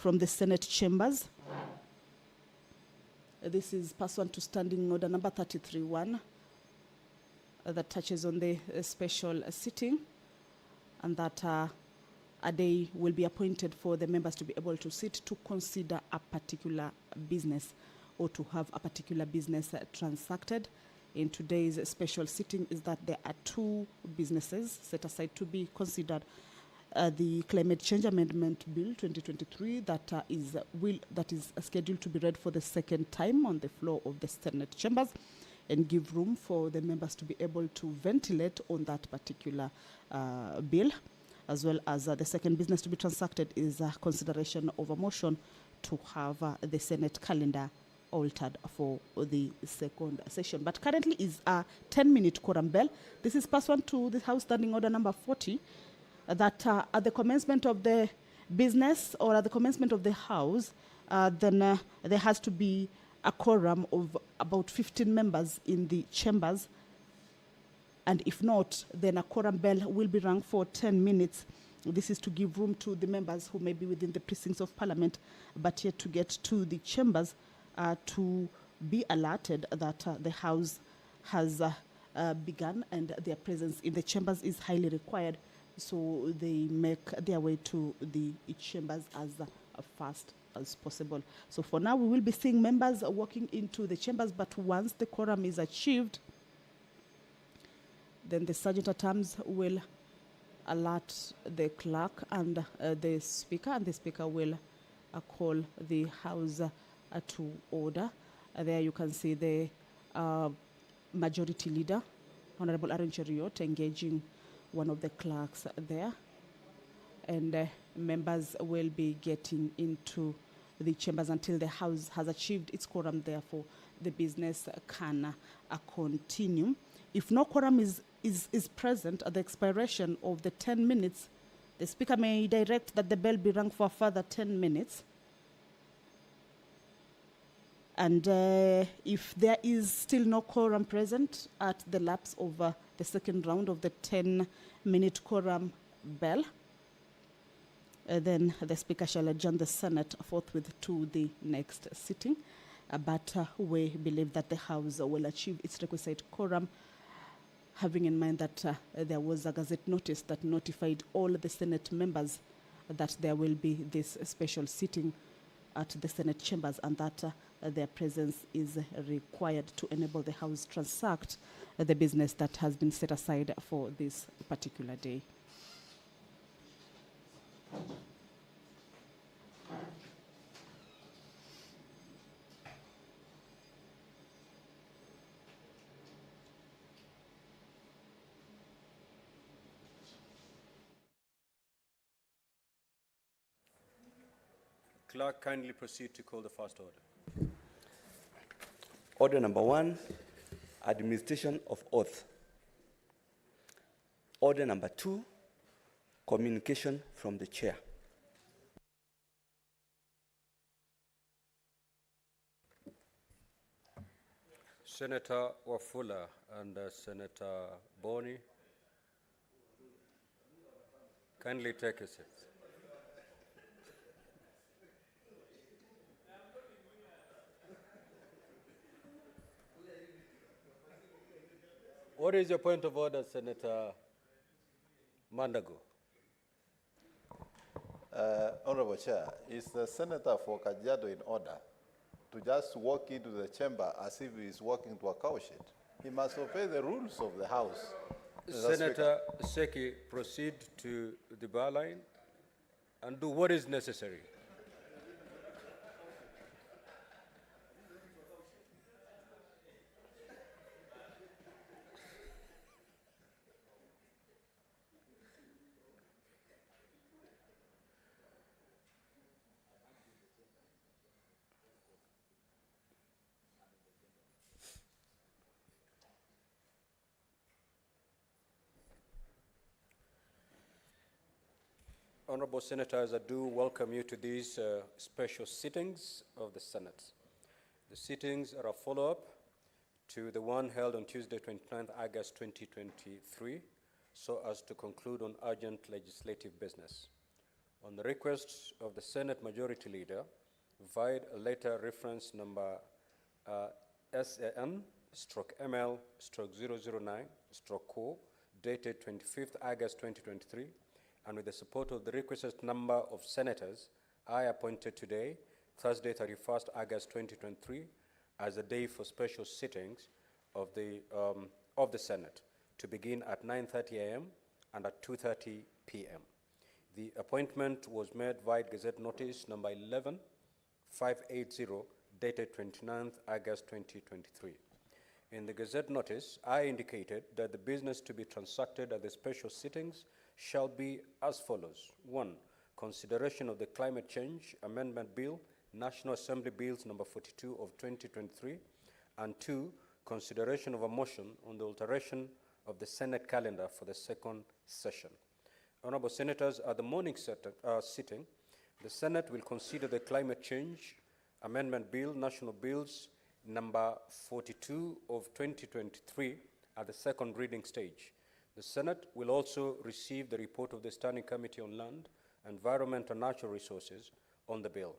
from the Senate chambers. This is pursuant to Standing Order number 33-1 that touches on the special sitting, and that a day will be appointed for the members to be able to sit to consider a particular business or to have a particular business transacted. In today's special sitting is that there are two businesses set aside to be considered. The Climate Change Amendment Bill 2023 that is scheduled to be read for the second time on the floor of the Senate chambers, and give room for the members to be able to ventilate on that particular bill, as well as the second business to be transacted is consideration of a motion to have the Senate calendar altered for the second session. But currently is a 10-minute quorum bell. This is pursuant to the House Standing Order number 40, that at the commencement of the business or at the commencement of the House, then there has to be a quorum of about 15 members in the chambers. And if not, then a quorum bell will be rung for 10 minutes. This is to give room to the members who may be within the precincts of Parliament, but yet to get to the chambers to be alerted that the House has begun and their presence in the chambers is highly required. So they make their way to the chambers as fast as possible. So for now, we will be seeing members walking into the chambers, but once the quorum is achieved, then the sergeant at arms will alert the clerk and the speaker will call the House to order. There you can see the majority leader, Honorable Aaron Cheriot, engaging one of the clerks there. And members will be getting into the chambers until the House has achieved its quorum. Therefore, the business can continue. If no quorum is present at the expiration of the 10 minutes, the Speaker may direct that the bell be rung for a further 10 minutes. And if there is still no quorum present at the lapse of the second round of the 10-minute quorum bell, then the Speaker shall adjourn the Senate forthwith to the next sitting. But we believe that the House will achieve its requisite quorum, having in mind that there was a Gazette notice that notified all the Senate members that there will be this special sitting at the Senate chambers, and that their presence is required to enable the House transact the business that has been set aside for this particular day. Clerk, kindly proceed to call the first order. Order number 1, administration of oath. Order number 2, communication from the chair. Senator Wafula and Senator Boni, kindly take a seat. What is your point of order, Senator Mandago? Honorable Chair, is the Senator for Kajiado in order to just walk into the chamber as if he is walking to a cowshed? He must obey the rules of the House. Senator Seki, proceed to the bar line and do what is necessary. Honorable Senators, I do welcome you to these special sittings of the Senate. The sittings are a follow-up to the one held on Tuesday, 29th August 2023, so as to conclude on urgent legislative business. On the request of the Senate Majority Leader, via a letter reference number SAN/ML/009/co, dated 25th August 2023, and with the support of the requisite number of senators, I appointed today, Thursday 31st August 2023, as a day for special sittings of the Senate, to begin at 9:30 a.m. and at 2:30 p.m. The appointment was made via Gazette Notice number 11580, dated 29th August 2023. In the Gazette Notice, I indicated that the business to be transacted at the special sittings shall be as follows. 1. Consideration of the Climate Change Amendment Bill, National Assembly Bills number 42 of 2023, and 2. Consideration of a motion on the alteration of the Senate calendar for the second session. Honorable Senators, at the morning sitting, the Senate will consider the Climate Change Amendment Bill, National Bills number 42 of 2023 at the second reading stage. The Senate will also receive the report of the Standing Committee on Land, Environment and Natural Resources on the bill,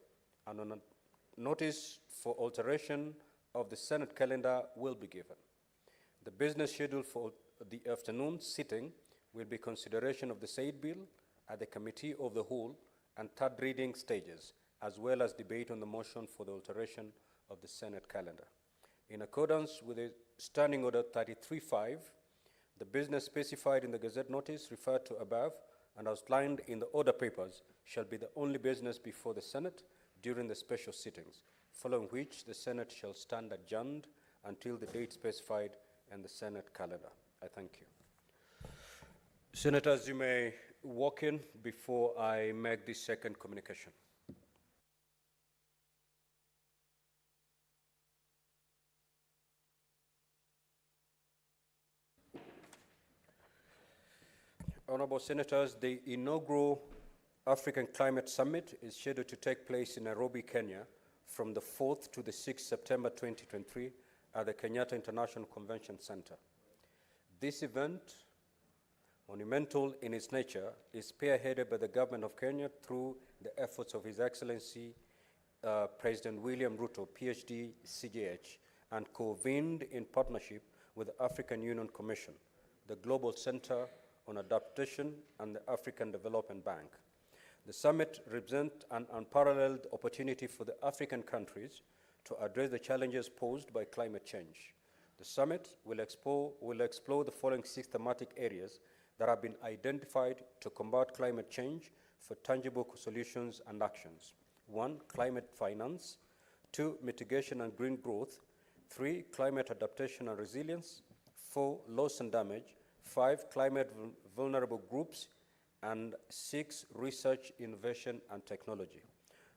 and a notice for alteration of the Senate calendar will be given. The business schedule for the afternoon sitting will be consideration of the said bill at the Committee of the Whole and third reading stages, as well as debate on the motion for the alteration of the Senate calendar. In accordance with the Standing Order 33.5, the business specified in the Gazette Notice referred to above and outlined in the order papers shall be the only business before the Senate during the special sittings, following which the Senate shall stand adjourned until the date specified in the Senate calendar. I thank you. Senators, you may walk in before I make this second communication. Honorable Senators, the inaugural African Climate Summit is scheduled to take place in Nairobi, Kenya, from the 4th to the 6th September 2023 at the Kenyatta International Convention Center. This event, monumental in its nature, is spearheaded by the government of Kenya through the efforts of His Excellency President William Ruto, PhD, CJH, and convened in partnership with the African Union Commission, the Global Center on Adaptation, and the African Development Bank. The summit represents an unparalleled opportunity for the African countries to address the challenges posed by climate change. The summit will explore the following 6 thematic areas that have been identified to combat climate change for tangible solutions and actions. 1. Climate finance. 2. Mitigation and green growth. 3. Climate adaptation and resilience. 4. Loss and damage. 5. Climate vulnerable groups. And 6. Research, innovation, and technology.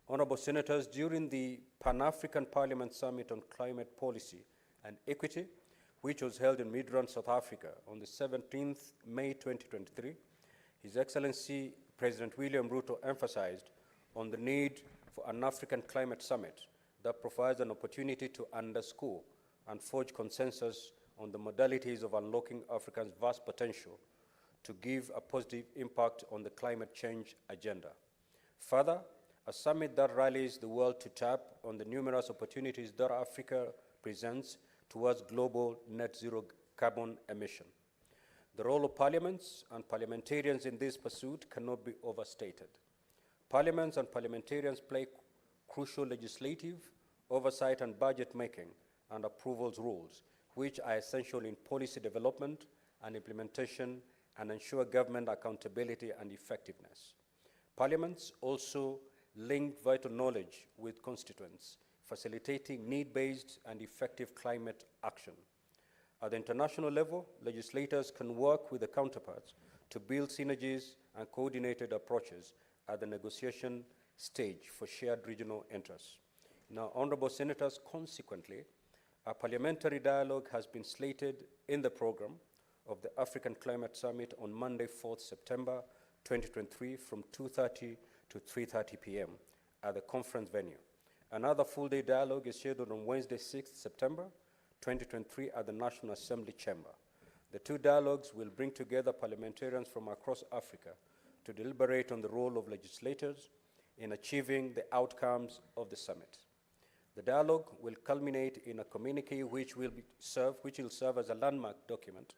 Honorable Senators, during the Pan-African Parliament Summit on Climate Policy and Equity, which was held in Midrand, South Africa on the 17th May 2023, His Excellency President William Ruto emphasized on the need for an African Climate Summit that provides an opportunity to underscore and forge consensus on the modalities of unlocking Africa's vast potential to give a positive impact on the climate change agenda. Further, a summit that rallies the world to tap on the numerous opportunities that Africa presents towards global net zero carbon emission. The role of parliaments and parliamentarians in this pursuit cannot be overstated. Parliaments and parliamentarians play crucial legislative, oversight and budget making and approvals roles, which are essential in policy development and implementation and ensure government accountability and effectiveness. Parliaments also link vital knowledge with constituents, facilitating need-based and effective climate action. At the international level, legislators can work with their counterparts to build synergies and coordinated approaches at the negotiation stage for shared regional interests. Now, Honorable Senators, consequently, a parliamentary dialogue has been slated in the program of the African Climate Summit on Monday, 4th September 2023 from 2:30 to 3:30 p.m. at the conference venue. Another full-day dialogue is scheduled on Wednesday, 6th September 2023 at the National Assembly Chamber. The two dialogues will bring together parliamentarians from across Africa to deliberate on the role of legislators in achieving the outcomes of the summit. The dialogue will culminate in a communique which will serve as a landmark document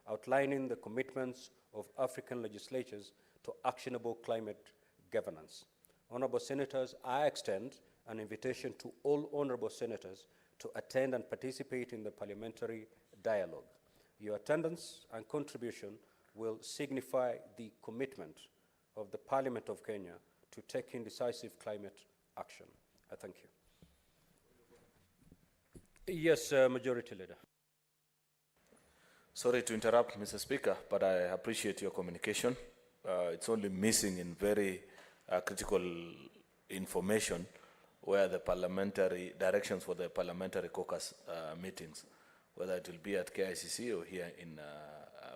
outlining the commitments of African legislatures to actionable climate governance. Honorable Senators, I extend an invitation to all honorable senators to attend and participate in the parliamentary dialogue. Your attendance and contribution will signify the commitment of the Parliament of Kenya to taking decisive climate action. I thank you. Yes, Majority Leader. Sorry to interrupt, Mr. Speaker, but I appreciate your communication. It's only missing in very critical information where the parliamentary directions for the parliamentary caucus meetings, whether it will be at KICC or here in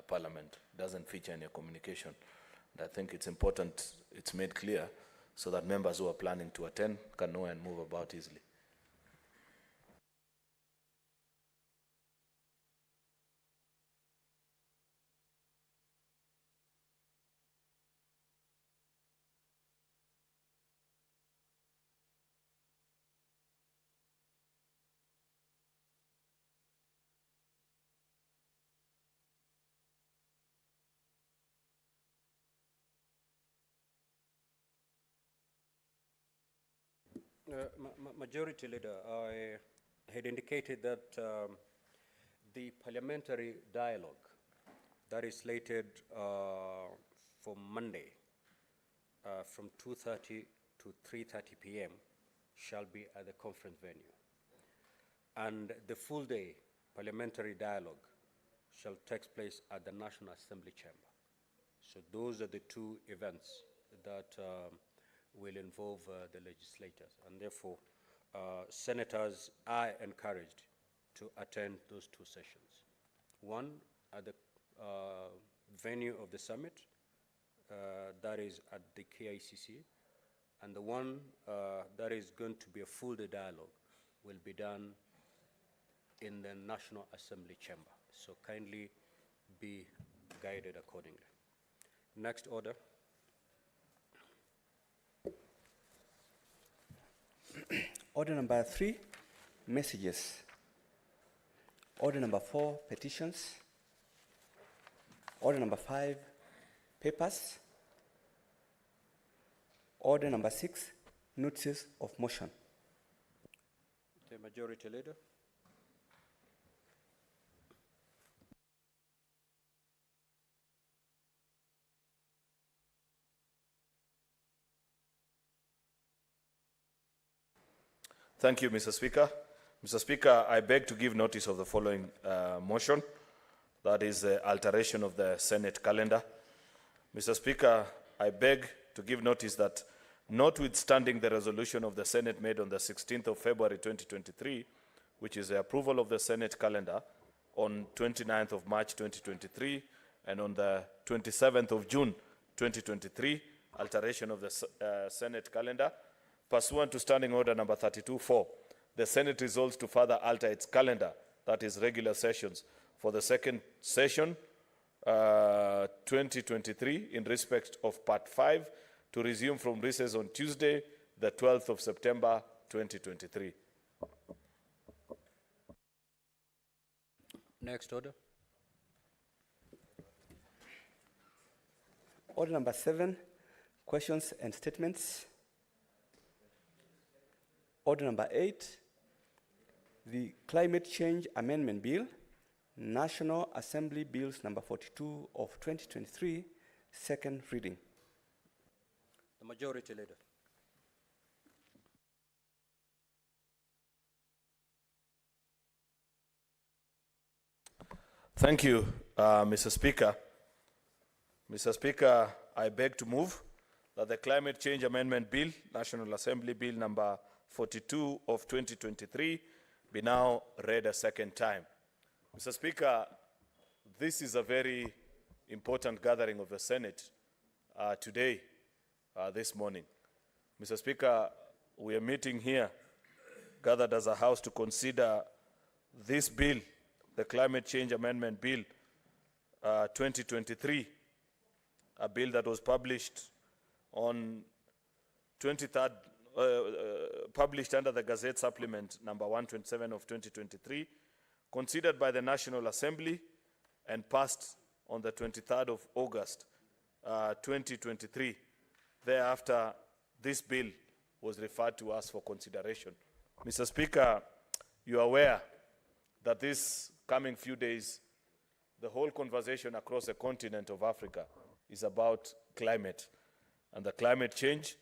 Parliament, doesn't feature in your communication. And I think it's important it's made clear so that members who are planning to attend can know and move about easily. Majority Leader, I had indicated that the parliamentary dialogue that is slated for Monday from 2:30 to 3:30 p.m. shall be at the conference venue. And the full day parliamentary dialogue shall take place at the National Assembly chamber. So those are the two events that will involve the legislators, and therefore senators are encouraged to attend those two sessions. One at the venue of the summit, that is at the KICC, and the one that is going to be a full day dialogue will be done in the National Assembly chamber. So kindly be guided accordingly. Next order. Order number 3, messages. Order number 4, petitions. Order number 5, papers. Order number 6, notices of motion. The Majority Leader. Thank you, Mr. Speaker. Mr. Speaker, I beg to give notice of the following motion. That is the alteration of the Senate calendar. Mr. Speaker, I beg to give notice that notwithstanding the resolution of the Senate made on the 16th of February 2023, which is the approval of the Senate calendar on 29th of March 2023 and on the 27th of June 2023, alteration of the Senate calendar, pursuant to Standing Order number 32-4, the Senate resolves to further alter its calendar, that is regular sessions, for the second session 2023 in respect of Part 5 to resume from recess on Tuesday, the 12th of September 2023. Next order. Order number 7, questions and statements. Order number 8, the Climate Change Amendment Bill, National Assembly Bills number 42 of 2023, second reading. The Majority Leader. Thank you, Mr. Speaker. Mr. Speaker, I beg to move that the Climate Change Amendment Bill, National Assembly Bill number 42 of 2023, be now read a second time. Mr. Speaker, this is a very important gathering of the Senate today, this morning. Mr. Speaker, we are meeting here, gathered as a House to consider this bill, the Climate Change Amendment Bill 2023, a bill that was published on 23rd, published under the Gazette Supplement number 127 of 2023, considered by the National Assembly and passed on the 23rd of August 2023. Thereafter, this bill was referred to us for consideration. Mr. Speaker, you are aware that this coming few days, the whole conversation across the continent of Africa is about climate and the climate change,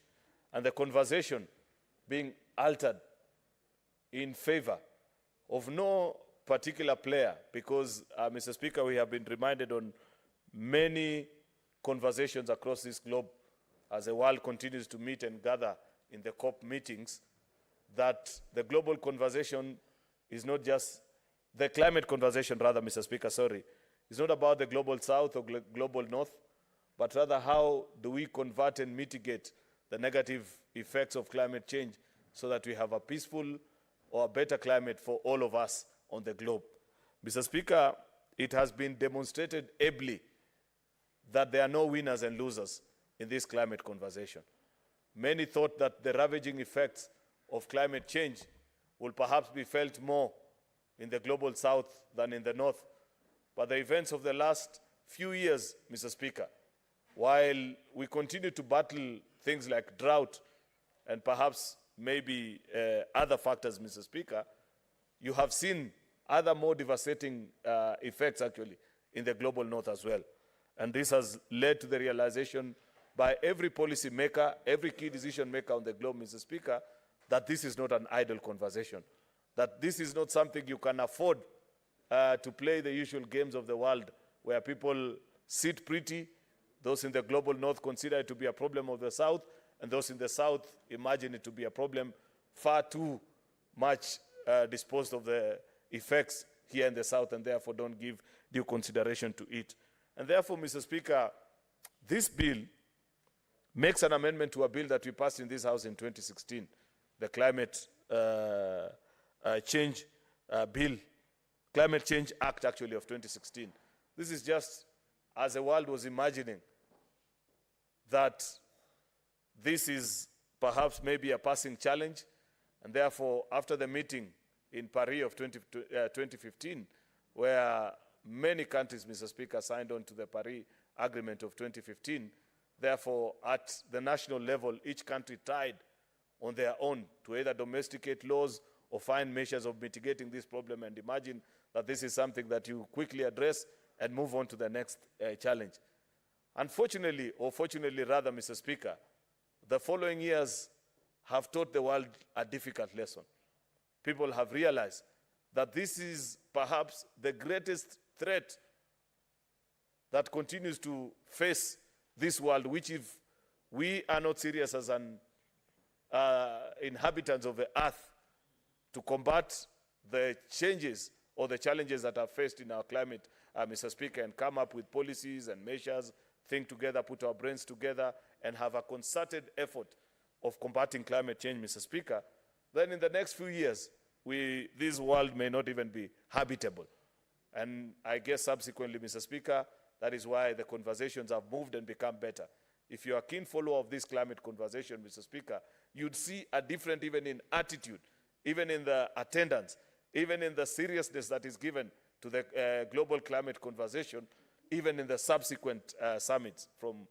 and the conversation being altered in favor of no particular player, because, Mr. Speaker, we have been reminded on many conversations across this globe as the world continues to meet and gather in the COP meetings, that the global conversation is not just, the climate conversation rather, Mr. Speaker, sorry, is not about the global south or global north, but rather how do we convert and mitigate the negative effects of climate change so that we have a peaceful or a better climate for all of us on the globe. Mr. Speaker, it has been demonstrated ably that there are no winners and losers in this climate conversation. Many thought that the ravaging effects of climate change will perhaps be felt more in the global south than in the north. But the events of the last few years, Mr. Speaker, while we continue to battle things like drought and perhaps maybe other factors, Mr. Speaker, you have seen other more devastating effects actually in the global north as well. And this has led to the realization by every policy maker, every key decision maker on the globe, Mr. Speaker, that this is not an idle conversation, that this is not something you can afford to play the usual games of the world where people sit pretty. Those in the global north consider it to be a problem of the south, and those in the south imagine it to be a problem far too much disposed of the effects here in the south, and therefore don't give due consideration to it. And therefore, Mr. Speaker, this bill makes an amendment to a bill that we passed in this House in 2016, the Climate Change Bill, Climate Change Act actually of 2016. This is just as the world was imagining that this is perhaps maybe a passing challenge, and therefore after the meeting in Paris of 2015, where many countries, Mr. Speaker, signed on to the Paris Agreement of 2015, therefore at the national level, each country tried on their own to either domesticate laws or find measures of mitigating this problem, and imagine that this is something that you quickly address and move on to the next challenge. Unfortunately, or fortunately rather, Mr. Speaker, the following years have taught the world a difficult lesson. People have realized that this is perhaps the greatest threat that continues to face this world, which if we are not serious as an inhabitants of the earth to combat the changes or the challenges that are faced in our climate, Mr. Speaker, and come up with policies and measures, think together, put our brains together, and have a concerted effort of combating climate change, Mr. Speaker, then in the next few years, this world may not even be habitable. And I guess subsequently, Mr. Speaker, that is why the conversations have moved and become better. If you are a keen follower of this climate conversation, Mr. Speaker, you'd see a different even in attitude, even in the attendance, even in the seriousness that is given to the global climate conversation, even in the subsequent summits from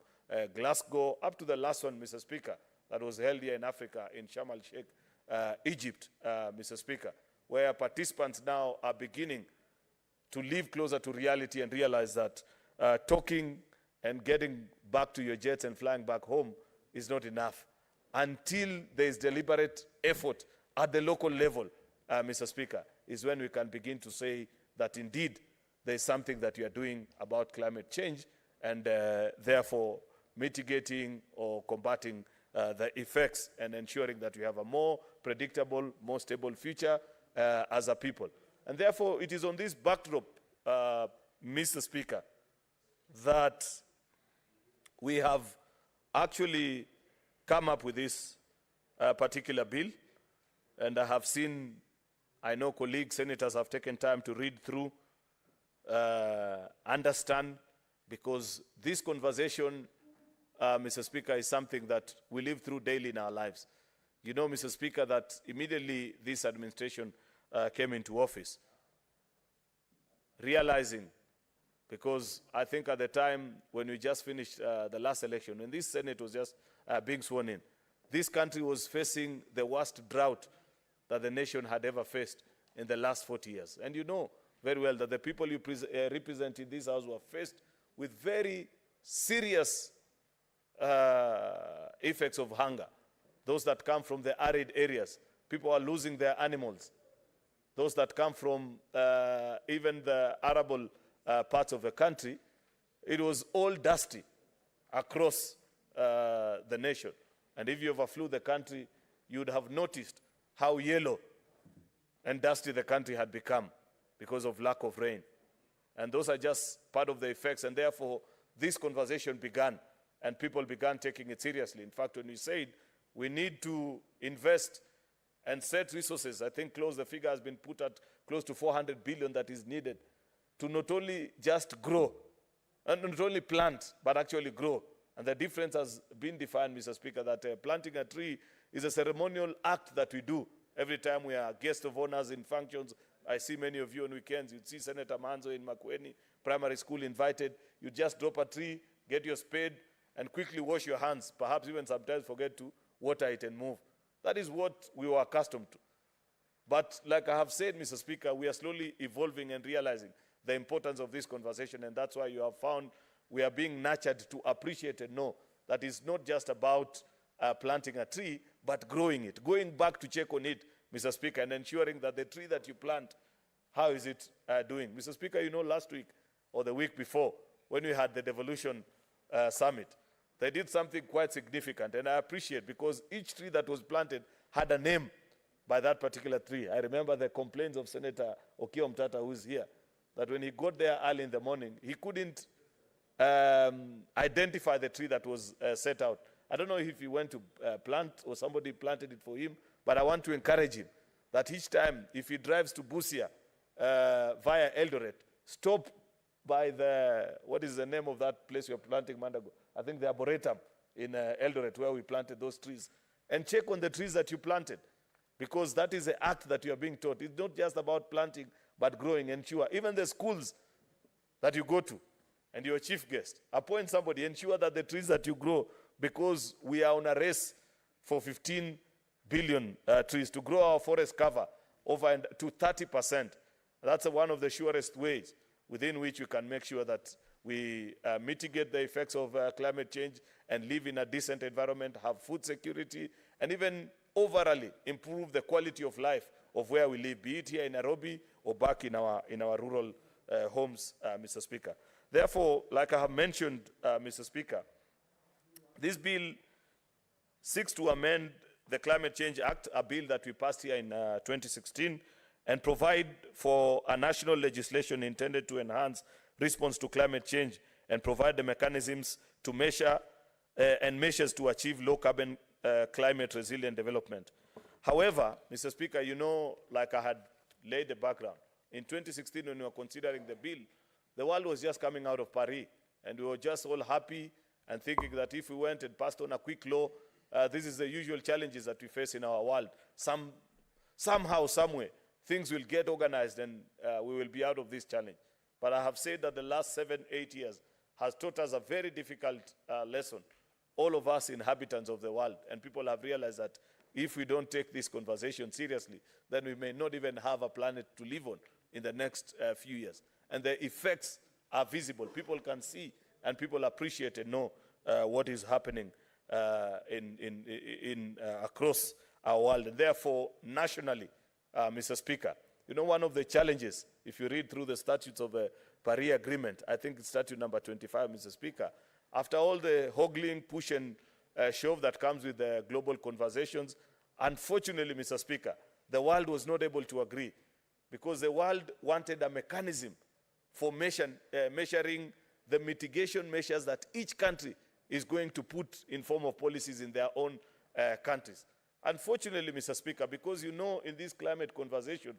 Glasgow up to the last one, Mr. Speaker, that was held here in Africa in Sharm el-Sheikh, Egypt, Mr. Speaker, where participants now are beginning to live closer to reality and realize that talking and getting back to your jets and flying back home is not enough until there is deliberate effort at the local level, Mr. Speaker, is when we can begin to say that indeed there is something that we are doing about climate change and therefore mitigating or combating the effects and ensuring that we have a more predictable, more stable future as a people. And therefore, it is on this backdrop, Mr. Speaker, that we have actually come up with this particular bill. And I have seen, I know colleagues, senators have taken time to read through, understand, because this conversation, Mr. Speaker, is something that we live through daily in our lives. You know, Mr. Speaker, that immediately this administration came into office, realizing, because I think at the time when we just finished the last election, when this Senate was just being sworn in, this country was facing the worst drought that the nation had ever faced in the last 40 years. And you know very well that the people you represent in this house were faced with very serious effects of hunger. Those that come from the arid areas, people are losing their animals. Those that come from even the arable parts of the country, it was all dusty across the nation. And if you ever flew the country, you would have noticed how yellow and dusty the country had become because of lack of rain. And those are just part of the effects, and therefore this conversation began, and people began taking it seriously. In fact, when we said we need to invest and set resources, I think the figure has been put at close to 400 billion that is needed to not only just grow, and not only plant, but actually grow. And the difference has been defined, Mr. Speaker, that planting a tree is a ceremonial act that we do every time we are guest of honors in functions. I see many of you on weekends. You'd see Senator Manzo in Makueni Primary School invited. You just drop a tree, get your spade, and quickly wash your hands. Perhaps even sometimes forget to water it and move. That is what we were accustomed to. But like I have said, Mr. Speaker, we are slowly evolving and realizing the importance of this conversation, and that's why you have found we are being nurtured to appreciate and know that it's not just about planting a tree, but growing it, going back to check on it, Mr. Speaker, and ensuring that the tree that you plant, how is it doing? Mr. Speaker, you know, last week or the week before, when we had the Devolution Summit, they did something quite significant, and I appreciate, because each tree that was planted had a name by that particular tree. I remember the complaints of Senator Okiya Omtata, who is here, that when he got there early in the morning, he couldn't identify the tree that was set out. I don't know if he went to plant or somebody planted it for him, but I want to encourage him that each time, if he drives to Busia via Eldoret, stop by the, what is the name of that place you're planting mandago? I think the Arboretum in Eldoret, where we planted those trees, and check on the trees that you planted, because that is the act that you are being taught. It's not just about planting, but growing. Ensure, even the schools that you go to, and you're a chief guest, appoint somebody, ensure that the trees that you grow, because we are on a race for 15 billion trees to grow our forest cover over to 30%. That's one of the surest ways within which we can make sure that we mitigate the effects of climate change and live in a decent environment, have food security, and even overall improve the quality of life of where we live, be it here in Nairobi or back in our rural homes, Mr. Speaker. Therefore, like I have mentioned, Mr. Speaker, this bill seeks to amend the Climate Change Act, a bill that we passed here in 2016, and provide for a national legislation intended to enhance response to climate change and provide the mechanisms to measure and measures to achieve low-carbon climate resilient development. However, Mr. Speaker, you know, like I had laid the background, in 2016 when we were considering the bill, the world was just coming out of Paris, and we were just all happy and thinking that if we went and passed on a quick law, this is the usual challenges that we face in our world. Somehow, somewhere, things will get organized and we will be out of this challenge. But I have said that the last 7-8 years has taught us a very difficult lesson, all of us inhabitants of the world, and people have realized that if we don't take this conversation seriously, then we may not even have a planet to live on in the next few years. And the effects are visible. People can see and people appreciate and know what is happening across our world. And therefore, nationally, Mr. Speaker, you know, one of the challenges, if you read through the statutes of the Paris Agreement, I think it's statute number 25, Mr. Speaker, after all the hoggling, push and shove that comes with the global conversations, unfortunately, Mr. Speaker, the world was not able to agree because the world wanted a mechanism for measuring the mitigation measures that each country is going to put in form of policies in their own countries. Unfortunately, Mr. Speaker, because you know in this climate conversation,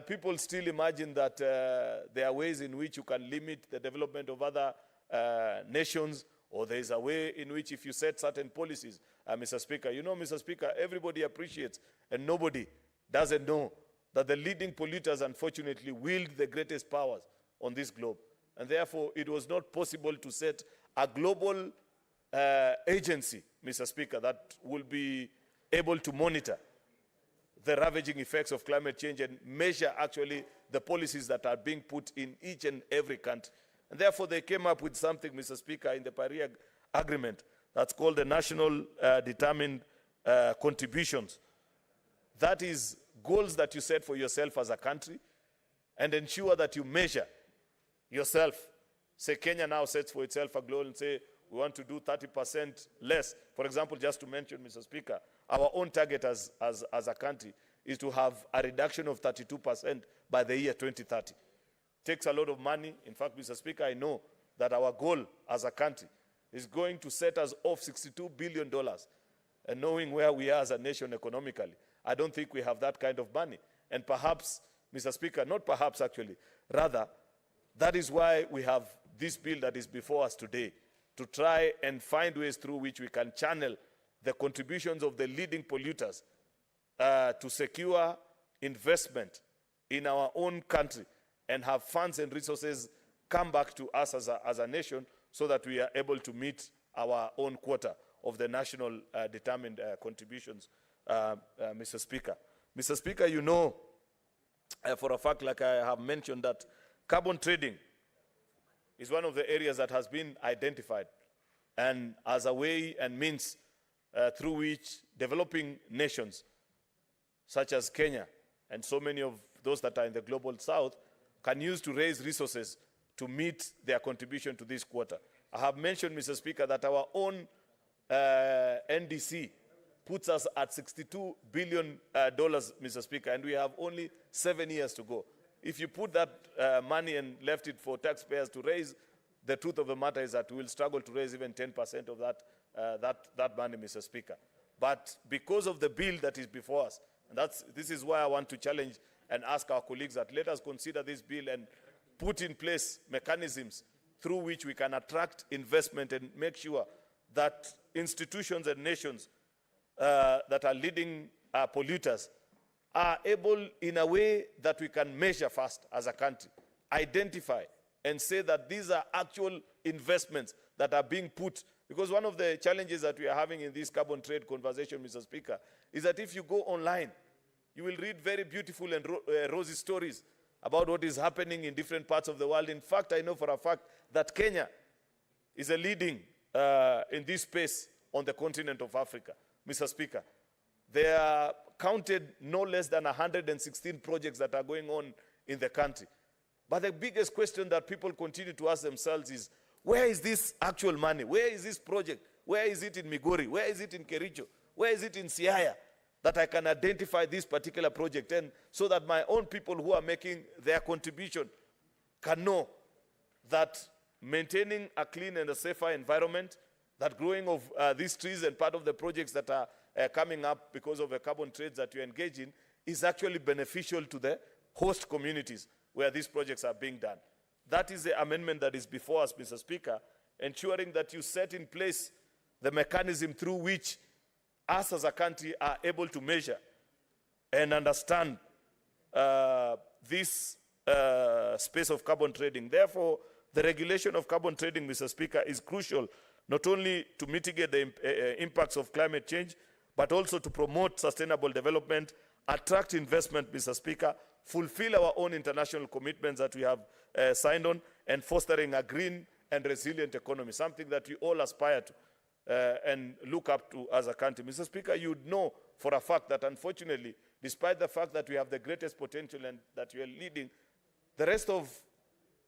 people still imagine that there are ways in which you can limit the development of other nations, or there is a way in which if you set certain policies, Mr. Speaker, you know, Mr. Speaker, everybody appreciates and nobody doesn't know that the leading polluters, unfortunately, wield the greatest powers on this globe. And therefore, it was not possible to set a global agency, Mr. Speaker, that will be able to monitor the ravaging effects of climate change and measure actually the policies that are being put in each and every country. And therefore, they came up with something, Mr. Speaker, in the Paris Agreement that's called the National Determined Contributions. That is goals that you set for yourself as a country and ensure that you measure yourself. Say Kenya now sets for itself a goal and say we want to do 30% less. For example, just to mention, Mr. Speaker, our own target as a country is to have a reduction of 32% by the year 2030. Takes a lot of money. In fact, Mr. Speaker, I know that our goal as a country is going to set us off $62 billion. And knowing where we are as a nation economically, I don't think we have that kind of money. And perhaps, Mr. Speaker, not perhaps actually, rather, that is why we have this bill that is before us today, to try and find ways through which we can channel the contributions of the leading polluters to secure investment in our own country and have funds and resources come back to us as a nation so that we are able to meet our own quota of the national determined contributions, Mr. Speaker. Mr. Speaker, you know for a fact, like I have mentioned, that carbon trading is one of the areas that has been identified and as a way and means through which developing nations such as Kenya and so many of those that are in the global south can use to raise resources to meet their contribution to this quota. I have mentioned, Mr. Speaker, that our own NDC puts us at $62 billion, Mr. Speaker, and we have only 7 years to go. If you put that money and left it for taxpayers to raise, the truth of the matter is that we will struggle to raise even 10% of that money, Mr. Speaker. But because of the bill that is before us, and this is why I want to challenge and ask our colleagues that let us consider this bill and put in place mechanisms through which we can attract investment and make sure that institutions and nations that are leading polluters are able, in a way that we can measure fast as a country, identify and say that these are actual investments that are being put. Because one of the challenges that we are having in this carbon trade conversation, Mr. Speaker, is that if you go online, you will read very beautiful and rosy stories about what is happening in different parts of the world. In fact, I know for a fact that Kenya is a leading in this space on the continent of Africa, Mr. Speaker. There are counted no less than 116 projects that are going on in the country. But the biggest question that people continue to ask themselves is, where is this actual money? Where is this project? Where is it in Migori? Where is it in Kericho? Where is it in Siaya? That I can identify this particular project, and so that my own people who are making their contribution can know that maintaining a clean and a safer environment, that growing of these trees and part of the projects that are coming up because of the carbon trades that you engage in is actually beneficial to the host communities where these projects are being done. That is the amendment that is before us, Mr. Speaker, ensuring that you set in place the mechanism through which us as a country are able to measure and understand this space of carbon trading. Therefore, the regulation of carbon trading, Mr. Speaker, is crucial not only to mitigate the impacts of climate change, but also to promote sustainable development, attract investment, Mr. Speaker, fulfill our own international commitments that we have signed on, and fostering a green and resilient economy, something that we all aspire to and look up to as a country. Mr. Speaker, you would know for a fact that unfortunately, despite the fact that we have the greatest potential and that we are leading, the rest of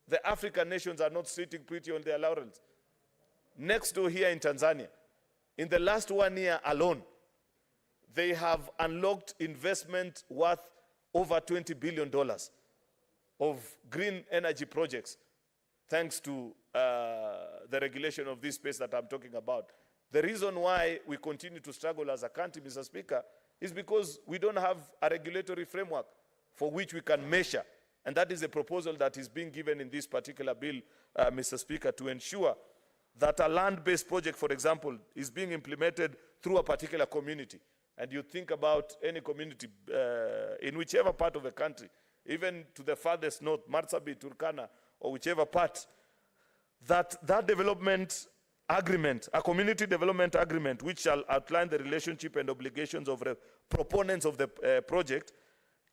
the African nations are not sitting pretty on their laurels. Next door here in Tanzania, in the last 1 year alone, they have unlocked investment worth over $20 billion of green energy projects, thanks to the regulation of this space that I'm talking about. The reason why we continue to struggle as a country, Mr. Speaker, is because we don't have a regulatory framework for which we can measure And that is a proposal that is being given in this particular bill, Mr. Speaker, to ensure that a land-based project, for example, is being implemented through a particular community. And you think about any community in whichever part of the country, even to the farthest north, Marsabit, Turkana, or whichever part, that development agreement, a community development agreement, which shall outline the relationship and obligations of the proponents of the project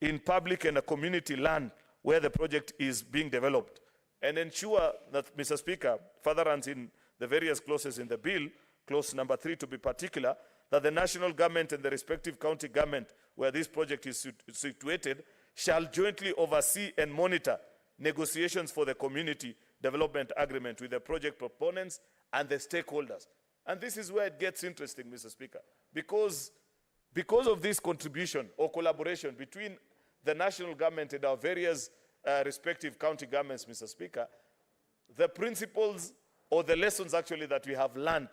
in public and a community land where the project is being developed, and ensure that, Mr. Speaker, further runs in the various clauses in the bill, clause number 3 to be particular, that the national government and the respective county government where this project is situated shall jointly oversee and monitor negotiations for the community development agreement with the project proponents and the stakeholders. And this is where it gets interesting, Mr. Speaker, because of this contribution or collaboration between the national government and our various respective county governments, Mr. Speaker, the principles or the lessons actually that we have learned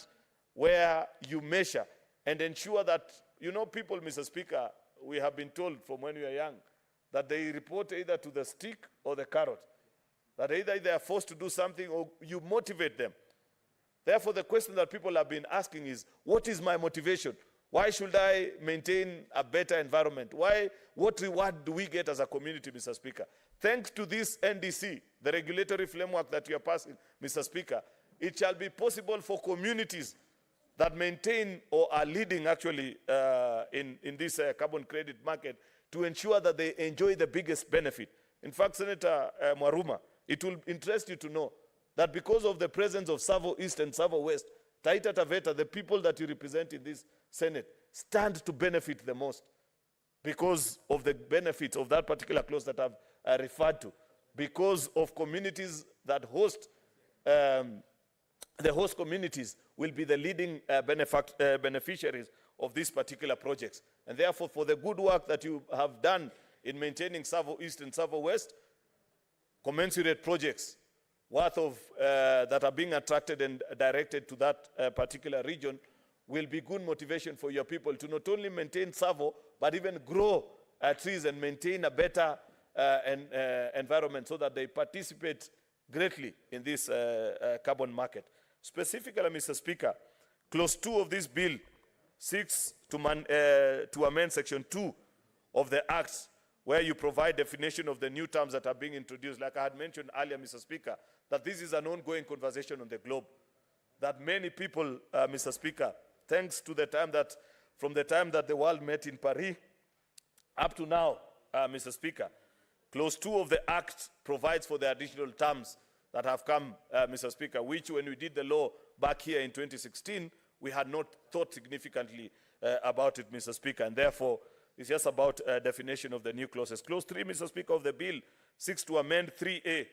where you measure and ensure that, you know, people, Mr. Speaker, we have been told from when we are young that they report either to the stick or the carrot, that either they are forced to do something or you motivate them. Therefore, the question that people have been asking is, what is my motivation? Why should I maintain a better environment? What reward do we get as a community, Mr. Speaker? Thanks to this NDC, the regulatory framework that we are passing, Mr. Speaker, it shall be possible for communities that maintain or are leading actually in this carbon credit market to ensure that they enjoy the biggest benefit. In fact, Senator Mwaruma, it will interest you to know that because of the presence of Savo East and Savo West, Taita Taveta, the people that you represent in this Senate, stand to benefit the most because of the benefits of that particular clause that I've referred to, because of communities that host, the host communities will be the leading beneficiaries of these particular projects. And therefore, for the good work that you have done in maintaining Savo East and Savo West, commensurate projects worth of that are being attracted and directed to that particular region will be good motivation for your people to not only maintain Savo, but even grow trees and maintain a better environment so that they participate greatly in this carbon market. Specifically, Mr. Speaker, clause 2 of this bill seeks to amend section 2 of the Act, where you provide definition of the new terms that are being introduced. Like I had mentioned earlier, Mr. Speaker, that this is an ongoing conversation on the globe, that many people, Mr. Speaker, thanks to the time that, from the time that the world met in Paris up to now, Mr. Speaker, clause 2 of the Act provides for the additional terms that have come, Mr. Speaker, which when we did the law back here in 2016, we had not thought significantly about it, Mr. Speaker, and therefore it's just about definition of the new clauses. Clause 3, Mr. Speaker, of the bill seeks to amend 3A,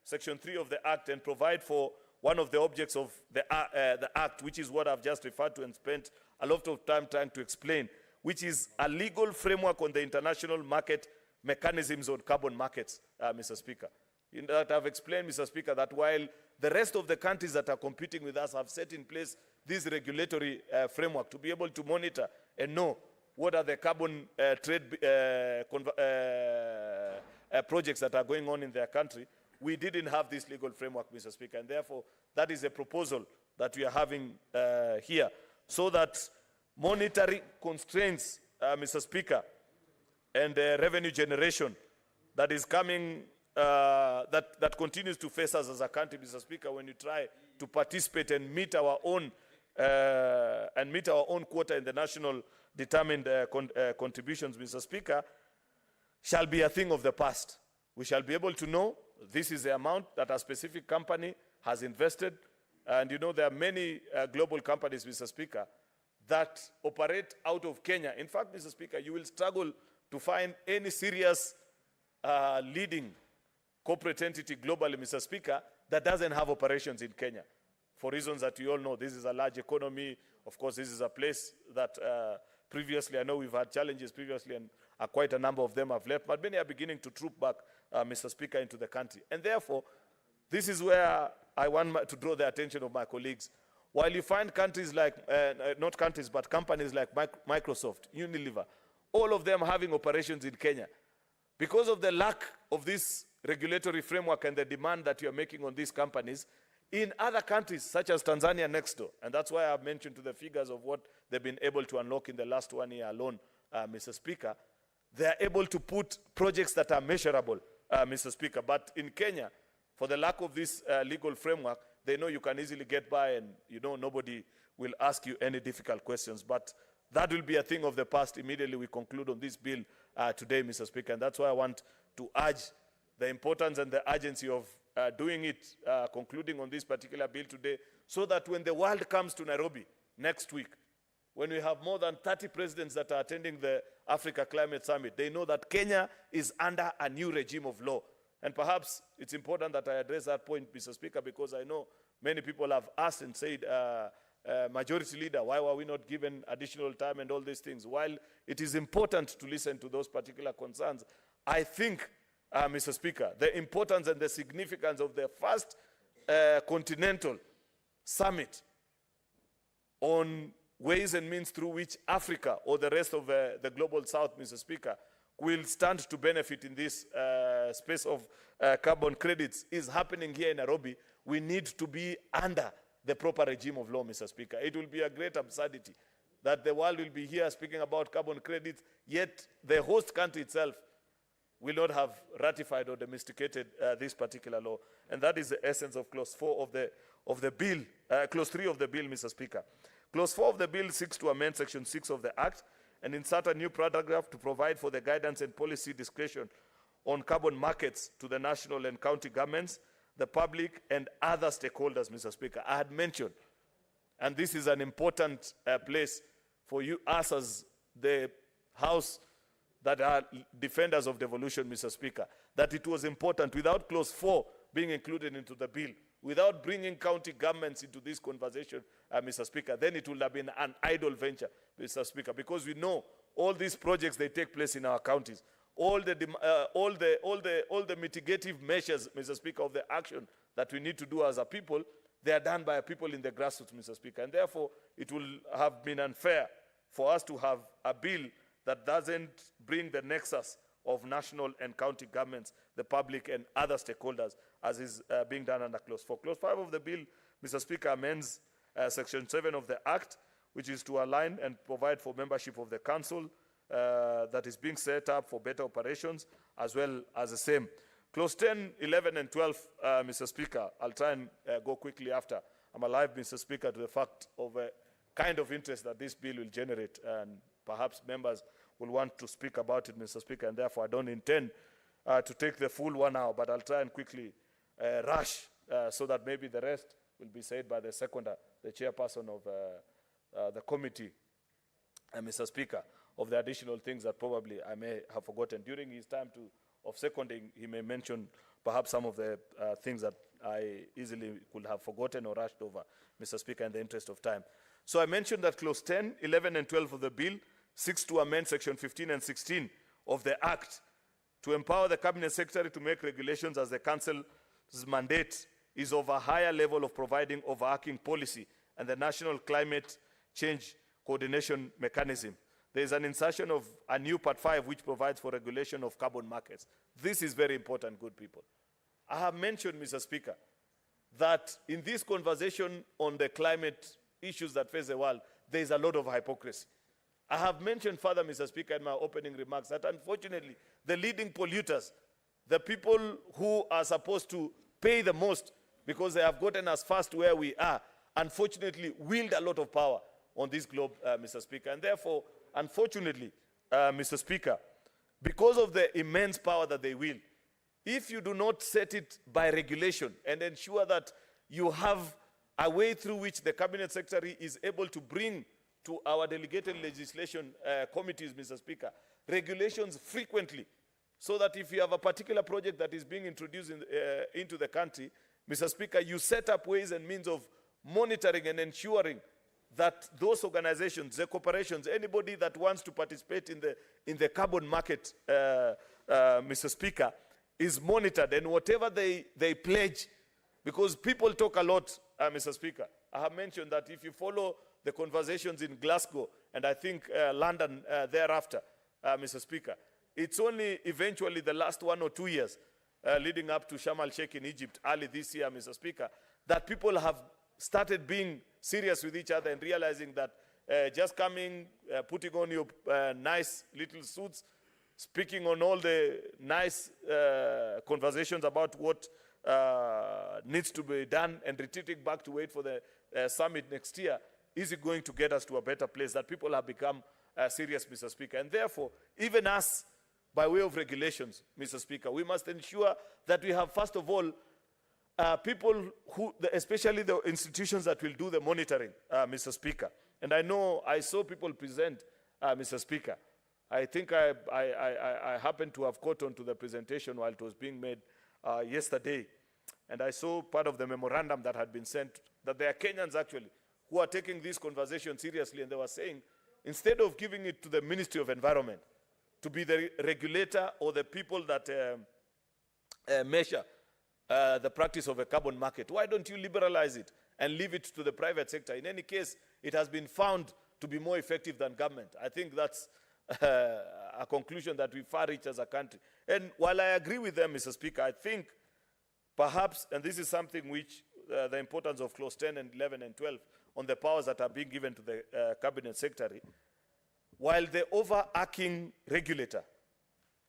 section 3 of the Act, and provide for one of the objects of the Act, which is what I've just referred to and spent a lot of time trying to explain, which is a legal framework on the international market mechanisms on carbon markets, Mr. Speaker. In that I've explained, Mr. Speaker, that while the rest of the countries that are competing with us have set in place this regulatory framework to be able to monitor and know what are the carbon trade projects that are going on in their country, we didn't have this legal framework, Mr. Speaker, and therefore that is a proposal that we are having here, so that monetary constraints, Mr. Speaker, and revenue generation that is coming, that continues to face us as a country, Mr. Speaker, when you try to participate and meet our own quota in the national determined contributions, Mr. Speaker, shall be a thing of the past. We shall be able to know this is the amount that a specific company has invested. And you know, there are many global companies, Mr. Speaker, that operate out of Kenya. In fact, Mr. Speaker, you will struggle to find any serious leading corporate entity globally, Mr. Speaker, that doesn't have operations in Kenya. For reasons that you all know, this is a large economy. Of course, this is a place that previously, I know we've had challenges previously, and quite a number of them have left, but many are beginning to troop back, Mr. Speaker, into the country. And therefore, this is where I want to draw the attention of my colleagues. While you find countries like, not countries, but companies like Microsoft, Unilever, all of them having operations in Kenya, because of the lack of this regulatory framework and the demand that you're making on these companies in other countries such as Tanzania next door. And that's why I've mentioned to the figures of what they've been able to unlock in the last 1 year alone, Mr. Speaker. They are able to put projects that are measurable, Mr. Speaker. But in Kenya, for the lack of this legal framework, they know you can easily get by and, you know, nobody will ask you any difficult questions. But that will be a thing of the past immediately we conclude on this bill today, Mr. Speaker. And that's why I want to urge the importance and the urgency of doing it, concluding on this particular bill today, so that when the world comes to Nairobi next week, when we have more than 30 presidents that are attending the Africa Climate Summit, they know that Kenya is under a new regime of law. And perhaps it's important that I address that point, Mr. Speaker, because I know many people have asked and said, Majority Leader, why were we not given additional time and all these things? While it is important to listen to those particular concerns, I think, Mr. Speaker, the importance and the significance of the first continental summit on ways and means through which Africa or the rest of the global south, Mr. Speaker, will stand to benefit in this space of carbon credits is happening here in Nairobi. We need to be under the proper regime of law, Mr. Speaker. It will be a great absurdity that the world will be here speaking about carbon credits, yet the host country itself will not have ratified or domesticated this particular law. And that is the essence of Clause 4 of the bill, Clause 3 of the bill, Mr. Speaker. Clause 4 of the bill seeks to amend Section 6 of the Act and insert a new paragraph to provide for the guidance and policy discretion on carbon markets to the national and county governments, the public, and other stakeholders, Mr. Speaker. I had mentioned, and this is an important place for you, us as the House that are defenders of devolution, Mr. Speaker, that it was important, without Clause 4 being included into the bill, without bringing county governments into this conversation, Mr. Speaker, then it would have been an idle venture, Mr. Speaker, because we know all these projects, they take place in our counties. All the mitigative measures, Mr. Speaker, of the action that we need to do as a people, they are done by people in the grassroots, Mr. Speaker. And therefore, it will have been unfair for us to have a bill that doesn't bring the nexus of national and county governments, the public, and other stakeholders, as is being done under Clause 4. Clause 5 of the bill, Mr. Speaker, amends Section 7 of the Act, which is to align and provide for membership of the Council that is being set up for better operations, as well as the same. Clause 10, 11, and 12, Mr. Speaker, I'll try and go quickly after. I'm alive, Mr. Speaker, to the fact of a kind of interest that this bill will generate, and perhaps members will want to speak about it, Mr. Speaker, and therefore I don't intend to take the full 1 hour, but I'll try and quickly rush so that maybe the rest will be said by the seconder, the chairperson of the committee, Mr. Speaker, of the additional things that probably I may have forgotten. During his time of seconding, he may mention perhaps some of the things that I easily could have forgotten or rushed over, Mr. Speaker, in the interest of time. So I mentioned that Clause 10, 11, and 12 of the bill seeks to amend Section 15 and 16 of the Act to empower the Cabinet Secretary to make regulations as the Council's mandate is of a higher level of providing overarching policy and the National Climate Change Coordination Mechanism. There is an insertion of a new Part 5 which provides for regulation of carbon markets. This is very important, good people. I have mentioned, Mr. Speaker, that in this conversation on the climate issues that face the world, there is a lot of hypocrisy. I have mentioned further, Mr. Speaker, in my opening remarks that unfortunately the leading polluters, the people who are supposed to pay the most because they have gotten us fast where we are, unfortunately wield a lot of power on this globe, Mr. Speaker. And therefore, unfortunately, Mr. Speaker, because of the immense power that they wield, if you do not set it by regulation and ensure that you have a way through which the Cabinet Secretary is able to bring to our delegated legislation committees, Mr. Speaker, regulations frequently, so that if you have a particular project that is being introduced into the country, Mr. Speaker, you set up ways and means of monitoring and ensuring that those organizations, the corporations, anybody that wants to participate in the carbon market, Mr. Speaker, is monitored, and whatever they pledge, because people talk a lot, Mr. Speaker. I have mentioned that if you follow the conversations in Glasgow, and I think London thereafter, Mr. Speaker, it's only eventually the last 1 or 2 years leading up to Sharm el-Sheikh in Egypt early this year, Mr. Speaker, that people have started being serious with each other and realizing that just coming, putting on your nice little suits, speaking on all the nice conversations about what needs to be done and retreating back to wait for the summit next year, is it going to get us to a better place? That people have become serious, Mr. Speaker. And therefore, even us, by way of regulations, Mr. Speaker, we must ensure that we have, first of all, people who, especially the institutions that will do the monitoring, Mr. Speaker. And I know I saw people present, Mr. Speaker. I think I happened to have caught on to the presentation while it was being made yesterday. And I saw part of the memorandum that had been sent, that there are Kenyans actually who are taking this conversation seriously, and they were saying, instead of giving it to the Ministry of Environment to be the regulator or the people that measure the practice of a carbon market, why don't you liberalize it and leave it to the private sector? In any case, it has been found to be more effective than government. I think that's a conclusion that we far reach as a country. And while I agree with them, Mr. Speaker, I think perhaps, and this is something which the importance of clause 10 and 11 and 12 on the powers that are being given to the cabinet secretary, while the overarching regulator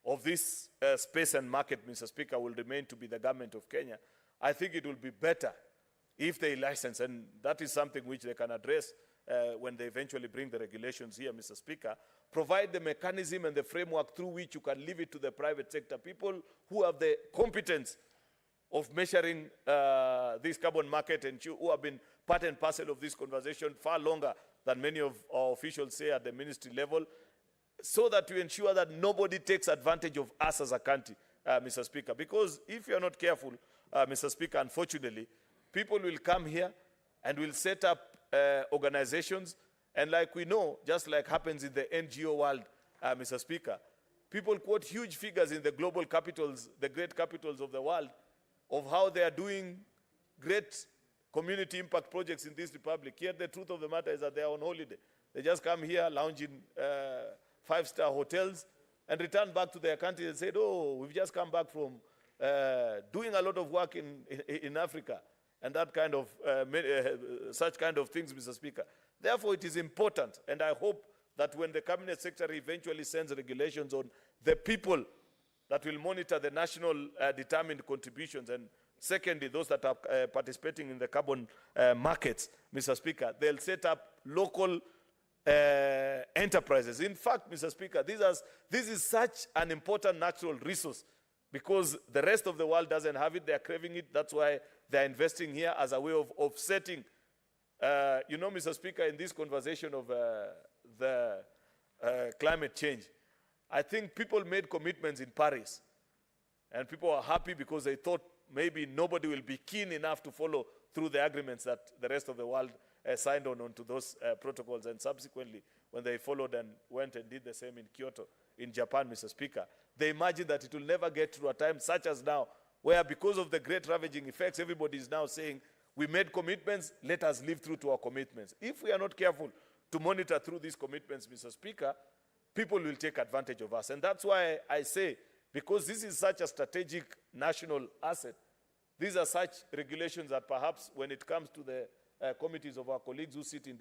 of this space and market, Mr. Speaker, will remain to be the government of Kenya, I think it will be better if they license, and that is something which they can address when they eventually bring the regulations here, Mr. Speaker, provide the mechanism and the framework through which you can leave it to the private sector, people who have the competence of measuring this carbon market and who have been part and parcel of this conversation far longer than many of our officials say at the ministry level, so that we ensure that nobody takes advantage of us as a country, Mr. Speaker. Because if you're not careful, Mr. Speaker, unfortunately, people will come here and will set up organizations, and like we know, just like happens in the NGO world, Mr. Speaker, people quote huge figures in the global capitals, the great capitals of the world, of how they are doing great community impact projects in this republic. Yet the truth of the matter is that they are on holiday. They just come here, lounge in five-star hotels, and return back to their country and say, oh, we've just come back from doing a lot of work in Africa, and that kind of, such kind of things, Mr. Speaker. Therefore, it is important, and I hope that when the Cabinet Secretary eventually sends regulations on the people that will monitor the national determined contributions, and secondly, those that are participating in the carbon markets, Mr. Speaker, they'll set up local enterprises. In fact, Mr. Speaker, this is such an important natural resource because the rest of the world doesn't have it. They're craving it. That's why they're investing here as a way of offsetting. You know, Mr. Speaker, in this conversation of the climate change, I think people made commitments in Paris, and people are happy because they thought maybe nobody will be keen enough to follow through the agreements that the rest of the world signed on to those protocols. And subsequently, when they followed and went and did the same in Kyoto, in Japan, Mr. Speaker, they imagined that it will never get to a time such as now, where because of the great ravaging effects, everybody is now saying, we made commitments, let us live through to our commitments. If we are not careful to monitor through these commitments, Mr. Speaker, people will take advantage of us. And that's why I say, because this is such a strategic national asset, these are such regulations that perhaps when it comes to the committees of our colleagues who sit in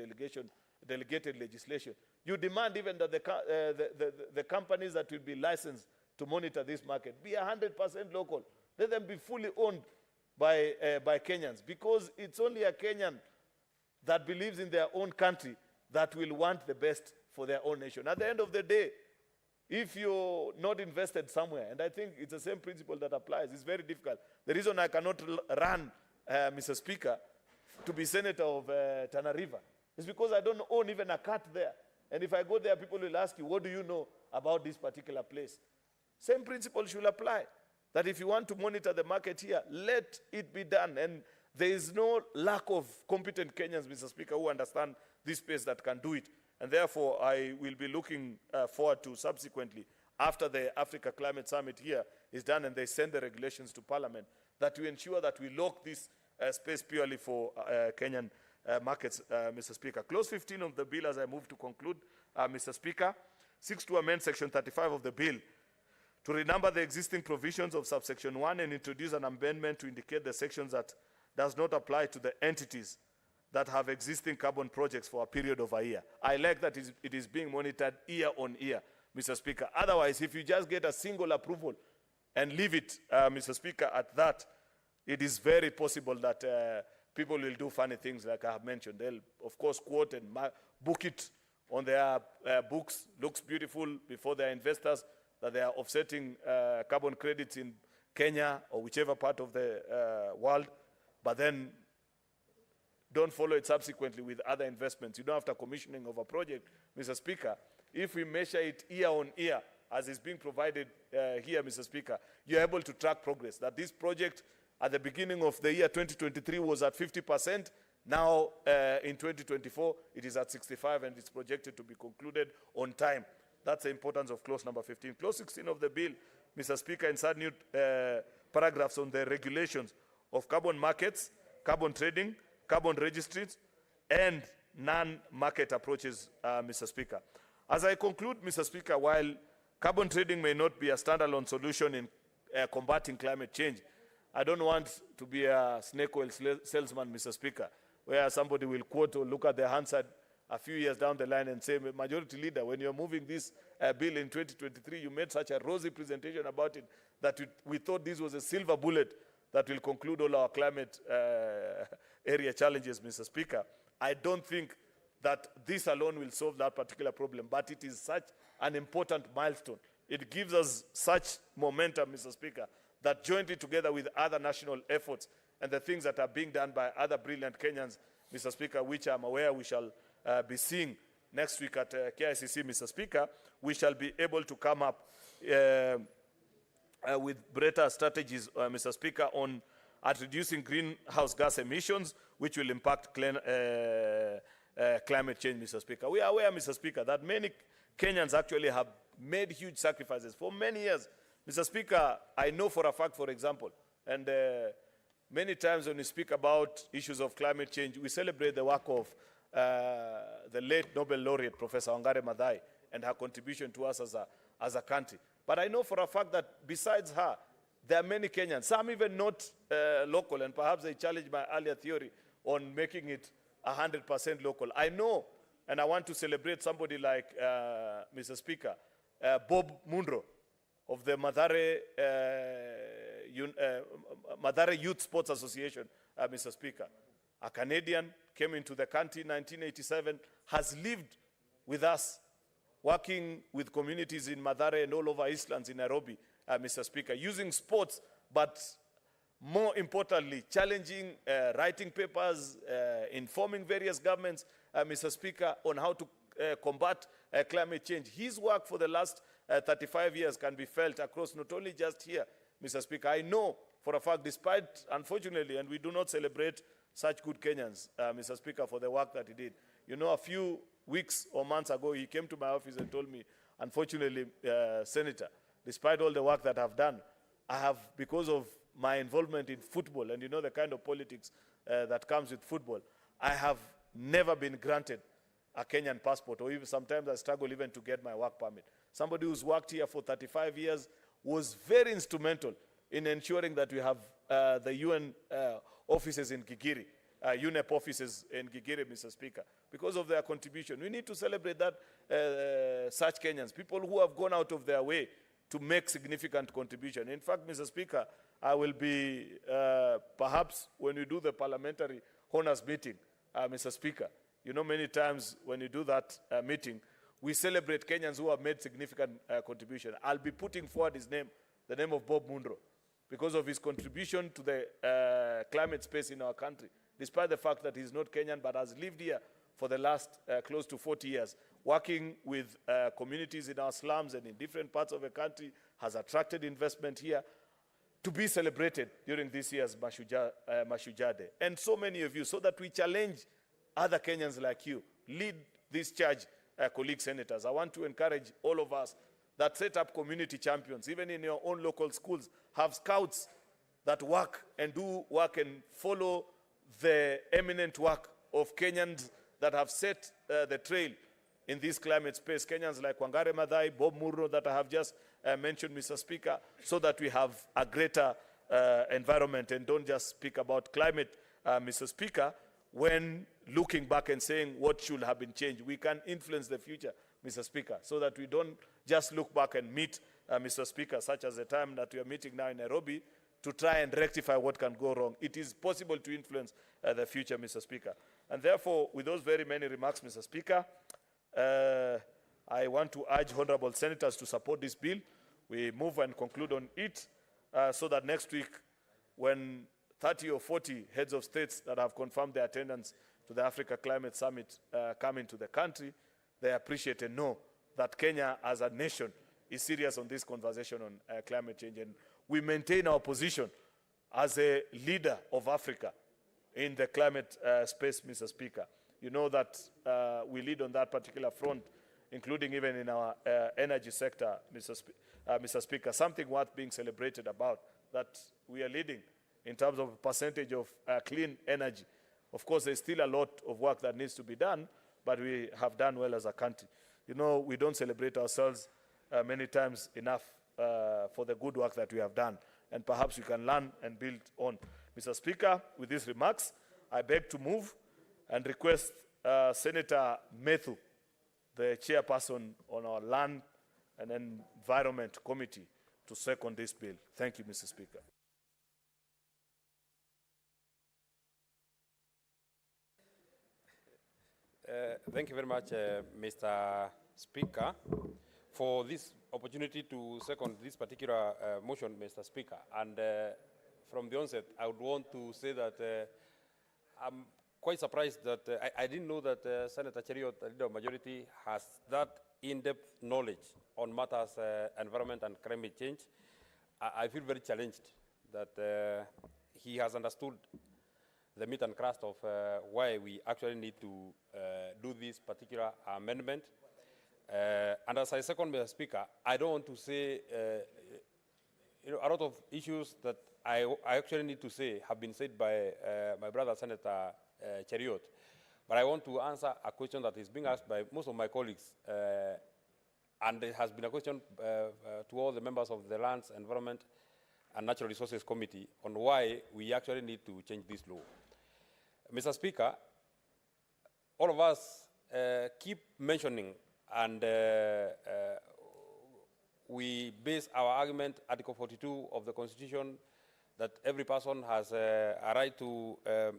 delegated legislation, you demand even that the companies that will be licensed to monitor this market be 100% local. Let them be fully owned by Kenyans, because it's only a Kenyan that believes in their own country that will want the best for their own nation. At the end of the day, if you're not invested somewhere, and I think it's the same principle that applies, it's very difficult. The reason I cannot run, Mr. Speaker, to be senator of Tana River is because I don't own even a cat there. And if I go there, people will ask you, what do you know about this particular place? Same principle should apply, that if you want to monitor the market here, let it be done. And there is no lack of competent Kenyans, Mr. Speaker, who understand this space that can do it. And therefore, I will be looking forward to subsequently, after the Africa Climate Summit here is done and they send the regulations to Parliament, that we ensure that we lock this space purely for Kenyan markets, Mr. Speaker. Clause 15 of the bill, as I move to conclude, Mr. Speaker, seeks to amend Section 35 of the bill to renumber the existing provisions of subsection 1 and introduce an amendment to indicate the sections that does not apply to the entities that have existing carbon projects for a period of a year. I like that it is being monitored year on year, Mr. Speaker. Otherwise, if you just get a single approval and leave it, Mr. Speaker, at that, it is very possible that people will do funny things like I have mentioned. They'll, of course, quote and book it on their books, looks beautiful before their investors, that they are offsetting carbon credits in Kenya or whichever part of the world, but then don't follow it subsequently with other investments. You know, after commissioning of a project, Mr. Speaker, if we measure it year on year, as is being provided here, Mr. Speaker, you're able to track progress. That this project at the beginning of the year 2023 was at 50%. Now, in 2024, it is at 65%, and it's projected to be concluded on time. That's the importance of clause number 15. Clause 16 of the bill, Mr. Speaker, insert new paragraphs on the regulations of carbon markets, carbon trading, carbon registries, and non-market approaches, Mr. Speaker. As I conclude, Mr. Speaker, while carbon trading may not be a standalone solution in combating climate change, I don't want to be a snake oil salesman, Mr. Speaker, where somebody will quote or look at their Hansard a few years down the line and say, Majority Leader, when you're moving this bill in 2023, you made such a rosy presentation about it that we thought this was a silver bullet that will conclude all our climate area challenges, Mr. Speaker. I don't think that this alone will solve that particular problem, but it is such an important milestone. It gives us such momentum, Mr. Speaker, that jointly together with other national efforts and the things that are being done by other brilliant Kenyans, Mr. Speaker, which I'm aware we shall be seeing next week at KICC, Mr. Speaker, we shall be able to come up with better strategies, Mr. Speaker, on at reducing greenhouse gas emissions, which will impact climate change, Mr. Speaker. We are aware, Mr. Speaker, that many Kenyans actually have made huge sacrifices for many years. Mr. Speaker, I know for a fact, for example, and many times when we speak about issues of climate change, we celebrate the work of the late Nobel laureate, Professor Wangari Maathai, and her contribution to us as a country. But I know for a fact that besides her, there are many Kenyans, some even not local, and perhaps they challenge my earlier theory on making it 100% local. I know, and I want to celebrate somebody like, Mr. Speaker, Bob Munro of the Mathare Youth Sports Association, Mr. Speaker. A Canadian, came into the country in 1987, has lived with us, working with communities in Mathare and all over Eastlands in Nairobi, Mr. Speaker, using sports, but more importantly, challenging, writing papers, informing various governments, Mr. Speaker, on how to combat climate change. His work for the last 35 years can be felt across not only just here, Mr. Speaker. I know for a fact, despite, unfortunately, and we do not celebrate such good Kenyans, Mr. Speaker, for the work that he did. You know, a few weeks or months ago, he came to my office and told me, unfortunately, Senator, despite all the work that I've done, I have, because of my involvement in football, and you know the kind of politics that comes with football, I have never been granted a Kenyan passport, or even sometimes I struggle even to get my work permit. Somebody who's worked here for 35 years was very instrumental in ensuring that we have the UN offices in Gigiri, UNEP offices in Gigiri, Mr. Speaker, because of their contribution. We need to celebrate that such Kenyans, people who have gone out of their way to make significant contribution. In fact, Mr. Speaker, I will be, perhaps when we do the parliamentary honors meeting, Mr. Speaker, you know, many times when you do that meeting, we celebrate Kenyans who have made significant contribution. I'll be putting forward his name, the name of Bob Munro, because of his contribution to the climate space in our country, despite the fact that he's not Kenyan, but has lived here for the last close to 40 years, working with communities in our slums and in different parts of the country, has attracted investment here, to be celebrated during this year's Mashujaa Day. And so many of you, so that we challenge other Kenyans like you, lead this charge, colleague senators. I want to encourage all of us that set up community champions, even in your own local schools, have scouts that work and do work and follow the eminent work of Kenyans that have set the trail in this climate space. Kenyans like Wangari Maathai, Bob Munro that I have just mentioned, Mr. Speaker, so that we have a greater environment and don't just speak about climate, Mr. Speaker, when looking back and saying what should have been changed. We can influence the future, Mr. Speaker, so that we don't just look back and meet, Mr. Speaker, such as the time that we are meeting now in Nairobi, to try and rectify what can go wrong. It is possible to influence the future, Mr. Speaker. And therefore, with those very many remarks, Mr. Speaker, I want to urge honorable senators to support this bill. We move and conclude on it so that next week, when 30 or 40 heads of states that have confirmed their attendance to the Africa Climate Summit come into the country, they appreciate and know that Kenya as a nation is serious on this conversation on climate change. And we maintain our position as a leader of Africa in the climate space, Mr. Speaker. You know that we lead on that particular front, including even in our energy sector, Mr. Speaker, something worth being celebrated about, that we are leading in terms of percentage of clean energy. Of course, there's still a lot of work that needs to be done, but we have done well as a country. You know, we don't celebrate ourselves many times enough for the good work that we have done, and perhaps we can learn and build on. Mr. Speaker, with these remarks, I beg to move and request Senator Methu, the chairperson on our Land and Environment Committee, to second this bill. Thank you, Mr. Speaker. Thank you very much, Mr. Speaker, for this opportunity to second this particular motion, Mr. Speaker. And from the onset, I would want to say that I'm quite surprised that I didn't know that Senator Cheriot, the leader of majority, has that in-depth knowledge on matters environment and climate change. I feel very challenged that he has understood the meat and crust of why we actually need to do this particular amendment. And as I second, Mr. Speaker, I don't want to say, a lot of issues that I actually need to say have been said by my brother, Senator Cheriot. But I want to answer a question that is being asked by most of my colleagues, and it has been a question to all the members of the Lands, Environment, and Natural Resources Committee on why we actually need to change this law. Mr. Speaker, all of us keep mentioning, and we base our argument, Article 42 of the Constitution, that every person has a right to a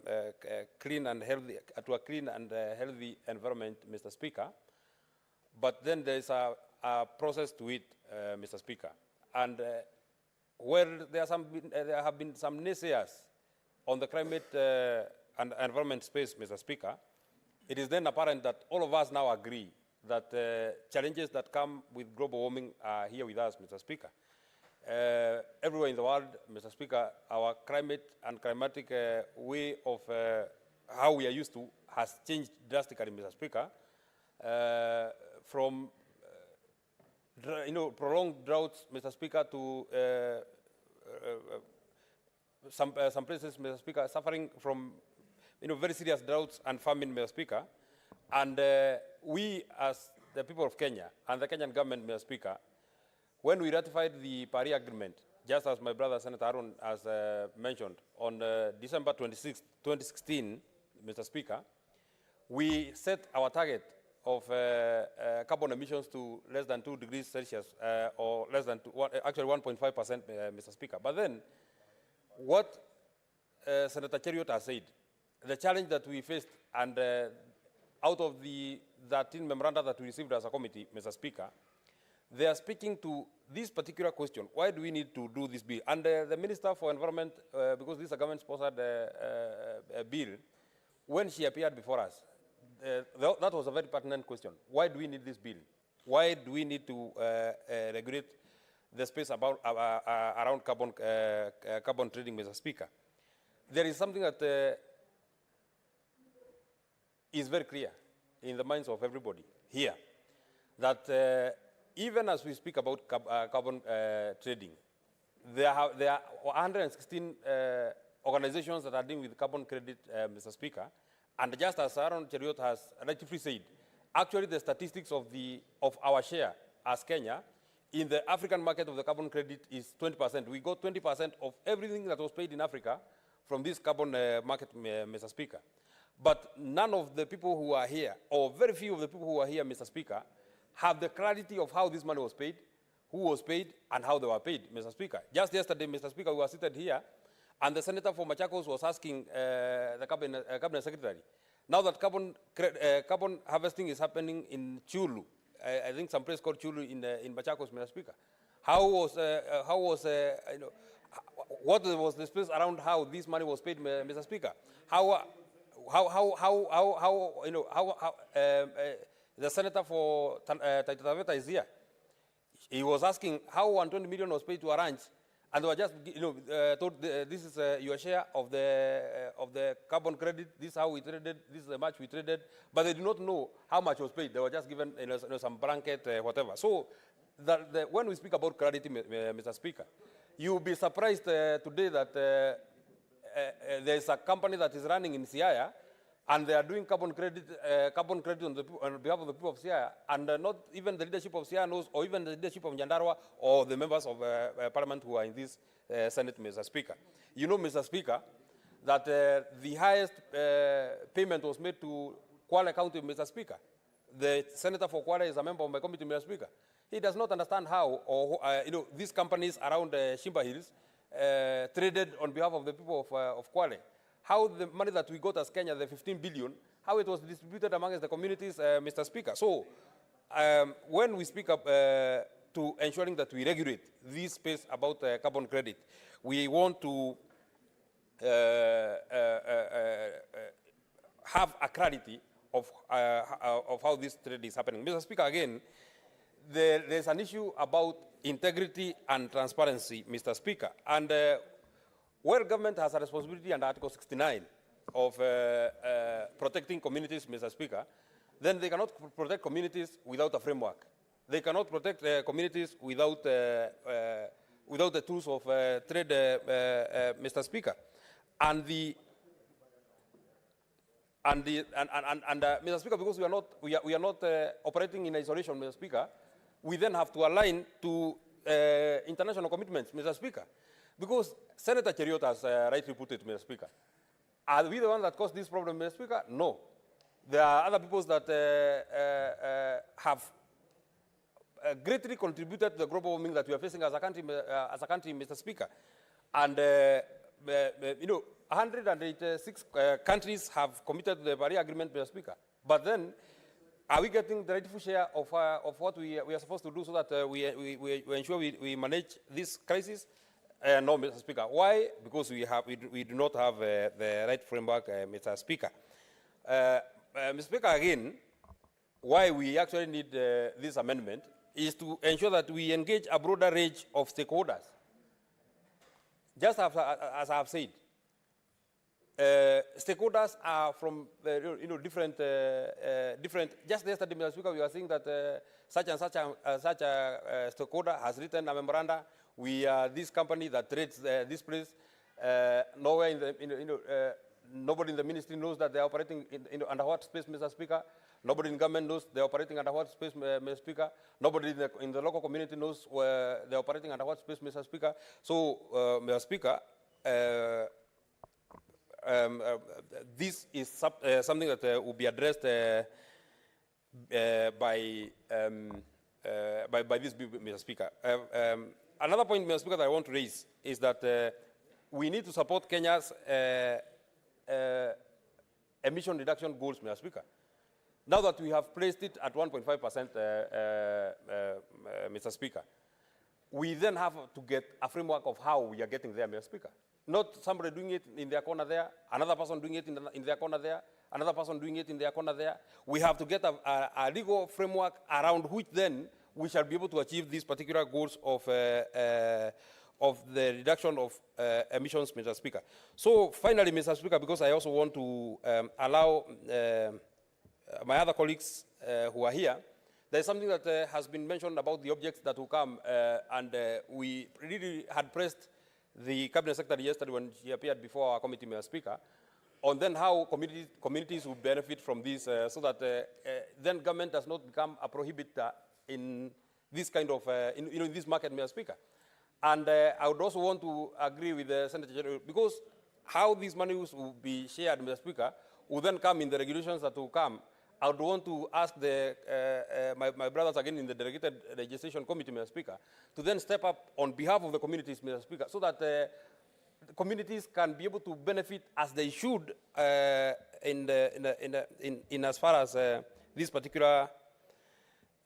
clean and healthy environment, Mr. Speaker. But then there is a process to it, Mr. Speaker. And where there have been some naysayers on the climate and environment space, Mr. Speaker, it is then apparent that all of us now agree that challenges that come with global warming are here with us, Mr. Speaker. Everywhere in the world, Mr. Speaker, our climate and climatic way of how we are used to has changed drastically, Mr. Speaker, from prolonged droughts, Mr. Speaker, to some places, Mr. Speaker, suffering from very serious droughts and famine, Mr. Speaker. And we, as the people of Kenya and the Kenyan government, Mr. Speaker, when we ratified the Paris Agreement, just as my brother Senator Aaron has mentioned, on December 26, 2016, Mr. Speaker, we set our target of carbon emissions to less than 2 degrees Celsius, or less than actually 1.5%, Mr. Speaker. But then, what Senator Cheriot has said, the challenge that we faced, and out of the 13 memoranda that we received as a committee, Mr. Speaker, they are speaking to this particular question: why do we need to do this bill? And the Minister for Environment, because this is a government-sponsored bill, when she appeared before us, that was a very pertinent question. Why do we need this bill? Why do we need to regulate the space about, around carbon trading, Mr. Speaker? There is something that is very clear in the minds of everybody here, that even as we speak about carbon trading, there are 116 organizations that are dealing with carbon credit, Mr. Speaker. And just as Aaron Cheriot has rightfully said, actually the statistics of our share as Kenya in the African market of the carbon credit is 20%. We got 20% of everything that was paid in Africa from this carbon market, Mr. Speaker. But none of the people who are here, or very few of the people who are here, Mr. Speaker, have the clarity of how this money was paid, who was paid, and how they were paid, Mr. Speaker. Just yesterday, Mr. Speaker, we were seated here, and the senator for Machakos was asking the cabinet secretary, now that carbon harvesting is happening in Chulu, I think some place called Chulu in Machakos, Mr. Speaker, what was the space around how this money was paid, Mr. Speaker? The senator for Taita Taveta is here. He was asking how 120 million was paid to a ranch, and they were just, told this is your share of the carbon credit. This is how we traded. This is the much we traded, but they do not know how much was paid. They were just given some blanket whatever. So, when we speak about clarity, Mr. Speaker, you will be surprised today that there is a company that is running in Siaya, and they are doing carbon credit on behalf of the people of Siaya, and not even the leadership of Siaya knows, or even the leadership of Nyandarua, or the members of Parliament who are in this Senate, Mr. Speaker. You know, Mr. Speaker, that the highest payment was made to Kwale County, Mr. Speaker. The senator for Kwale is a member of my committee, Mr. Speaker. He does not understand how, or these companies around Shimba Hills traded on behalf of the people of Kwale. How the money that we got as Kenya, the 15 billion, how it was distributed amongst the communities, Mr. Speaker. So, when we speak up to ensuring that we regulate this space about carbon credit, we want to have a clarity of how this trade is happening. Mr. Speaker, again, there's an issue about integrity and transparency, Mr. Speaker. And where government has a responsibility under Article 69 of protecting communities, Mr. Speaker, then they cannot protect communities without a framework. They cannot protect communities without the tools of trade, Mr. Speaker. And Mr. Speaker, because we are not operating in isolation, Mr. Speaker, we then have to align to international commitments, Mr. Speaker. Because Senator Cheriot has rightly put it, Mr. Speaker. Are we the one that caused this problem, Mr. Speaker? No. There are other peoples that have greatly contributed to the global warming that we are facing as a country, Mr. Speaker. And 186 countries have committed to the Paris Agreement, Mr. Speaker. But then, are we getting the rightful share of what we are supposed to do so that we ensure we manage this crisis? No, Mr. Speaker. Why? Because we do not have the right framework, Mr. Speaker. Mr. Speaker, again, why we actually need this amendment is to ensure that we engage a broader range of stakeholders. Just as I have said, stakeholders are from different. Just yesterday, Mr. Speaker, we were saying that such a stakeholder has written a memoranda. We are this company that trades this place. Nowhere nobody in the ministry knows that they are operating under what space, Mr. Speaker. Nobody in government knows they are operating under what space, Mr. Speaker. Nobody in the local community knows where they are operating under what space, Mr. Speaker. So, Mr. Speaker, this is something that will be addressed by this bill, Mr. Speaker. Another point, Mr. Speaker, that I want to raise is that we need to support Kenya's emission reduction goals, Mr. Speaker. Now that we have placed it at 1.5%, Mr. Speaker, we then have to get a framework of how we are getting there, Mr. Speaker. Not somebody doing it in their corner there, another person doing it in their corner there, another person doing it in their corner there. We have to get a legal framework around which then we shall be able to achieve these particular goals of the reduction of emissions, Mr. Speaker. So finally, Mr. Speaker, because I also want to allow my other colleagues who are here, there's something that has been mentioned about the objects that will come, and we really had pressed the Cabinet Secretary yesterday when she appeared before our committee, Mr. Speaker, on then how communities will benefit from this, so that then government does not become a prohibitor in this kind of, in this market, Mr. Speaker. And I would also want to agree with the Senator General, because how these monies will be shared, Mr. Speaker, will then come in the regulations that will come. I would want to ask my brothers again in the Delegated Legislation Committee, Mr. Speaker, to then step up on behalf of the communities, Mr. Speaker, so that the communities can be able to benefit as they should in as far as this particular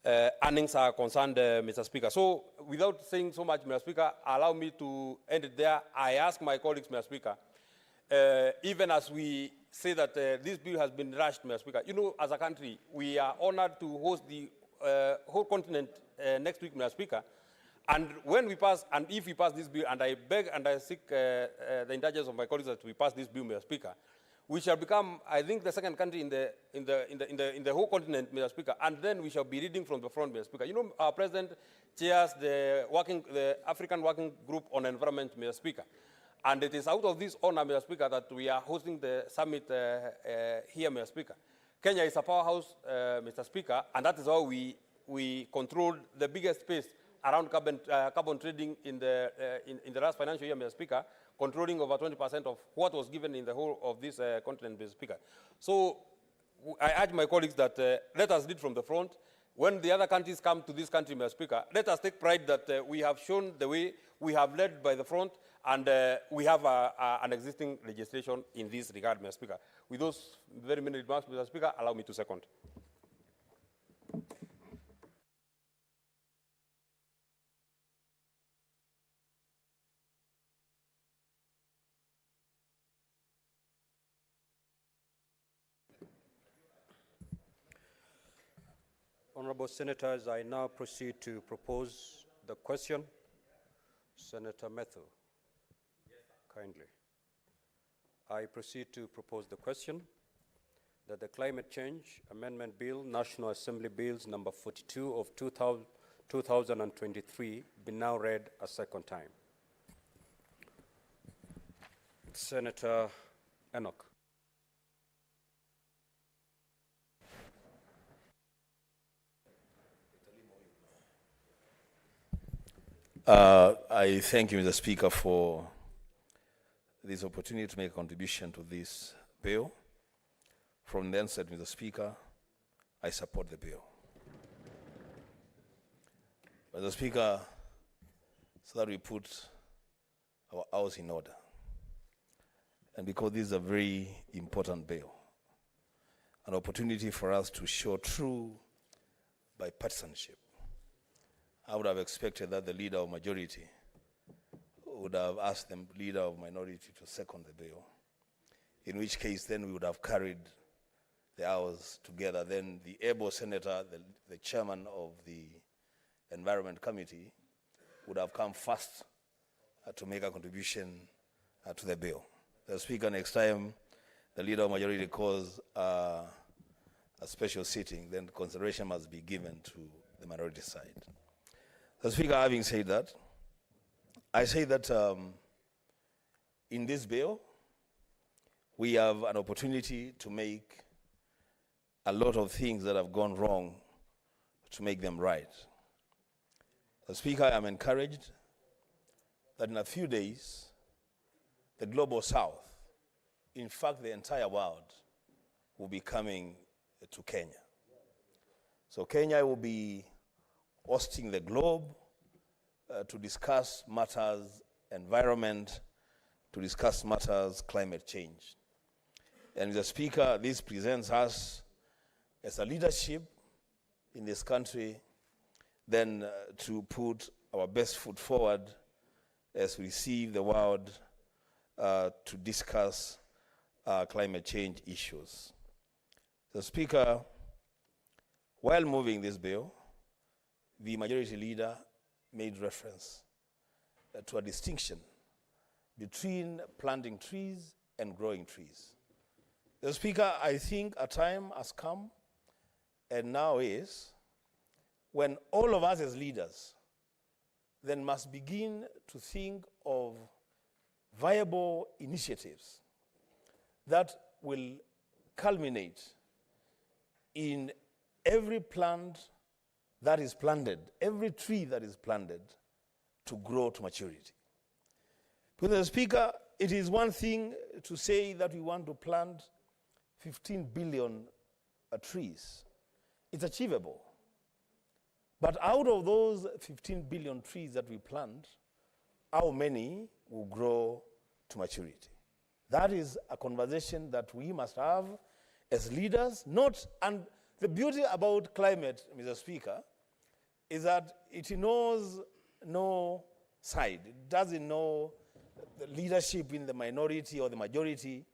earnings are concerned, Mr. Speaker. So, without saying so much, Mr. Speaker, allow me to end it there. I ask my colleagues, Mr. Speaker, even as we say that this bill has been rushed, Mr. Speaker, you know, as a country, we are honored to host the whole continent next week, Mr. Speaker. And when we pass, and if we pass this bill, and I beg and I seek the indulgence of my colleagues that we pass this bill, Mr. Speaker, we shall become, I think, the second country in the whole continent, Mr. Speaker, and then we shall be reading from the front, Mr. Speaker. You know, our president chairs the African Working Group on Environment, Mr. Speaker. And it is out of this honor, Mr. Speaker, that we are hosting the summit here, Mr. Speaker. Kenya is a powerhouse, Mr. Speaker, and that is how we control the biggest space around carbon trading in the last financial year, Mr. Speaker, controlling over 20% of what was given in the whole of this continent, Mr. Speaker. So I urge my colleagues that let us lead from the front. When the other countries come to this country, Mr. Speaker, let us take pride that we have shown the way, we have led by the front, and we have an existing legislation in this regard, Mr. Speaker. With those very many remarks, Mr. Speaker, allow me to second. Honorable Senators, I now proceed to propose the question. Senator Methu, kindly. I proceed to propose the question that the Climate Change Amendment Bill, National Assembly Bills number 42 of 2023 be now read a second time. Senator Enoch. I thank you, Mr. Speaker, for this opportunity to make a contribution to this bill. From the onset, Mr. Speaker, I support the bill. Mr. Speaker, so that we put our house in order, and because this is a very important bill, an opportunity for us to show true bipartisanship, I would have expected that the leader of majority would have asked the leader of minority to second the bill, in which case then we would have carried the hours together. Then the able senator, the chairman of the Environment Committee, would have come first to make a contribution to the bill. The Speaker, next time the leader of majority calls a special sitting, then consideration must be given to the minority side. The Speaker, having said that, I say that in this bill, we have an opportunity to make a lot of things that have gone wrong to make them right. The Speaker, I'm encouraged that in a few days, the Global South, in fact, the entire world, will be coming to Kenya. So Kenya will be hosting the globe to discuss matters environment, to discuss matters climate change. And Mr. Speaker, this presents us as a leadership in this country then to put our best foot forward as we receive the world to discuss climate change issues. The Speaker, while moving this bill, the majority leader made reference to a distinction between planting trees and growing trees. The Speaker, I think a time has come, and now is, when all of us as leaders then must begin to think of viable initiatives that will culminate in every plant that is planted, every tree that is planted to grow to maturity. Mr. Speaker, it is one thing to say that we want to plant 15 billion trees. It's achievable. But out of those 15 billion trees that we plant, how many will grow to maturity? That is a conversation that we must have as leaders, and the beauty about climate, Mr. Speaker, is that it knows no side. It doesn't know the leadership in the minority or the majority.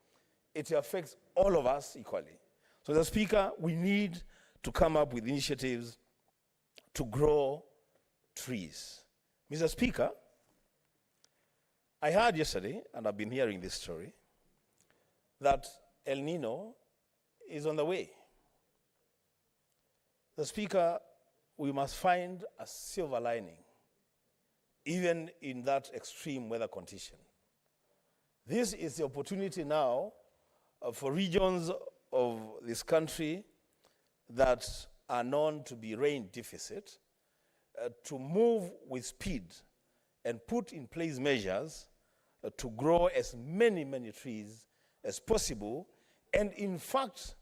It affects all of us equally. So, Mr. Speaker, we need to come up with initiatives to grow trees. Mr. Speaker, I heard yesterday, and I've been hearing this story, that El Nino is on the way. The Speaker, we must find a silver lining, even in that extreme weather condition. This is the opportunity now for regions of this country that are known to be rain deficit to move with speed and put in place measures to grow as many trees as possible. And in fact,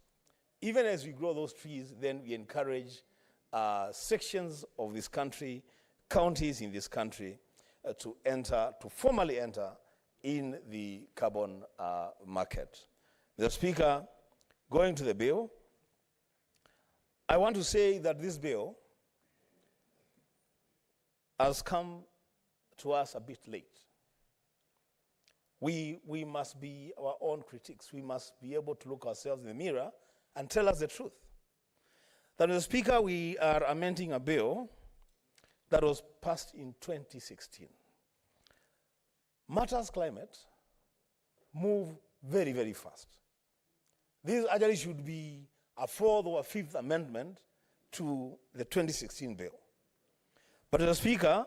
even as we grow those trees, then we encourage sections of this country, counties in this country, to formally enter in the carbon market. Mr. Speaker, going to the bill, I want to say that this bill has come to us a bit late. We must be our own critics. We must be able to look ourselves in the mirror and tell us the truth. That, Mr. Speaker, we are amending a bill that was passed in 2016. Matters climate move very fast. This actually should be a fourth or a fifth amendment to the 2016 bill. But, Mr. Speaker,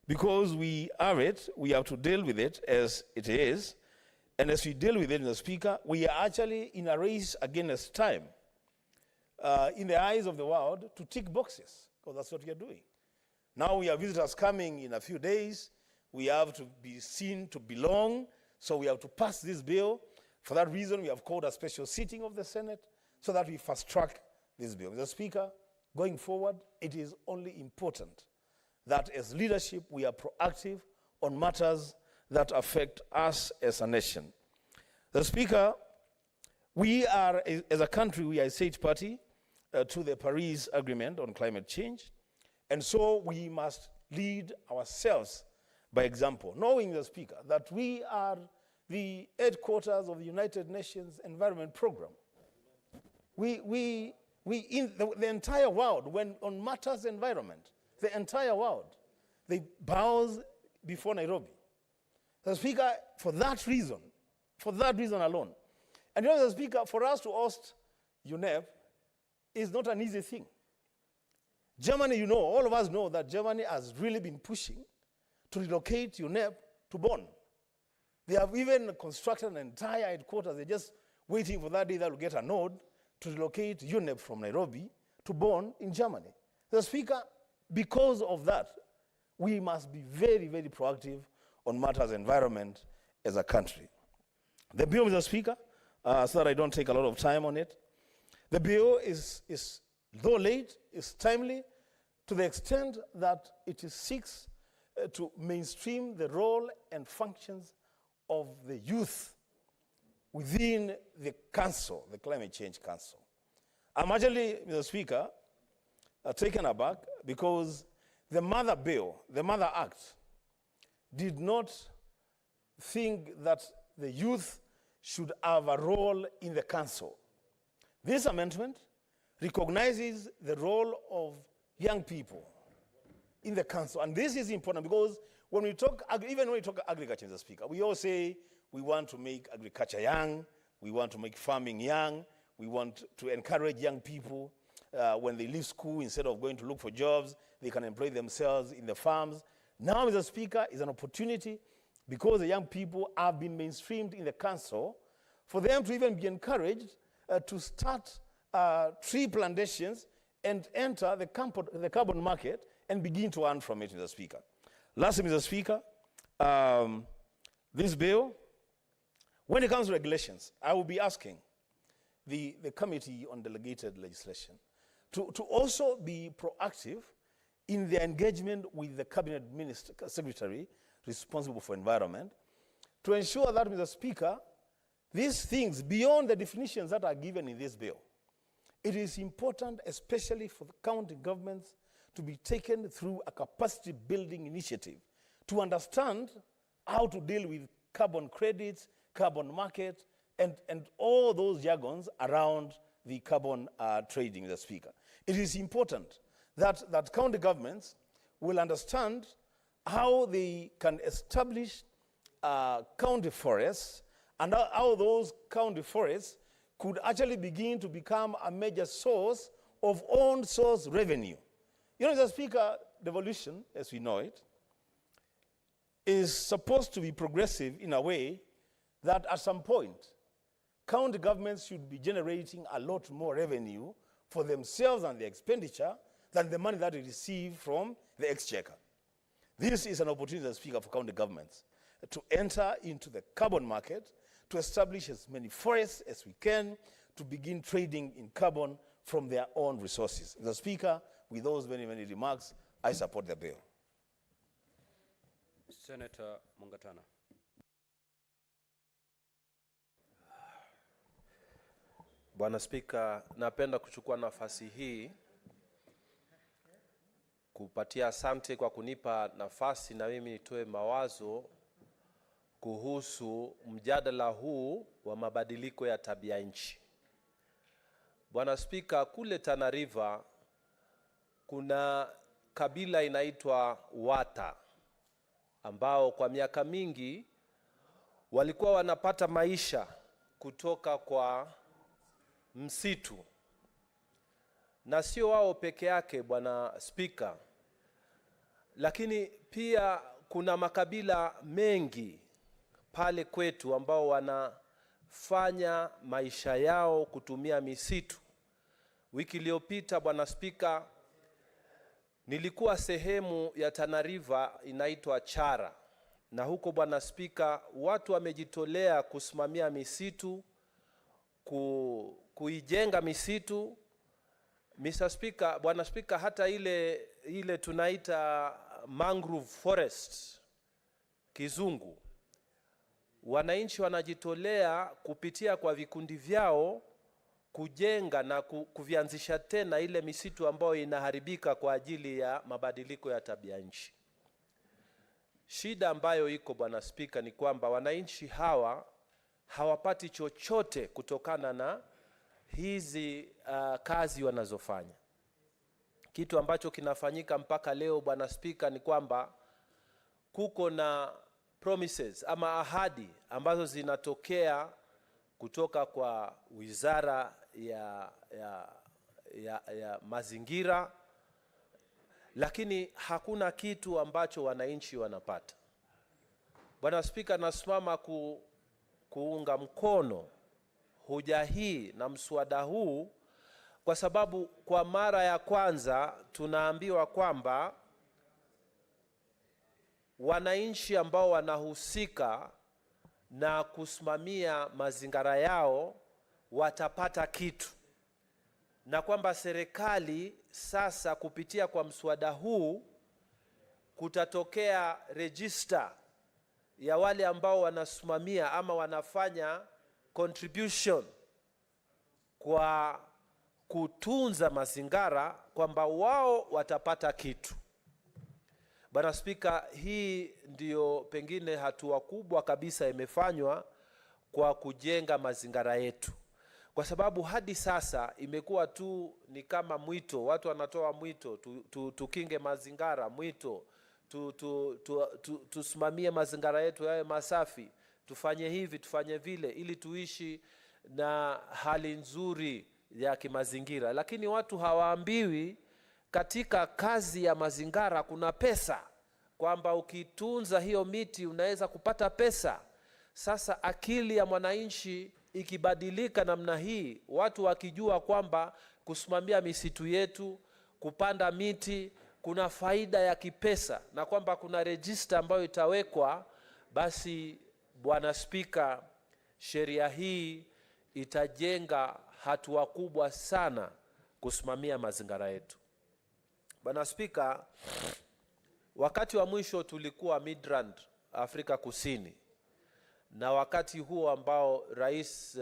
because we have to deal with it as it is, and as we deal with it, Mr. Speaker, we are actually in a race against time in the eyes of the world to tick boxes, because that's what we are doing. Now we have visitors coming in a few days. We have to be seen to belong, so we have to pass this bill. For that reason, we have called a special sitting of the Senate so that we fast-track this bill. Mr. Speaker, going forward, it is only important that as leadership, we are proactive on matters that affect us as a nation. The Speaker, we are, as a country, we are a state party to the Paris Agreement on climate change, and so we must lead ourselves by example, knowing, the Speaker, that we are the headquarters of the United Nations Environment Program. We in the entire world, when on matters environment, the entire world, they bows before Nairobi. The Speaker, for that reason alone, and you know, the Speaker, for us to host UNEP is not an easy thing. Germany, you know, all of us know that Germany has really been pushing to relocate UNEP to Bonn. They have even constructed an entire headquarters. They're just waiting for that day that will get a node to relocate UNEP from Nairobi to Bonn in Germany. The Speaker, because of that, we must be very proactive on matters environment as a country. The bill, Mr. Speaker, so that I don't take a lot of time on it, the bill is though late, is timely to the extent that it seeks to mainstream the role and functions of the youth within the council, the Climate Change Council. I'm actually, Mr. Speaker, taken aback because the Mother Bill, the Mother Act, did not think that the youth should have a role in the council. This amendment recognizes the role of young people in the council. And this is important because when we talk, even when we talk agriculture, Mr. Speaker, we all say we want to make agriculture young, we want to make farming young, we want to encourage young people when they leave school, instead of going to look for jobs, they can employ themselves in the farms. Now, Mr. Speaker, is an opportunity, because the young people have been mainstreamed in the council, for them to even be encouraged to start tree plantations and enter the carbon market and begin to earn from it, Mr. Speaker. Lastly, Mr. Speaker, this bill, when it comes to regulations, I will be asking the Committee on Delegated Legislation to also be proactive in their engagement with the Cabinet Secretary responsible for environment to ensure that, Mr. Speaker, these things, beyond the definitions that are given in this bill, it is important, especially for the county governments, to be taken through a capacity building initiative to understand how to deal with carbon credits, carbon market, and all those jargons around the carbon trading, Mr. Speaker. It is important that county governments will understand how they can establish county forests and how those county forests could actually begin to become a major source of own source revenue. You know, Mr. Speaker, devolution, as we know it, is supposed to be progressive in a way that at some point, county governments should be generating a lot more revenue for themselves and their expenditure than the money that they receive from the exchequer. This is an opportunity, Mr. Speaker, for county governments to enter into the carbon market, to establish as many forests as we can, to begin trading in carbon from their own resources. Mr. Speaker, with those many remarks, I support the bill. Senator Mungatana. Bwana Spika, napenda kuchukua nafasi hii kupatia asante kwa kunipa nafasi na mimi nitoe mawazo kuhusu mjadala huu wa mabadiliko ya tabia nchi. Bwana Spika, kule Tana River kuna kabila inaitwa Wata ambao kwa miaka mingi walikuwa wanapata maisha kutoka kwa msitu. Na sio wao peke yake, Bwana Spika, lakini pia kuna makabila mengi pale kwetu ambao wanafanya maisha yao kutumia misitu. Wiki iliyopita, Bwana Spika, nilikuwa sehemu ya Tana River inaitwa Chara, na huko Bwana Spika, watu wamejitolea kusimamia misitu, kuijenga misitu. Mr. Speaker, Bwana Spika, hata ile tunaita mangrove forest kizungu, wananchi wanajitolea kupitia kwa vikundi vyao kujenga na kuvianzisha tena ile misitu ambayo inaharibika kwa ajili ya mabadiliko ya tabia nchi. Shida ambayo iko, Bwana Spika, ni kwamba wananchi hawa hawapati chochote kutokana na hizi kazi wanazofanya. Kitu ambacho kinafanyika mpaka leo, Bwana Spika, ni kwamba kuko na promises ama ahadi ambazo zinatokea kutoka kwa Wizara ya Mazingira, lakini hakuna kitu ambacho wananchi wanapata. Bwana Spika, nasimama kuunga mkono hoja hii na mswada huu kwa sababu kwa mara ya kwanza tunaambiwa kwamba wananchi ambao wanahusika na kusimamia mazingira yao watapata kitu, na kwamba serikali sasa kupitia kwa mswada huu kutatokea register ya wale ambao wanasimamia ama wanafanya contribution kwa kutunza mazingira, kwamba wao watapata kitu. Bwana Spika, hii ndio pengine hatua kubwa kabisa imefanywa kwa kujenga mazingira yetu, kwa sababu hadi sasa imekuwa tu ni kama mwito. Watu wanatoa mwito, tukinge mazingira, mwito tusimamie mazingira yetu yawe masafi, tufanye hivi tufanye vile ili tuishi na hali nzuri ya kimazingira. Lakini watu hawaambiwi katika kazi ya mazingira kuna pesa, kwamba ukitunza hiyo miti unaweza kupata pesa. Sasa akili ya mwananchi ikibadilika namna hii, watu wakijua kwamba kusimamia misitu yetu, kupanda miti, kuna faida ya kipesa, na kwamba kuna register ambayo itawekwa, basi Bwana Spika, sheria hii itajenga hatua kubwa sana kusimamia mazingira yetu. Bwana Spika, wakati wa mwisho tulikuwa Midrand, Afrika Kusini, na wakati huo ambao Rais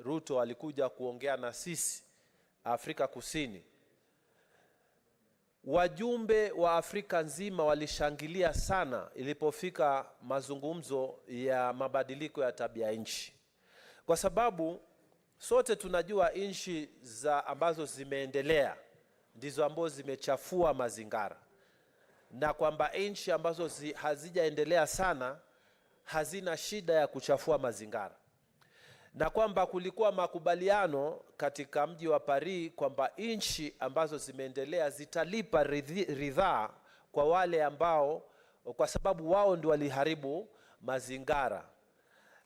Ruto alikuja kuongea na sisi Afrika Kusini, wajumbe wa Afrika nzima walishangilia sana ilipofika mazungumzo ya mabadiliko ya tabia nchi, kwa sababu sote tunajua nchi ambazo zimeendelea ndizo ambazo zimechafua mazingira, na kwamba nchi ambazo hazijaendelea sana hazina shida ya kuchafua mazingira, na kwamba kulikuwa makubaliano katika mji wa Paris kwamba nchi ambazo zimeendelea zitalipa ridhaa kwa wale ambao, kwa sababu wao ndio waliharibu mazingira,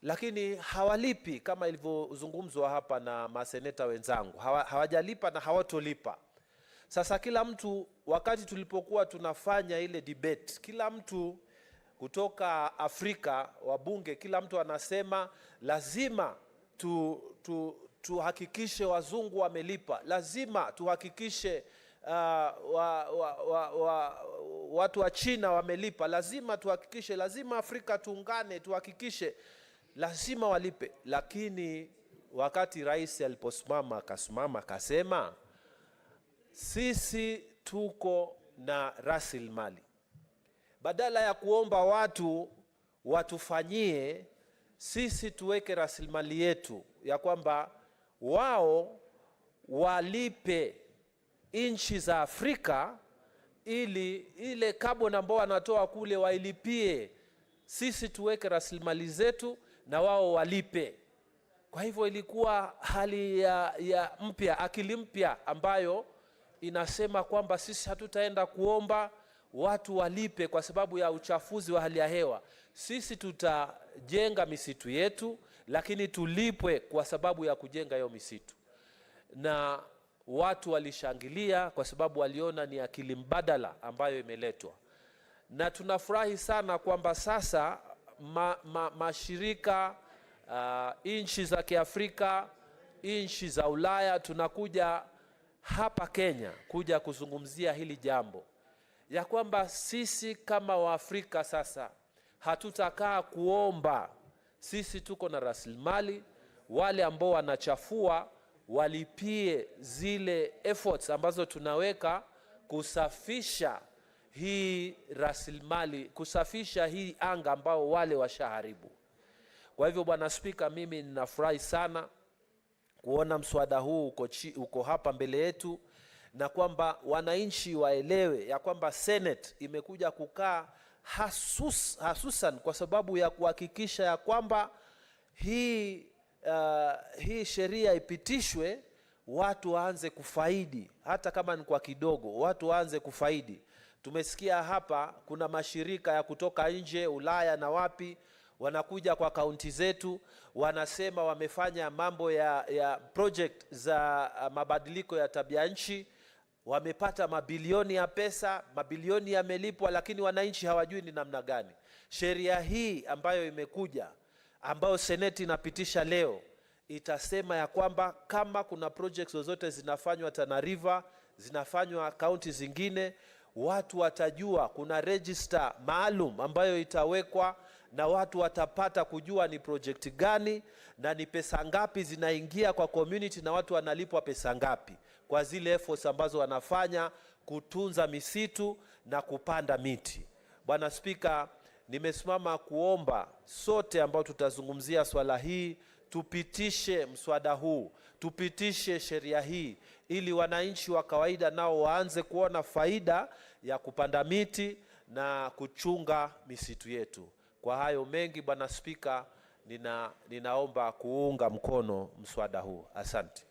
lakini hawalipi kama ilivyozungumzwa hapa na maseneta wenzangu. Hawajalipa na hawatolipa. Sasa kila mtu, wakati tulipokuwa tunafanya ile debate, kila mtu kutoka Afrika, wabunge, kila mtu anasema lazima tuhakikishe wazungu wamelipa, lazima tuhakikishe watu wa China wamelipa, lazima tuhakikishe, lazima Afrika tuungane, tuhakikishe, lazima walipe. Lakini wakati rais aliposimama akasema sisi tuko na rasilimali, badala ya kuomba watu watufanyie, sisi tuweke rasilimali yetu, ya kwamba wao walipe nchi za Afrika ili ile carbon ambao wanatoa kule wailipie, sisi tuweke rasilimali zetu na wao walipe. Kwa hivyo ilikuwa hali ya mpya, akili mpya ambayo inasema kwamba sisi hatutaenda kuomba watu walipe kwa sababu ya uchafuzi wa hali ya hewa. Sisi tutajenga misitu yetu, lakini tulipwe kwa sababu ya kujenga hiyo misitu. Na watu walishangilia kwa sababu waliona ni akili mbadala ambayo imeletwa. Na tunafurahi sana kwamba sasa mashirika, nchi za Kiafrika, nchi za Ulaya, tunakuja hapa Kenya kuja kuzungumzia hili jambo, ya kwamba sisi kama Waafrika sasa hatutakaa kuomba. Sisi tuko na rasilimali, wale ambao wanachafua walipie zile efforts ambazo tunaweka kusafisha hii rasilimali, kusafisha hii anga ambao wale washaharibu. Kwa hivyo Bwana Spika, mimi ninafurahi sana kuona mswada huu uko hapa mbele yetu, na kwamba wananchi waelewe ya kwamba Senate imekuja kukaa hasusan kwa sababu ya kuhakikisha ya kwamba hii sheria ipitishwe, watu waanze kufaidi, hata kama ni kwa kidogo, watu waanze kufaidi. Tumesikia hapa kuna mashirika ya kutoka nje, Ulaya na wapi, wanakuja kwa kaunti zetu, wanasema wamefanya mambo ya project za mabadiliko ya tabia nchi, wamepata mabilioni ya pesa, mabilioni yamelipwa, lakini wananchi hawajui ni namna gani. Sheria hii ambayo imekuja, ambayo Seneti inapitisha leo, itasema ya kwamba kama kuna projects zozote zinafanywa Tana River, zinafanywa kaunti zingine, watu watajua, kuna register maalum ambayo itawekwa, na watu watapata kujua ni project gani na ni pesa ngapi zinaingia kwa community, na watu wanalipwa pesa ngapi kwa zile efforts ambazo wanafanya kutunza misitu na kupanda miti. Bwana Spika, nimesimama kuomba sote ambao tutazungumzia swala hii, tupitishe mswada huu, tupitishe sheria hii, ili wananchi wa kawaida nao waanze kuona faida ya kupanda miti na kuchunga misitu yetu. Kwa hayo mengi Bwana Spika, ninaomba kuunga mkono mswada huu. Asante.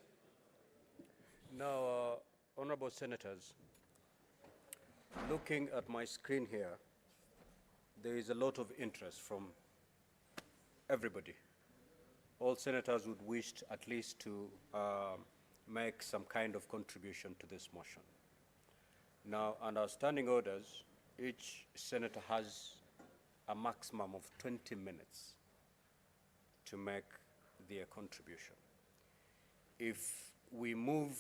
Now, honorable senators, looking at my screen here, there is a lot of interest from everybody. All senators would wish at least to make some kind of contribution to this motion. Now, under standing orders, each senator has a maximum of 20 minutes to make their contribution. If we move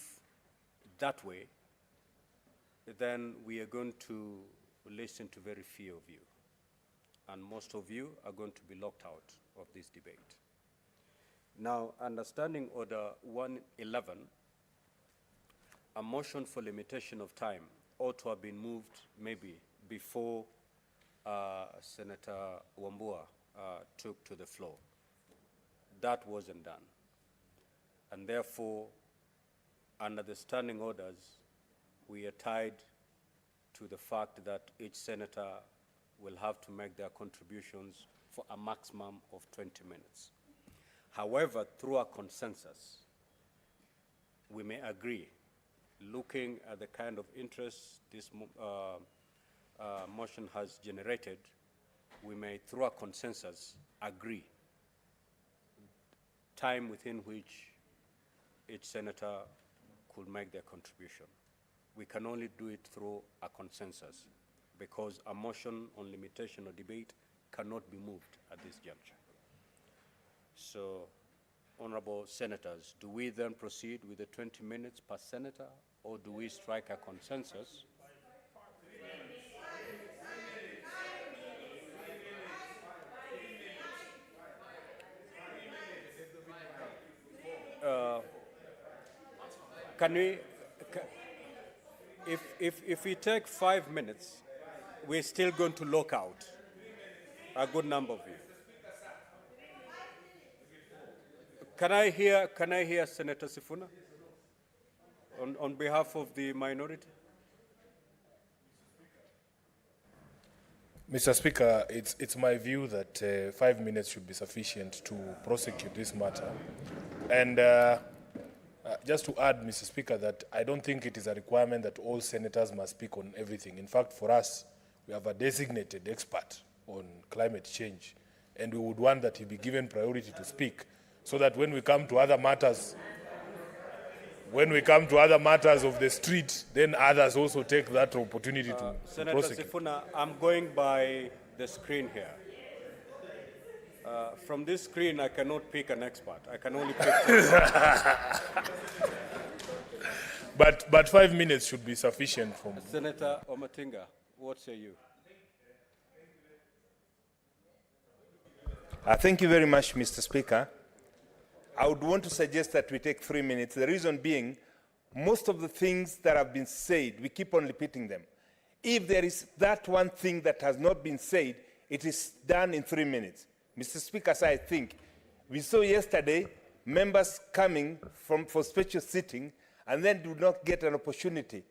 that way, then we are going to listen to very few of you, and most of you are going to be locked out of this debate. Now, under Standing Order 111, a motion for limitation of time ought to have been moved maybe before Senator Wambua took to the floor. That wasn't done. And therefore, under the standing orders, we are tied to the fact that each senator will have to make their contributions for a maximum of 20 minutes. However, through a consensus, we may agree, looking at the kind of interest this motion has generated, we may, through a consensus, agree time within which each senator could make their contribution. We can only do it through a consensus because a motion on limitation or debate cannot be moved at this juncture. So, honorable senators, do we then proceed with the 20 minutes per senator, or do we strike a consensus? Can we, if we take 5 minutes, we're still going to lock out a good number of you. Can I hear Senator Sifuna on behalf of the minority? Mr. Speaker, it's my view that 5 minutes should be sufficient to prosecute this matter. And just to add, Mr. Speaker, that I don't think it is a requirement that all senators must speak on everything. In fact, for us, we have a designated expert on climate change, and we would want that he be given priority to speak, so that when we come to other matters, of the street, then others also take that opportunity to Senator prosecute. Sifuna, I'm going by the screen here. From this screen, I cannot pick an expert. I can only pick But 5 minutes should be sufficient for Senator Omatinga, what say you? Thank you very much, Mr. Speaker. I would want to suggest that we take 3 minutes. The reason being, most of the things that have been said, we keep on repeating them. If there is that one thing that has not been said, it is done in 3 minutes. Mr. Speaker, so I think we saw yesterday members coming for special sitting and then do not get an opportunity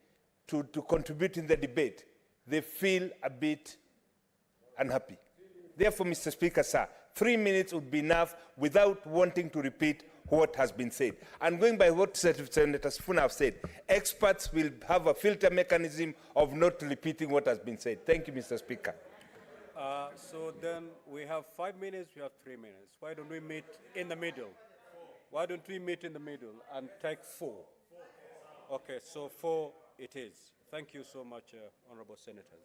to contribute in the debate. They feel a bit unhappy. Therefore, Mr. Speaker, sir, 3 minutes would be enough without wanting to repeat what has been said. And going by what Senator Sifuna have said, experts will have a filter mechanism of not repeating what has been said. Thank you, Mr. Speaker. So then we have 5 minutes, we have 3 minutes. Why don't we meet in the middle? Why don't we meet in the middle and take 4? Okay, so 4 it is. Thank you so much, honorable senators.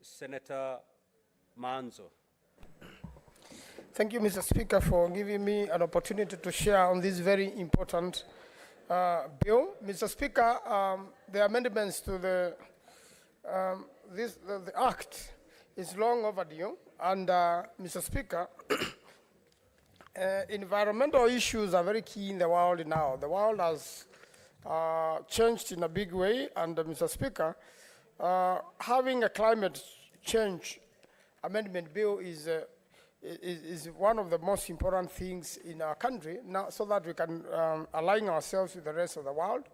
Senator Manzo. Thank you, Mr. Speaker, for giving me an opportunity to share on this very important bill. Mr. Speaker, the amendments to the Act is long overdue, and Mr. Speaker, environmental issues are very key in the world now. The world has changed in a big way, and Mr. Speaker, having a climate change amendment bill is one of the most important things in our country now, so that we can align ourselves with the rest of the world.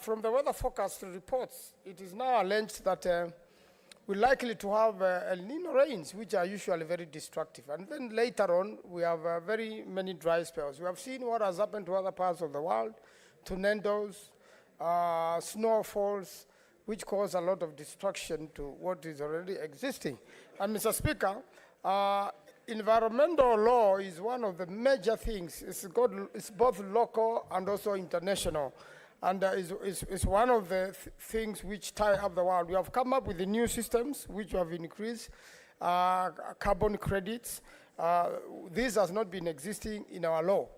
From the weather forecast reports, it is now alleged that we're likely to have El Nino rains, which are usually very destructive. And then later on, we have very many dry spells. We have seen what has happened to other parts of the world, tornadoes, snowfalls, which cause a lot of destruction to what is already existing. And Mr. Speaker, environmental law is one of the major things. It's both local and also international. And is one of the things which tie up the world. We have come up with the new systems which have increased carbon credits. This has not been existing in our law.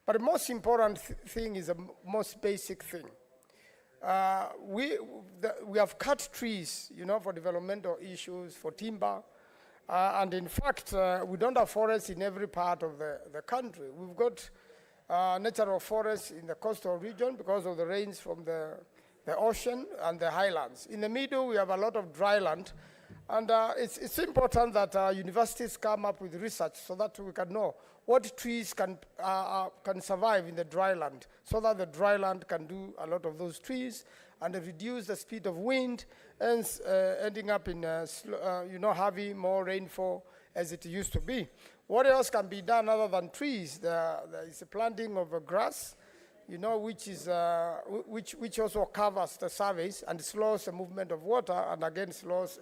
But the most important thing is the most basic thing. We have cut trees, for developmental issues, for timber. And in fact, we don't have forests in every part of the country. We've got natural forests in the coastal region because of the rains from the ocean and the highlands. In the middle, we have a lot of dry land. And it's important that universities come up with research so that we can know what trees can survive in the dry land, so that the dry land can do a lot of those trees and reduce the speed of wind, and ending up in having more rainfall as it used to be. What else can be done other than trees? There is a planting of a grass, which also covers the surface and slows the movement of water and again slows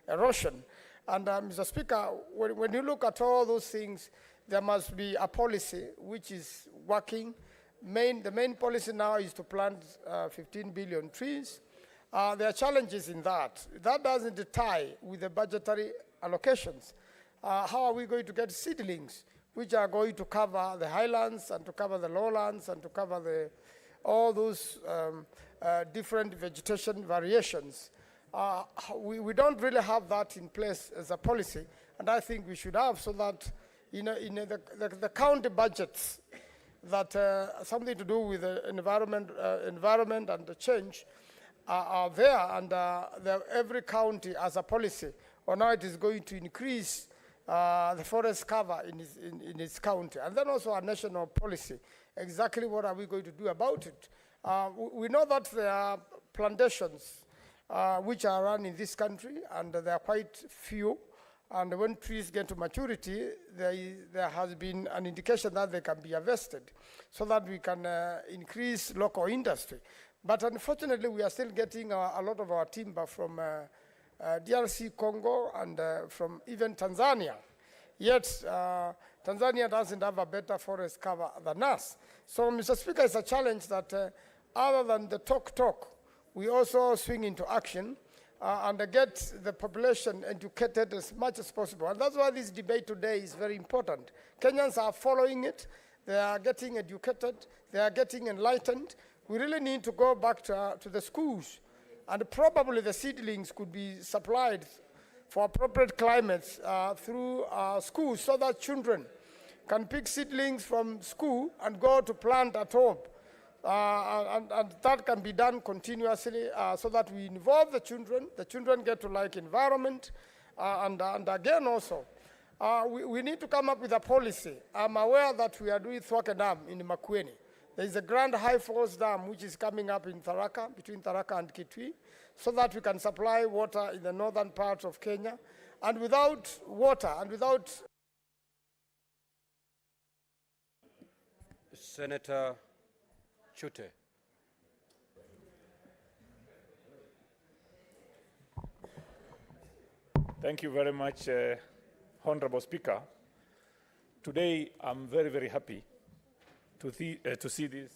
erosion. And Mr. Speaker, when you look at all those things, there must be a policy which is working. The main policy now is to plant 15 billion trees. There are challenges in that. That doesn't tie with the budgetary allocations. How are we going to get seedlings which are going to cover the highlands and to cover the lowlands and to cover all those different vegetation variations? We don't really have that in place as a policy, and I think we should have, so that the county budgets that something to do with the environment and the change are there, and every county has a policy on how it is going to increase the forest cover in its county, and then also a national policy. Exactly what are we going to do about it? We know that there are plantations which are run in this country, and there are quite few. And when trees get to maturity, there has been an indication that they can be harvested so that we can increase local industry. But unfortunately, we are still getting a lot of our timber from DRC Congo and from even Tanzania. Yet, Tanzania doesn't have a better forest cover than us. So, Mr. Speaker, it's a challenge that other than the talk, we also swing into action and get the population educated as much as possible. And that's why this debate today is very important. Kenyans are following it. They are getting educated. They are getting enlightened. We really need to go back to the schools. And probably the seedlings could be supplied for appropriate climates through schools, so that children can pick seedlings from school and go to plant at home. And that can be done continuously so that we involve the children get to like environment, and again also, we need to come up with a policy. I'm aware that we are doing Thwake Dam in Makueni. There is a Grand High Falls Dam which is coming up in Tharaka, between Tharaka and Kitui, so that we can supply water in the northern part of Kenya. And without water and without... Senator Chute. Thank you very much, Honorable Speaker. Today, I'm very, very happy to see this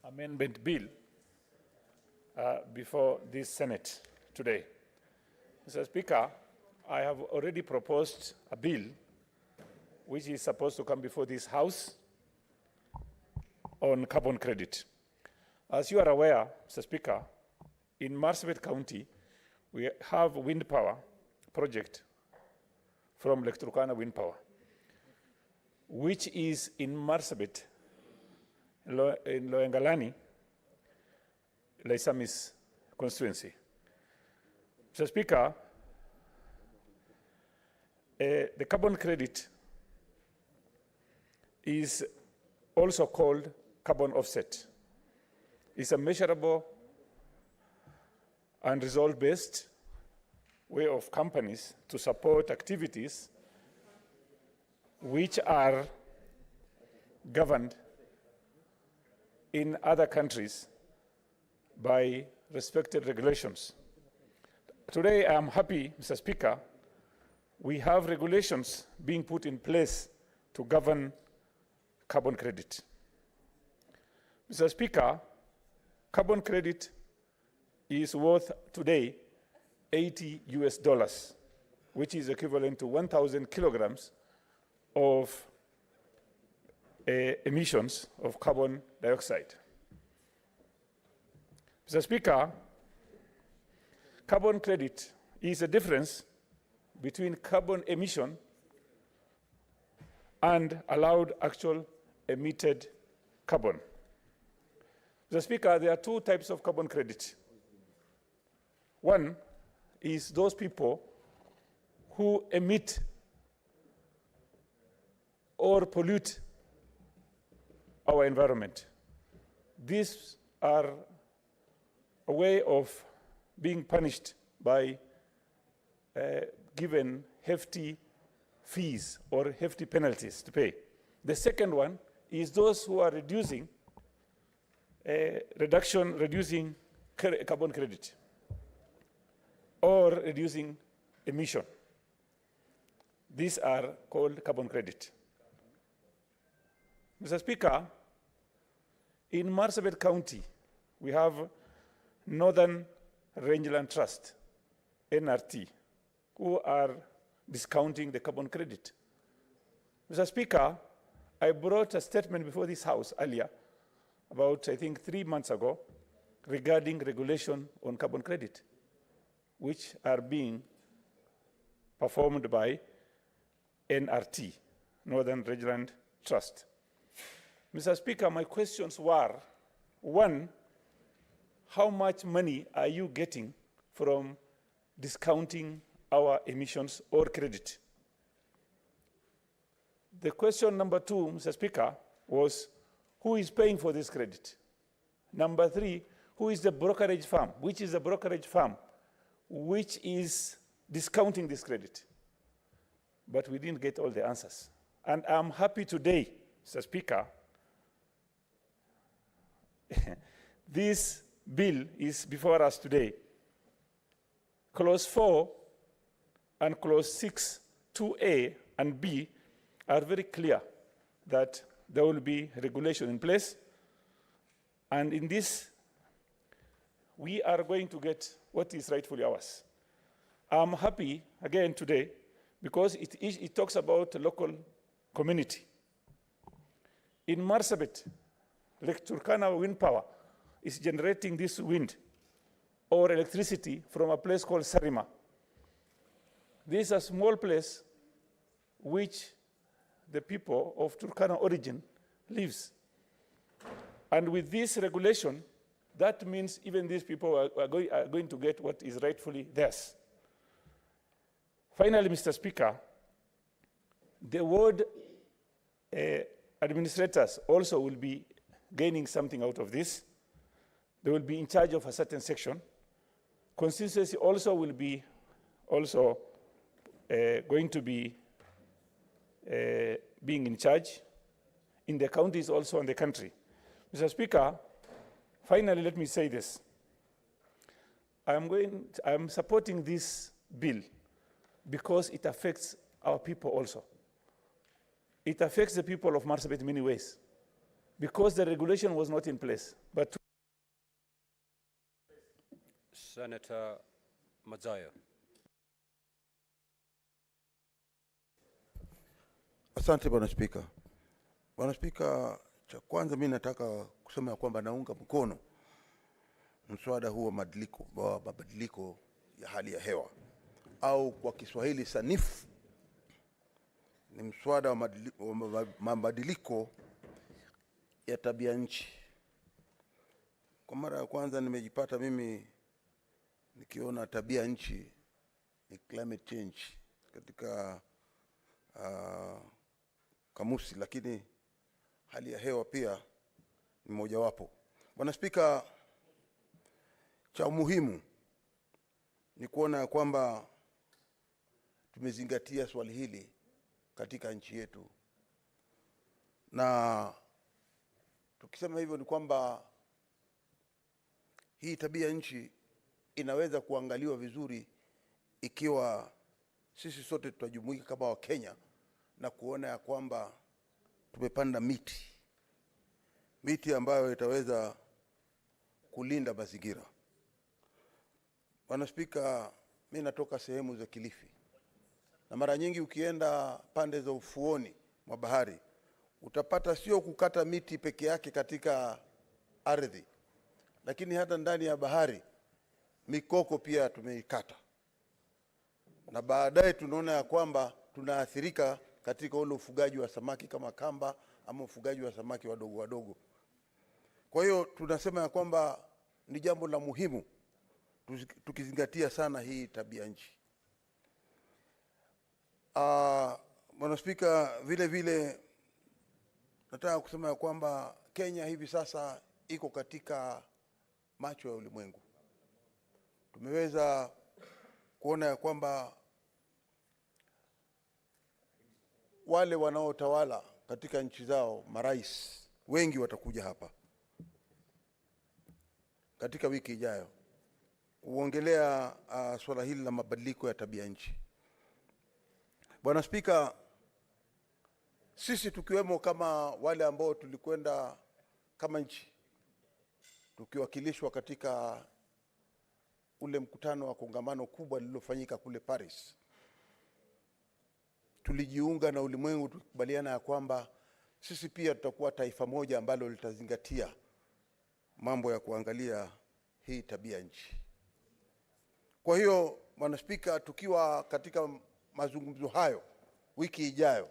amendment bill before this Senate today. Mr. Speaker, I have already proposed a bill which is supposed to come before this House on carbon credit. As you are aware, Mr. Speaker, in Marsabit County, we have wind power project from Lake Turkana Wind Power, which is in Marsabit, in Loengalani, Laisamis constituency. Mr. Speaker, the carbon credit is also called carbon offset. It's a measurable and result-based way of companies to support activities which are governed in other countries by respected regulations. Today, I am happy, Mr. Speaker, we have regulations being put in place to govern carbon credit. Mr. Speaker, carbon credit is worth today $80 US, which is equivalent to 1,000 kilograms of emissions of carbon dioxide. Mr. Speaker, carbon credit is a difference between carbon emission and allowed actual emitted carbon. Mr. Speaker, there are two types of carbon credit. One is those people who emit or pollute our environment. These are a way of being punished by given hefty fees or hefty penalties to pay. The second one is those who are reducing carbon credit or reducing emission. These are called carbon credit. Mr. Speaker, in Marsabit County, we have Northern Rangeland Trust, NRT, who are discounting the carbon credit. Mr. Speaker, I brought a statement before this House earlier, about, I think, 3 months ago, regarding regulation on carbon credit, which are being performed by NRT, Northern Rangeland Trust. Mr. Speaker, my questions were, one, how much money are you getting from discounting our emissions or credit? The question number two, Mr. Speaker, was who is paying for this credit? Number three, who is the brokerage firm? Which is the brokerage firm which is discounting this credit? But we didn't get all the answers. And I'm happy today, Mr. Speaker, this bill is before us today. Clause 4 and clause 6, 2A and B are very clear that there will be regulation in place. And in this, we are going to get what is rightfully ours. I'm happy, again, today, because it talks about the local community. In Marsabit, Lake Turkana wind power is generating this wind or electricity from a place called Sarima. This is a small place which the people of Turkana origin lives. And with this regulation, that means even these people are going to get what is rightfully theirs. Finally, Mr. Speaker, the ward administrators also will be gaining something out of this. They will be in charge of a certain section. Constituency also will be going to be being in charge in the counties also in the country. Mr. Speaker, finally, let me say this. I'm supporting this bill because it affects our people also. It affects the people of Marsabit in many ways because the regulation was not in place. But Senator Mazayo. Asante Bwana Spika. Bwana Spika, cha kwanza mimi nataka kusema kwamba naunga mkono mswada huu wa mabadiliko ya hali ya hewa au kwa Kiswahili sanifu ni mswada wa mabadiliko ya tabia nchi. Kwa mara ya kwanza nimejipata mimi nikiona tabia nchi ni climate change katika kamusi, lakini hali ya hewa pia ni mojawapo. Bwana Spika, cha muhimu ni kuona kwamba tumezingatia swali hili katika nchi yetu, na tukisema hivyo ni kwamba hii tabia nchi inaweza kuangaliwa vizuri ikiwa sisi sote tutajumuika kama Wakenya na kuona ya kwamba tumepanda miti ambayo itaweza kulinda mazingira. Bwana Spika, mimi natoka sehemu za Kilifi, na mara nyingi ukienda pande za ufuoni mwa bahari utapata sio kukata miti peke yake katika ardhi, lakini hata ndani ya bahari mikoko pia tumeikata, na baadaye tunaona ya kwamba tunaathirika katika ule ufugaji wa samaki kama kamba ama ufugaji wa samaki wadogo wadogo. Kwa hiyo tunasema ya kwamba ni jambo la muhimu tukizingatia sana hii tabia nchi. Bwana Spika, vile vile nataka kusema ya kwamba Kenya hivi sasa iko katika macho ya ulimwengu. Tumeweza kuona ya kwamba wale wanaotawala katika nchi zao, marais wengi watakuja hapa katika wiki ijayo kuongelea swala hili la mabadiliko ya tabia nchi. Bwana Spika, sisi tukiwemo kama wale ambao tulikwenda kama nchi tukiwakilishwa katika ule mkutano wa kongamano kubwa lililofanyika kule Paris, tulijiunga na ulimwengu tukubaliana ya kwamba sisi pia tutakuwa taifa moja ambalo litazingatia mambo ya kuangalia hii tabia nchi. Kwa hiyo Bwana Spika, tukiwa katika mazungumzo hayo wiki ijayo,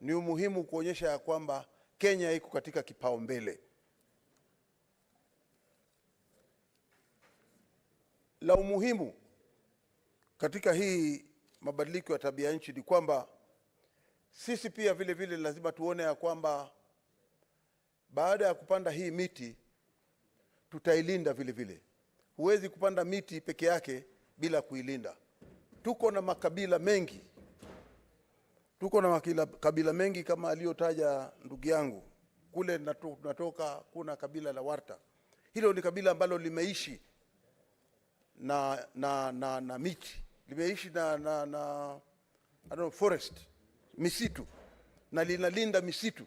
ni muhimu kuonyesha ya kwamba Kenya iko katika kipaumbele. La umuhimu katika hii mabadiliko ya tabia nchi ni kwamba sisi pia vile vile lazima tuone ya kwamba baada ya kupanda hii miti tutailinda vile vile. Huwezi kupanda miti peke yake bila kuilinda. Tuko na makabila mengi. Kabila mengi kama aliyotaja ndugu yangu. Kule natoka kuna kabila la Warta. Hilo ni kabila ambalo limeishi na miti. Limeishi na forest, misitu, na linalinda misitu.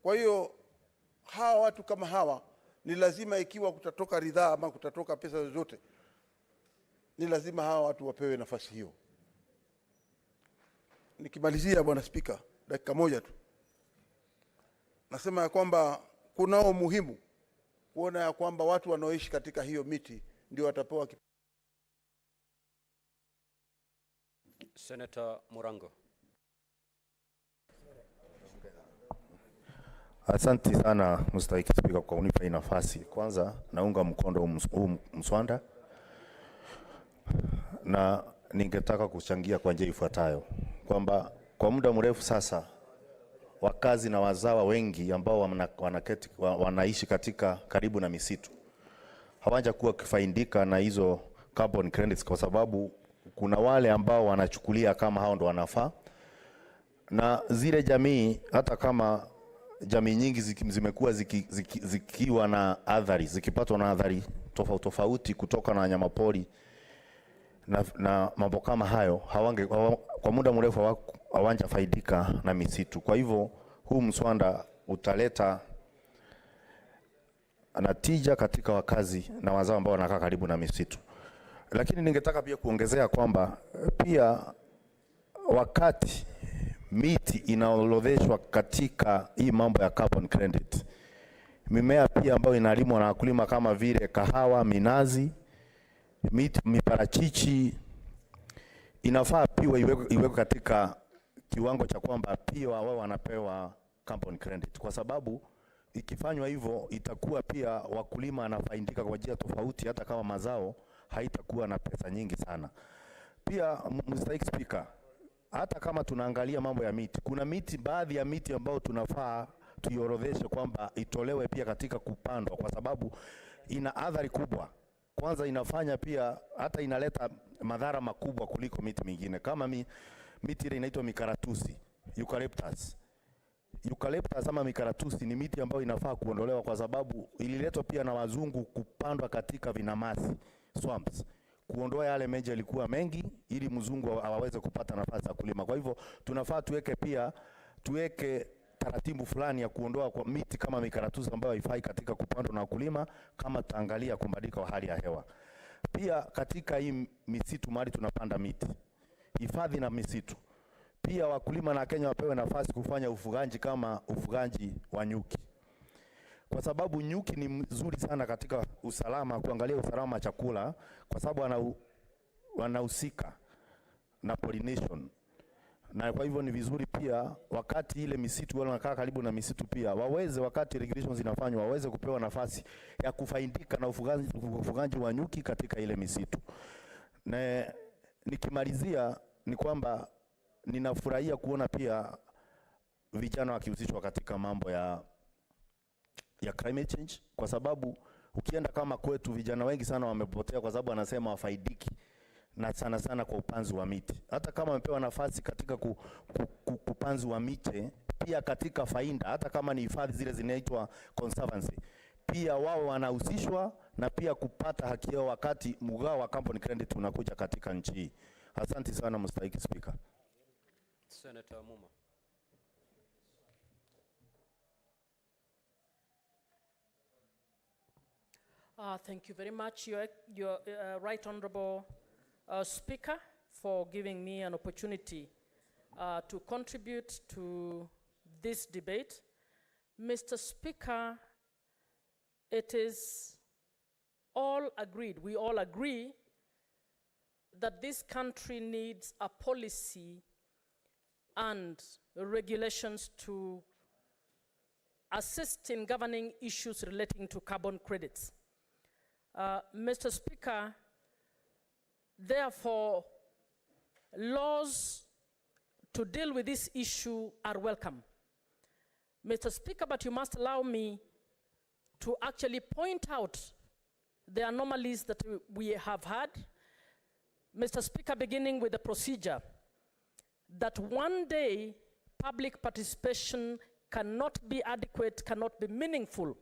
Kwa hiyo hawa watu kama hawa ni lazima, ikiwa kutatoka ridhaa ama kutatoka pesa zozote, ni lazima hawa watu wapewe nafasi hiyo. Nikimalizia Bwana Spika, dakika moja tu, nasema ya kwamba kunao muhimu kuona ya kwamba watu wanaoishi katika hiyo miti ndio watapewa. Senator Murango. Asante sana Mstahiki Spika kwa kunipa hii nafasi. Kwanza naunga mkono mswada na ningetaka kuchangia kwa njia ifuatayo, kwamba kwa muda mrefu sasa wakazi na wazawa wengi ambao wanaishi katika karibu na misitu hawaja kuwa kifaidika na hizo carbon credits, kwa sababu kuna wale ambao wanachukulia kama hao ndo wanafaa, na zile jamii, hata kama jamii nyingi zimekuwa zikiwa na athari, zikipatwa na athari tofauti kutoka na wanyamapori na mambo kama hayo, kwa muda mrefu hawanja faidika na misitu. Kwa hivyo huu mswada utaleta natija katika wakazi na wazao ambao wanakaa karibu na misitu. Lakini ningetaka pia kuongezea kwamba pia wakati miti inaorodheshwa katika hii mambo ya carbon credit, mimea pia ambayo inalimwa na wakulima kama vile kahawa, minazi, miparachichi, inafaa pia iwekwe katika kiwango cha kwamba pia wao wanapewa carbon credit, kwa sababu ikifanywa hivyo itakuwa pia wakulima wanafaidika kwa njia tofauti, hata kama mazao haitakuwa na pesa nyingi sana. Pia Mstahiki Spika, hata kama tunaangalia mambo ya miti, kuna miti, baadhi ya miti ambao tunafaa tuiorodheshe kwamba itolewe pia katika kupandwa, kwa sababu ina athari kubwa. Kwanza inafanya pia hata inaleta madhara makubwa kuliko miti mingine, kama miti ile inaitwa mikaratusi, eucalyptus. Eucalyptus ama mikaratusi ni miti ambayo inafaa kuondolewa, kwa sababu ililetwa pia na wazungu kupandwa katika vinamasi, swamps, kuondoa yale meja yalikuwa mengi ili mzungu aweze kupata nafasi ya kulima. Kwa hivyo tunafaa tuweke taratibu fulani ya kuondoa kwa miti kama mikaratusi ambayo haifai katika kupandwa na kulima, kama taangalia kubadilika kwa hali ya hewa. Pia katika hii misitu mahali tunapanda miti, hifadhi na misitu, pia wakulima na Kenya wapewe nafasi kufanya ufugaji kama ufugaji wa nyuki. Kwa sababu nyuki ni mzuri sana katika usalama, kuangalia usalama wa chakula, kwa sababu wanahusika na pollination. Na kwa hivyo ni vizuri pia wakati ile misitu wale wanakaa karibu na misitu pia waweze, wakati regulations zinafanywa, waweze kupewa nafasi ya kufaidika na ufugaji wa nyuki katika ile misitu. Na nikimalizia ni kwamba ninafurahia kuona pia vijana wakihusishwa katika mambo ya climate change, kwa sababu ukienda kama kwetu vijana wengi sana wamepotea kwa sababu wanasema wafaidiki na sana kwa upanzi wa miti. Hata kama wamepewa nafasi katika kupanzi wa miche, pia katika faida, hata kama ni hifadhi zile zinaitwa conservancy, pia wao wanahusishwa na pia kupata haki yao wakati mgao wa carbon credit unakuja katika nchi hii. Asante sana mstahiki Speaker. Senator Muma. Thank you very much, your Right Honorable Speaker, for giving me an opportunity to contribute to this debate. Mr. Speaker, it is all agreed, we all agree that this country needs a policy and regulations to assist in governing issues relating to carbon credits. Mr. Speaker, therefore, laws to deal with this issue are welcome. Mr. Speaker, but you must allow me to actually point out the anomalies that we have had. Mr. Speaker, beginning with the procedure, that one day public participation cannot be adequate, cannot be meaningful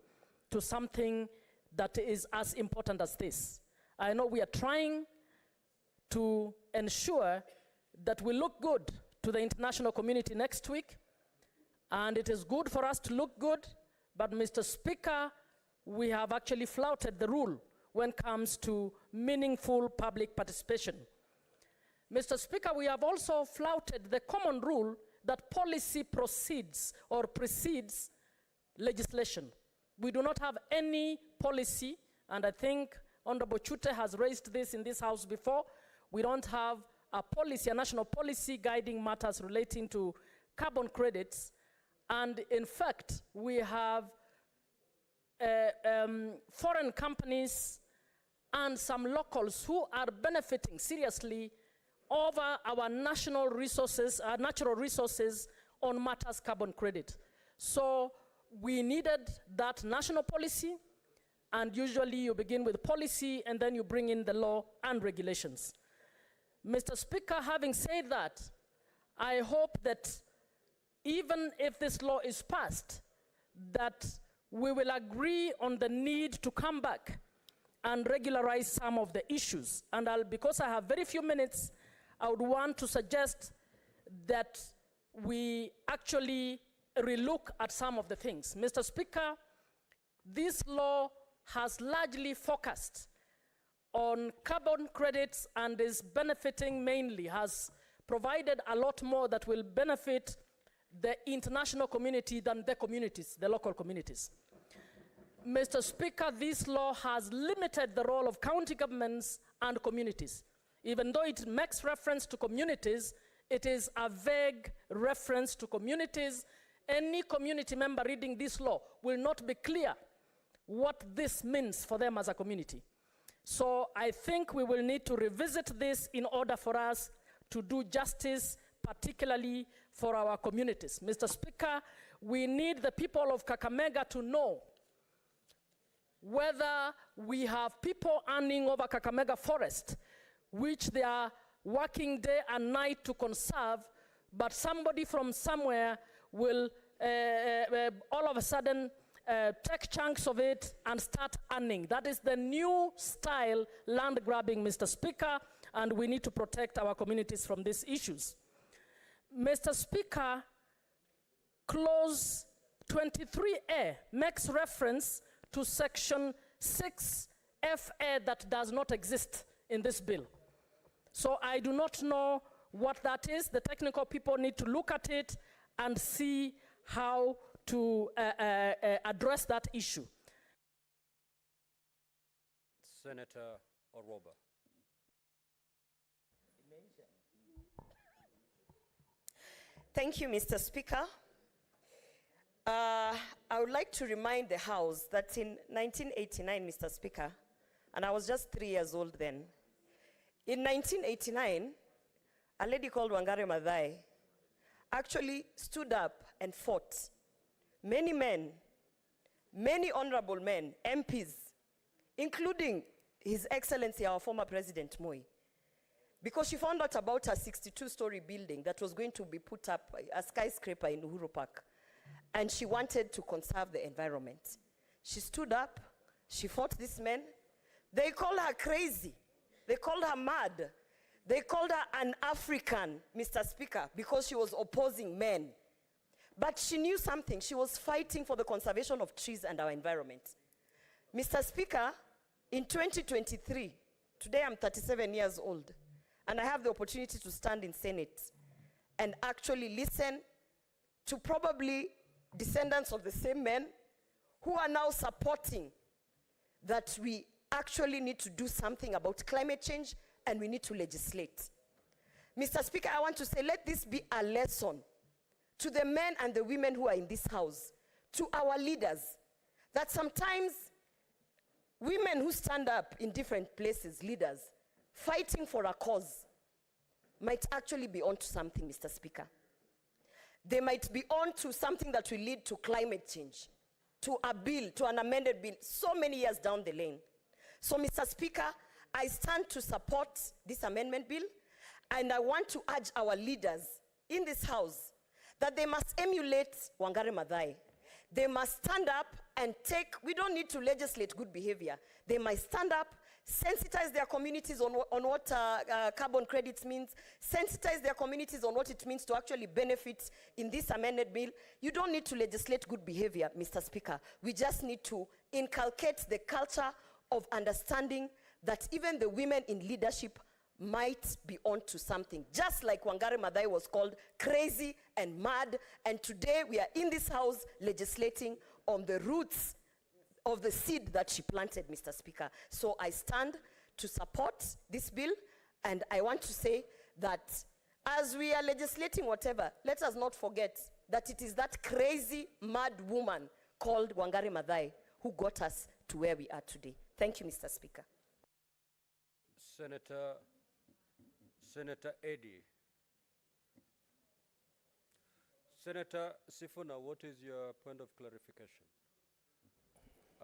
to something that is as important as this. I know we are trying to ensure that we look good to the international community next week, and it is good for us to look good, but Mr. Speaker, we have actually flouted the rule when it comes to meaningful public participation. Mr. Speaker, we have also flouted the common rule that policy proceeds or precedes legislation. We do not have any policy, and I think Honorable Chute has raised this in this House before. We don't have a policy, a national policy guiding matters relating to carbon credits. And in fact, we have foreign companies and some locals who are benefiting seriously over our national resources, natural resources on matters carbon credit. So we needed that national policy, and usually you begin with policy and then you bring in the law and regulations. Mr. Speaker, having said that, I hope that even if this law is passed, that we will agree on the need to come back and regularize some of the issues. And because I have very few minutes, I would want to suggest that we actually relook at some of the things. Mr. Speaker, this law has largely focused on carbon credits and is benefiting mainly, has provided a lot more that will benefit the international community than the communities, the local communities. Mr. Speaker, this law has limited the role of county governments and communities. Even though it makes reference to communities, it is a vague reference to communities. Any community member reading this law will not be clear what this means for them as a community. So I think we will need to revisit this in order for us to do justice, particularly for our communities. Mr. Speaker, we need the people of Kakamega to know whether we have people earning over Kakamega forest, which they are working day and night to conserve, but somebody from somewhere will all of a sudden take chunks of it and start earning. That is the new style land grabbing, Mr. Speaker, and we need to protect our communities from these issues. Mr. Speaker, clause 23A makes reference to section 6FA that does not exist in this bill. So I do not know what that is. The technical people need to look at it and see how to address that issue. Senator Oroba. Thank you, Mr. Speaker. I would like to remind the House that in 1989, Mr. Speaker, and I was just 3 years old then, in 1989, a lady called Wangari Maathai actually stood up and fought. Many men, many honorable men, MPs, including His Excellency, our former President Moi, because she found out about a 62-story building that was going to be put up, a skyscraper in Uhuru Park, and she wanted to conserve the environment. She stood up, she fought these men. They called her crazy, they called her mad, they called her an African, Mr. Speaker, because she was opposing men. But she knew something. She was fighting for the conservation of trees and our environment. Mr. Speaker, in 2023, today I'm 37 years old, and I have the opportunity to stand in Senate and actually listen to probably descendants of the same men who are now supporting that we actually need to do something about climate change and we need to legislate. Mr. Speaker, I want to say, let this be a lesson to the men and the women who are in this house, to our leaders, that sometimes women who stand up in different places, leaders, fighting for a cause, might actually be onto something, Mr. Speaker. They might be onto something that will lead to climate change, to a bill, to an amended bill, so many years down the lane. So, Mr. Speaker, I stand to support this amendment bill, and I want to urge our leaders in this house that they must emulate Wangari Maathai. They must stand up and we don't need to legislate good behavior. They must stand up, sensitize their communities on what carbon credits means, sensitize their communities on what it means to actually benefit in this amended bill. You don't need to legislate good behavior, Mr. Speaker. We just need to inculcate the culture of understanding that even the women in leadership might be onto something. Just like Wangari Maathai was called crazy and mad, and today we are in this house legislating on the roots of the seed that she planted, Mr. Speaker. So I stand to support this bill, and I want to say that as we are legislating whatever, let us not forget that it is that crazy, mad woman called Wangari Maathai who got us to where we are today. Thank you, Mr. Speaker. Senator Eddy. Senator Sifuna, what is your point of clarification?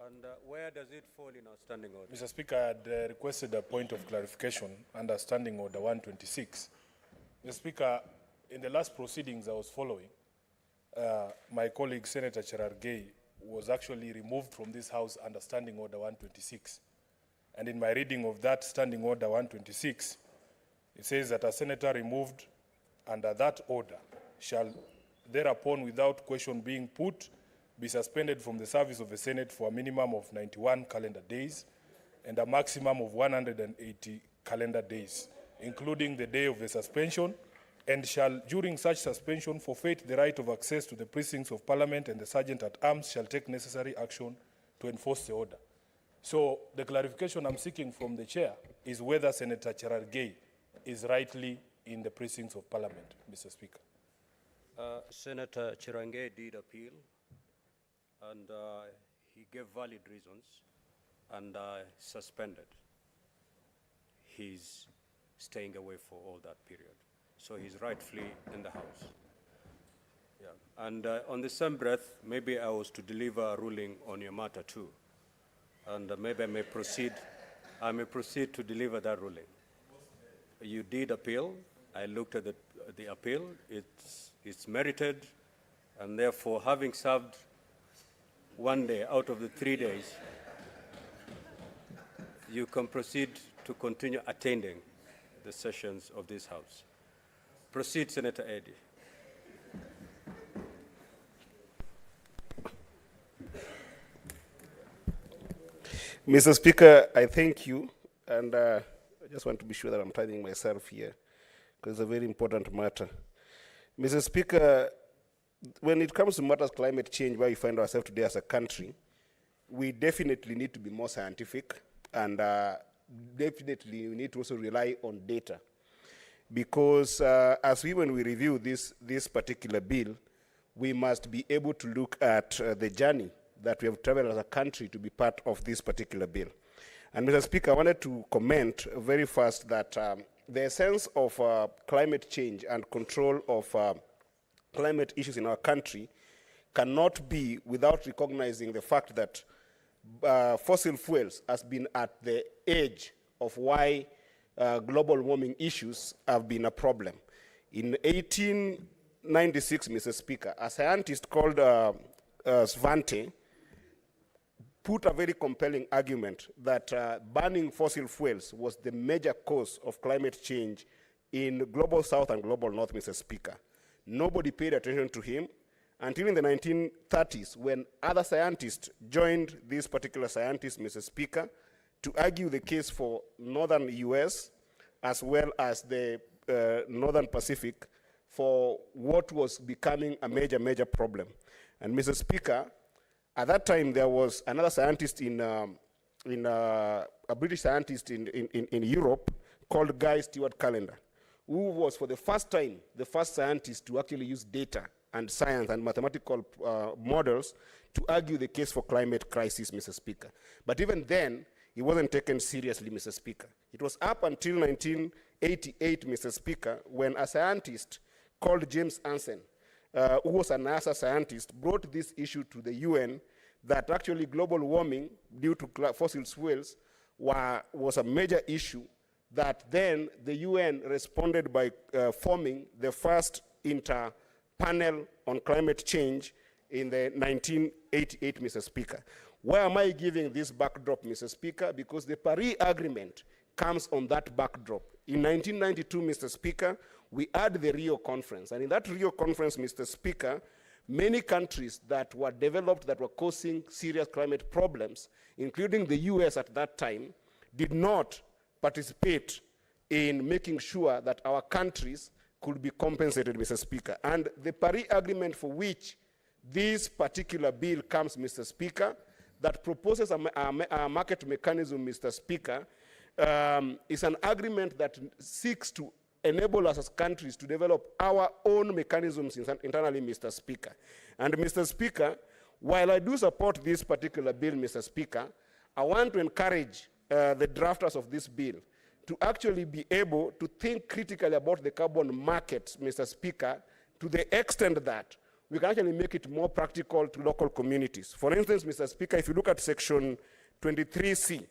And where does it fall in our standing order? Mr. Speaker, I had requested a point of clarification under Standing Order 126. Mr. Speaker, in the last proceedings I was following, my colleague Senator Cherargei was actually removed from this House under Standing Order 126. And in my reading of that Standing Order 126, it says that a senator removed under that order shall thereupon, without question being put, be suspended from the service of the Senate for a minimum of 91 calendar days and a maximum of 180 calendar days, including the day of the suspension, and shall, during such suspension, forfeit the right of access to the precincts of Parliament, and the Sergeant at Arms shall take necessary action to enforce the order. So the clarification I'm seeking from the chair is whether Senator Cherargei is rightly in the precincts of Parliament, Mr. Speaker. Senator Cherargei did appeal, and he gave valid reasons, and suspended. He's staying away for all that period. So he's rightfully in the House. Yeah. And on the same breath, maybe I was to deliver a ruling on your matter too. And maybe I may proceed to deliver that ruling. You did appeal. I looked at the appeal. It's merited, and therefore, having served one day out of the 3 days, you can proceed to continue attending the sessions of this House. Proceed, Senator Eddy. Mr. Speaker, I thank you, and I just want to be sure that I'm timing myself here, because it's a very important matter. Mr. Speaker, when it comes to matters climate change, where we find ourselves today as a country, we definitely need to be more scientific, and definitely we need to also rely on data. Because when we review this particular bill, we must be able to look at the journey that we have traveled as a country to be part of this particular bill. And Mr. Speaker, I wanted to comment very fast that the essence of climate change and control of climate issues in our country cannot be without recognizing the fact that fossil fuels has been at the edge of why global warming issues have been a problem. In 1896, Mr. Speaker, a scientist called Svante put a very compelling argument that burning fossil fuels was the major cause of climate change in global south and global north, Mr. Speaker. Nobody paid attention to him until in the 1930s, when other scientists joined this particular scientist, Mr. Speaker, to argue the case for northern US as well as the northern Pacific for what was becoming a major problem. And Mr. Speaker, at that time there was another scientist a British scientist in Europe called Guy Stewart Callender, who was for the first time the first scientist to actually use data and science and mathematical models to argue the case for climate crisis, Mr. Speaker. But even then, he wasn't taken seriously, Mr. Speaker. It was up until 1988, Mr. Speaker, when a scientist called James Hansen, who was a NASA scientist, brought this issue to the UN that actually global warming due to fossil fuels was a major issue, that then the UN responded by forming the first inter-panel on climate change in the 1988, Mr. Speaker. Why am I giving this backdrop, Mr. Speaker? Because the Paris Agreement comes on that backdrop. In 1992, Mr. Speaker, we had the Rio Conference. And in that Rio Conference, Mr. Speaker, many countries that were developed that were causing serious climate problems, including the US at that time, did not participate in making sure that our countries could be compensated, Mr. Speaker. And the Paris Agreement, for which this particular bill comes, Mr. Speaker, that proposes a market mechanism, Mr. Speaker, is an agreement that seeks to enable us as countries to develop our own mechanisms internally, Mr. Speaker. And Mr. Speaker, while I do support this particular bill, Mr. Speaker, I want to encourage the drafters of this bill to actually be able to think critically about the carbon markets, Mr. Speaker, to the extent that we can actually make it more practical to local communities. For instance, Mr. Speaker, if you look at section 23C,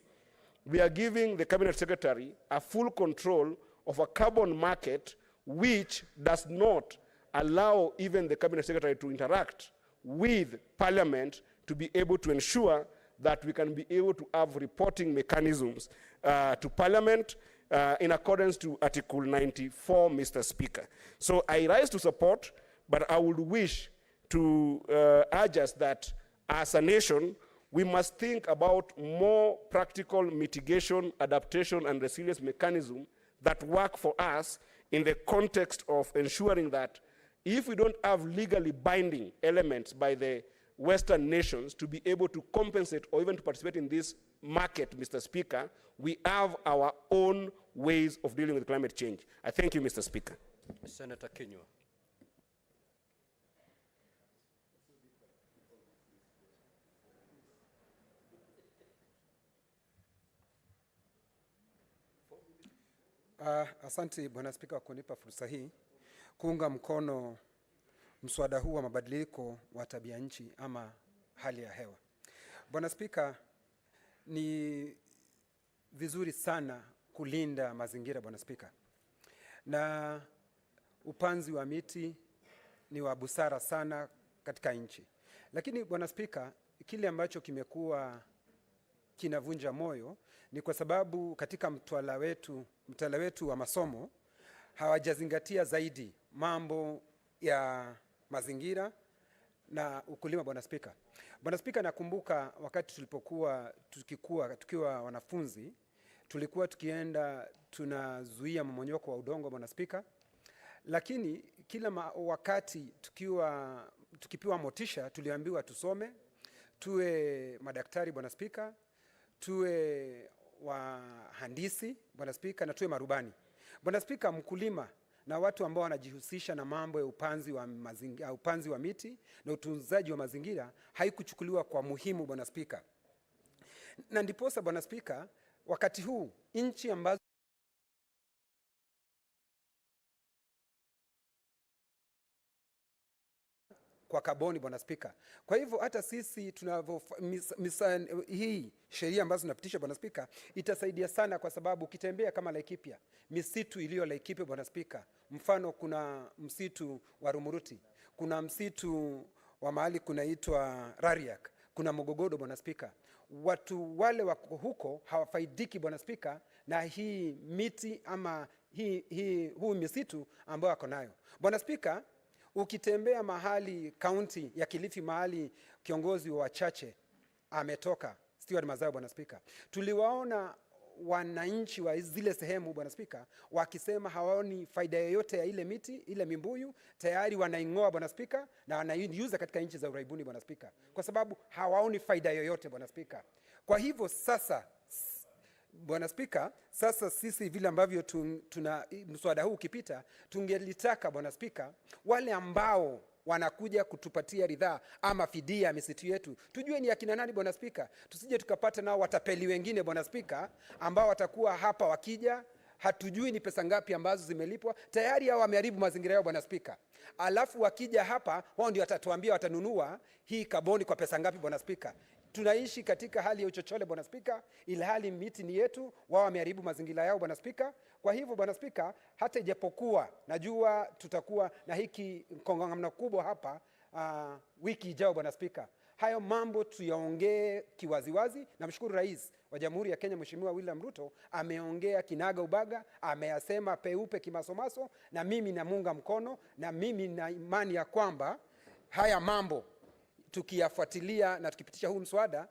we are giving the Cabinet Secretary a full control of a carbon market which does not allow even the Cabinet Secretary to interact with Parliament to be able to ensure that we can be able to have reporting mechanisms to Parliament in accordance to Article 94, Mr. Speaker. So I rise to support, but I would wish to urge us that as a nation, we must think about more practical mitigation, adaptation, and resilience mechanisms that work for us in the context of ensuring that if we don't have legally binding elements by the Western nations to be able to compensate or even to participate in this market, Mr. Speaker, we have our own ways of dealing with climate change. I thank you, Mr. Speaker. Senator Kinyua. Asante Bwana Spika kwa kunipa fursa hii kuunga mkono mswada huu wa mabadiliko wa tabia nchi ama hali ya hewa. Bwana Spika, ni vizuri sana kulinda mazingira, Bwana Spika. Na upanzi wa miti ni wa busara sana katika nchi. Lakini Bwana Spika, kile ambacho kimekuwa kinavunja moyo ni kwa sababu katika mtaala wetu wa masomo hawajazingatia zaidi mambo ya mazingira na ukulima. Bwana Spika. Bwana Spika, nakumbuka wakati tukiwa wanafunzi tulikuwa tukienda tunazuia mmonyoko wa udongo, Bwana Spika, lakini kila wakati tukipewa motisha tuliambiwa tusome, tuwe madaktari, Bwana Spika, tuwe wahandisi, Bwana Spika, na tuwe marubani. Bwana Spika, mkulima na watu ambao wanajihusisha na mambo ya upanzi wa miti na utunzaji wa mazingira haikuchukuliwa kwa muhimu, Bwana Spika. Na ndiposa, Bwana Spika, wakati huu nchi ambazo kwa kaboni, Bwana Spika. Kwa hivyo hata sisi hii sheria ambazo tunapitisha, Bwana Spika, itasaidia sana, kwa sababu ukitembea kama Laikipia, misitu iliyo Laikipia, Bwana Spika, mfano kuna msitu wa Rumuruti, kuna msitu wa mahali kunaitwa Rariak, kuna Mogogodo, Bwana Spika. Watu wale wako huko hawafaidiki, Bwana Spika, na hii miti ama huu misitu ambayo wako nayo, Bwana Spika. Ukitembea mahali kaunti ya Kilifi, mahali kiongozi wa wachache ametoka, Stewart Mazao, Bwana Spika, tuliwaona wananchi wa zile sehemu, Bwana Spika, wakisema hawaoni faida yoyote ya ile miti, ile mimbuyu, tayari wanaingoa, Bwana Spika, na wanaiuza katika nchi za uraibuni, Bwana Spika, kwa sababu hawaoni faida yoyote, Bwana Spika. Kwa hivyo sasa, Bwana Spika, sasa sisi vile ambavyo tuna mswada huu ukipita, tungelitaka, Bwana Spika, wale ambao wanakuja kutupatia ridhaa ama fidia ya misitu yetu, tujue ni akina nani, Bwana Spika. Tusije tukapata nao watapeli wengine, Bwana Spika, ambao watakuwa hapa wakija, hatujui ni pesa ngapi ambazo zimelipwa, tayari hao wameharibu mazingira yao, Bwana Spika. Alafu wakija hapa, wao ndio watatuambia watanunua hii kaboni kwa pesa ngapi, Bwana Spika. Tunaishi katika hali ya uchochole, Bwana Spika, ili hali miti ni yetu, wao wameharibu mazingira yao, Bwana Spika. Kwa hivyo, Bwana Spika, hata ijapokuwa najua tutakuwa na hiki kongamano kubwa hapa wiki ijayo, Bwana Spika, hayo mambo tuyaongee kiwaziwazi. Namshukuru Rais wa Jamhuri ya Kenya Mheshimiwa William Ruto, ameongea kinaga ubaga, ameyasema peupe kimasomaso, na mimi namunga mkono, na mimi na imani ya kwamba haya mambo tukiyafuatilia na tukipitisha huu mswada,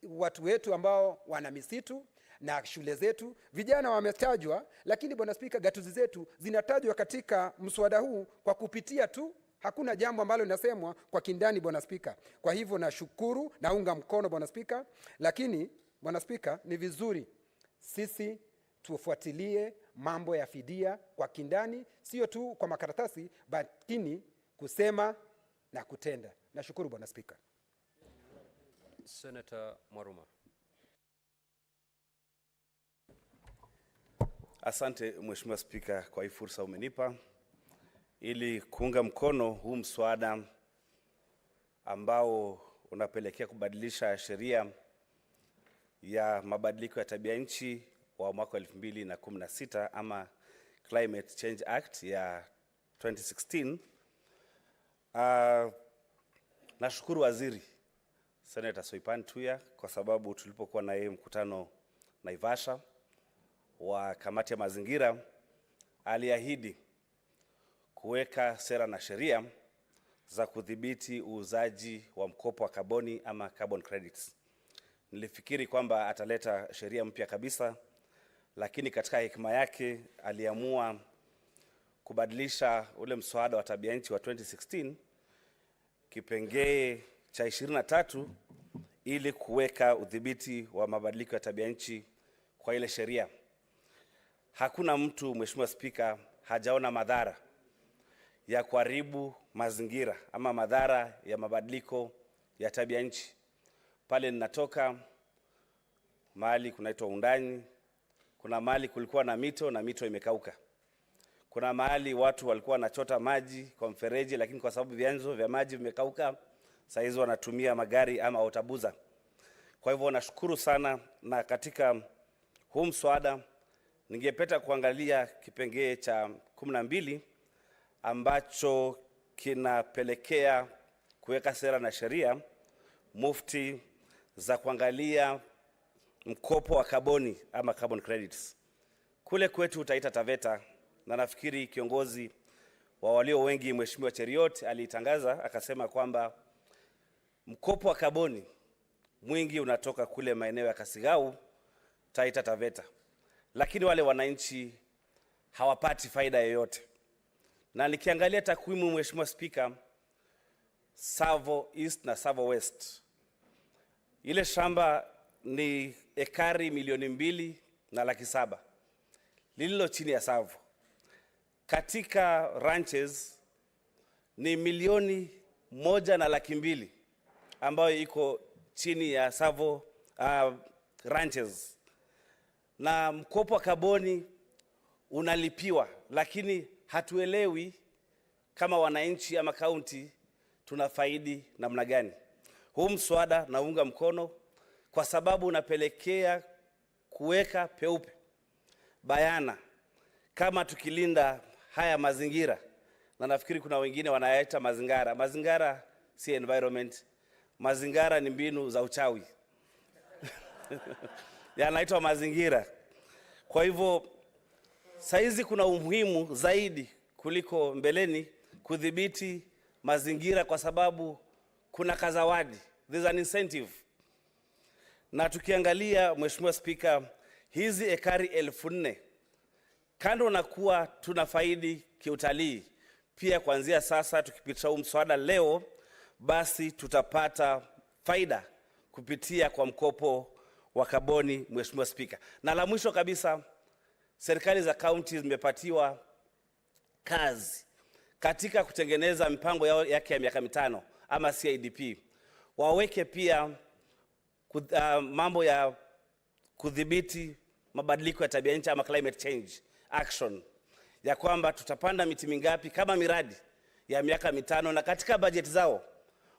watu wetu ambao wana misitu na shule zetu, vijana wametajwa, lakini Bwana Spika, gatuzi zetu zinatajwa katika mswada huu kwa kupitia tu, hakuna jambo ambalo linasemwa kwa kindani, Bwana Spika. Kwa hivyo nashukuru, naunga mkono, Bwana Spika, lakini Bwana Spika, ni vizuri sisi tufuatilie mambo ya fidia kwa kindani, sio tu kwa makaratasi, lakini kusema na kutenda. Nashukuru, Bwana Spika. Senator Mwaruma. Asante Mheshimiwa Spika kwa hii fursa umenipa ili kuunga mkono huu mswada ambao unapelekea kubadilisha sheria ya mabadiliko ya tabia nchi wa mwaka 2016 ama Climate Change Act ya 2016. Nashukuru Waziri Senator Soipan Tuya kwa sababu tulipokuwa na yeye mkutano Naivasha wa kamati ya mazingira, aliahidi kuweka sera na sheria za kudhibiti uuzaji wa mkopo wa kaboni ama carbon credits. Nilifikiri kwamba ataleta sheria mpya kabisa, lakini katika hekima yake aliamua kubadilisha ule mswada wa tabia nchi wa 2016 kipengee cha 23 ili kuweka udhibiti wa mabadiliko ya tabia nchi kwa ile sheria. Hakuna mtu, Mheshimiwa Spika, hajaona madhara ya kuharibu mazingira ama madhara ya mabadiliko ya tabia nchi. Pale ninatoka, mahali kunaitwa Undani, kuna mahali kulikuwa na mito imekauka. Kuna mahali watu walikuwa wanachota maji kwa mfereji, lakini kwa sababu vyanzo vya maji vimekauka, saa hizo wanatumia magari ama otabuza. Kwa hivyo nashukuru sana, na katika huu mswada ningependa kuangalia kipengee cha 12 ambacho kinapelekea kuweka sera na sheria mufti za kuangalia mkopo wa kaboni ama carbon credits. Kule kwetu Taita Taveta, na nafikiri kiongozi wa walio wengi Mheshimiwa Cheriot alitangaza akasema kwamba mkopo wa kaboni mwingi unatoka kule maeneo ya Kasigau, Taita Taveta. Lakini wale wananchi hawapati faida yoyote. Na nikiangalia takwimu Mheshimiwa Speaker, Savo East na Savo West, ile shamba ni ekari 2,700,000 lililo chini ya Savo. Katika ranches ni 1,200,000 ambayo iko chini ya Savo ranches. Na mkopo wa kaboni unalipiwa, lakini hatuelewi kama wananchi ama kaunti tunafaidi namna gani. Huu mswada naunga mkono kwa sababu unapelekea kuweka peupe bayana kama tukilinda haya mazingira, na nafikiri kuna wengine wanayaita mazingara. Mazingara si environment, mazingara ni mbinu za uchawi. Yanaitwa mazingira. Kwa hivyo saizi kuna umuhimu zaidi kuliko mbeleni kudhibiti mazingira, kwa sababu kuna kazawadi, there's an incentive. Na tukiangalia Mheshimiwa Speaker, hizi ekari 4,000 kando na kuwa tunafaidi kiutalii, pia kuanzia sasa tukipitisha huu mswada leo, basi tutapata faida kupitia kwa mkopo wa kaboni Mheshimiwa Speaker. Na la mwisho kabisa, serikali za kaunti zimepatiwa kazi katika kutengeneza mipango yake ya miaka 5 ama CIDP. Waweke pia mambo ya kudhibiti mabadiliko ya tabia nchi ama climate change action, ya kwamba tutapanda miti mingapi kama miradi ya miaka 5, na katika bajeti zao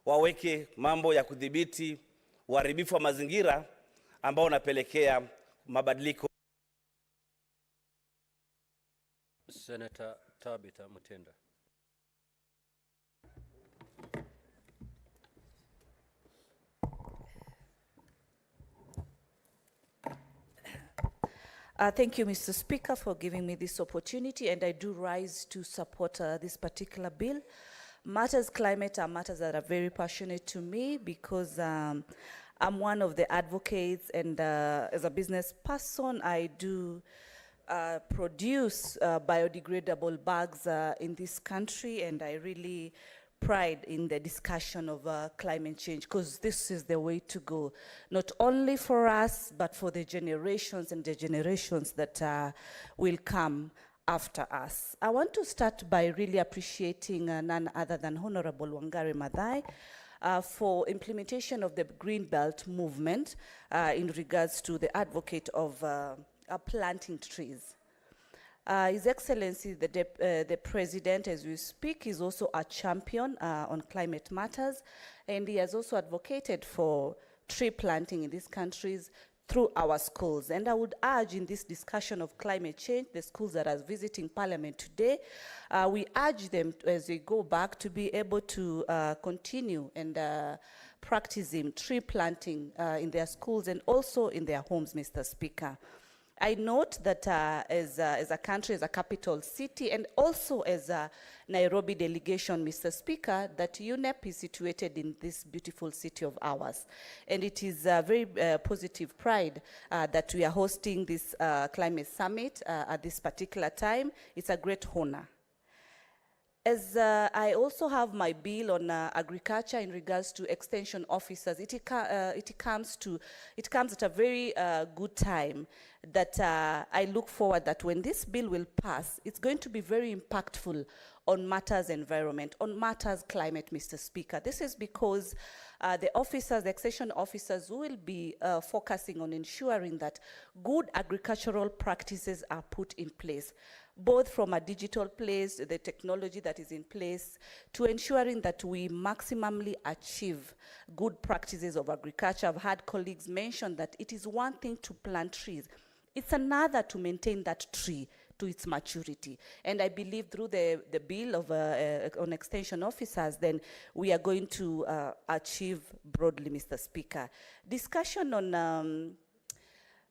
waweke mambo ya kudhibiti uharibifu wa mazingira ambao unapelekea mabadiliko. Senator Tabitha Mutenda. Thank you, Mr. Speaker, for giving me this opportunity, and I do rise to support this particular bill. Matters climate are matters that are very passionate to me, because I'm one of the advocates, and as a business person, I do produce biodegradable bags in this country, and I really pride in the discussion of climate change, because this is the way to go, not only for us, but for the generations and the generations that will come after us. I want to start by really appreciating none other than Honorable Wangari Maathai for implementation of the Green Belt movement in regards to the advocate of planting trees. His Excellency, the President, as we speak, is also a champion on climate matters, and he has also advocated for tree planting in these countries through our schools. And I would urge in this discussion of climate change, the schools that are visiting Parliament today, we urge them, as they go back, to be able to continue and practicing tree planting in their schools and also in their homes, Mr. Speaker. I note that as a country, as a capital city, and also as a Nairobi delegation, Mr. Speaker, that UNEP is situated in this beautiful city of ours. And it is a very positive pride that we are hosting this climate summit at this particular time. It's a great honor. As I also have my bill on agriculture in regards to extension officers, it comes at a very good time that I look forward that when this bill will pass, it's going to be very impactful on matters environment, on matters climate, Mr. Speaker. This is because the officers, the extension officers, will be focusing on ensuring that good agricultural practices are put in place, both from a digital place, the technology that is in place, to ensuring that we maximally achieve good practices of agriculture. I've had colleagues mention that it is one thing to plant trees. It's another to maintain that tree, to its maturity. And I believe through the bill of on extension officers, then we are going to achieve broadly, Mr. Speaker. Discussion on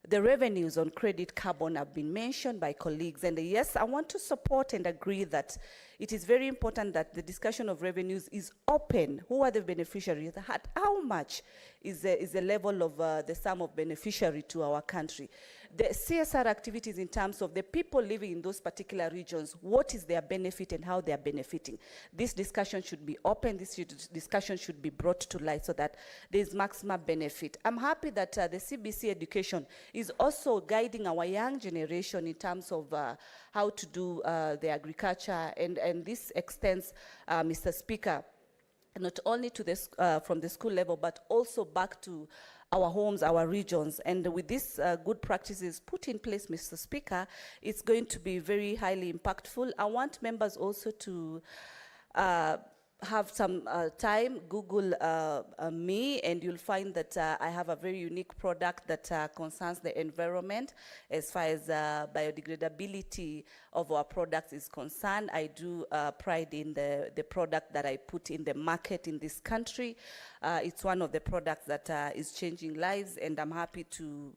the revenues on credit carbon have been mentioned by colleagues, and yes, I want to support and agree that it is very important that the discussion of revenues is open. Who are the beneficiaries? How much is the level of the sum of beneficiary to our country? The CSR activities in terms of the people living in those particular regions, what is their benefit and how they are benefiting? This discussion should be open, discussion should be brought to light so that there is maximum benefit. I'm happy that the CBC education is also guiding our young generation in terms of how to do the agriculture, and this extends, Mr. Speaker, not only to this, from the school level, but also back to our homes, our regions. And with these good practices put in place, Mr. Speaker, it's going to be very highly impactful. I want members also to have some time, Google me, and you'll find that I have a very unique product that concerns the environment as far as biodegradability of our products is concerned. I do pride in the product that I put in the market in this country. It's one of the products that is changing lives, and I'm happy to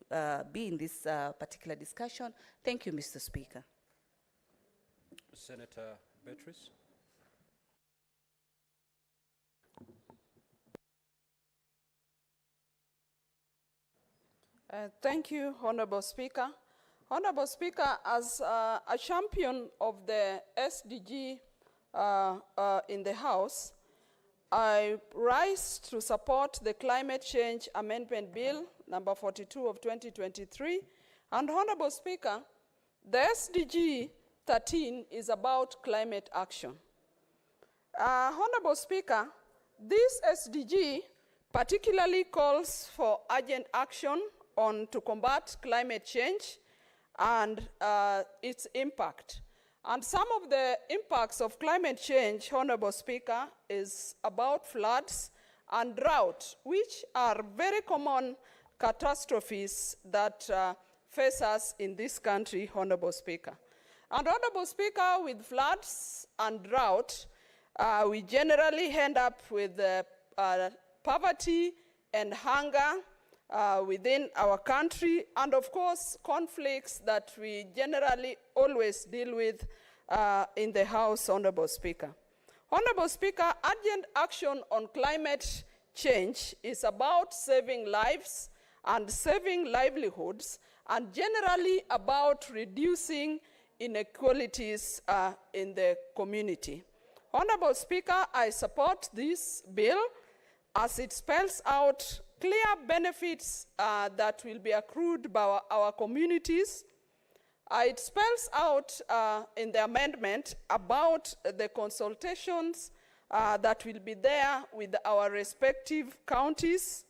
be in this particular discussion. Thank you, Mr. Speaker. Senator Beatrice. Thank you, Honorable Speaker. Honorable Speaker, as a champion of the SDG in the House, I rise to support the Climate Change Amendment Bill, number 42 of 2023. And Honorable Speaker, the SDG 13 is about climate action. Honorable Speaker, this SDG particularly calls for urgent action to combat climate change and its impact. And some of the impacts of climate change, Honorable Speaker, is about floods and drought, which are very common catastrophes that face us in this country, Honorable Speaker. And Honorable Speaker, with floods and drought, we generally end up with poverty and hunger within our country, and of course conflicts that we generally always deal with in the House, Honorable Speaker. Honorable Speaker, urgent action on climate change is about saving lives and saving livelihoods, and generally about reducing inequalities in the community. Honorable Speaker, I support this bill as it spells out clear benefits that will be accrued by our communities. It spells out in the amendment about the consultations that will be there with our respective counties.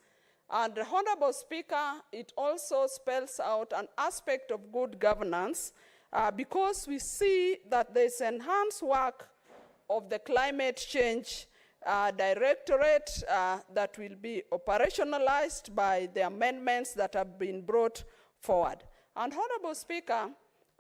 And Honorable Speaker, it also spells out an aspect of good governance because we see that there's enhanced work of the climate change directorate that will be operationalized by the amendments that have been brought forward. And Honorable Speaker,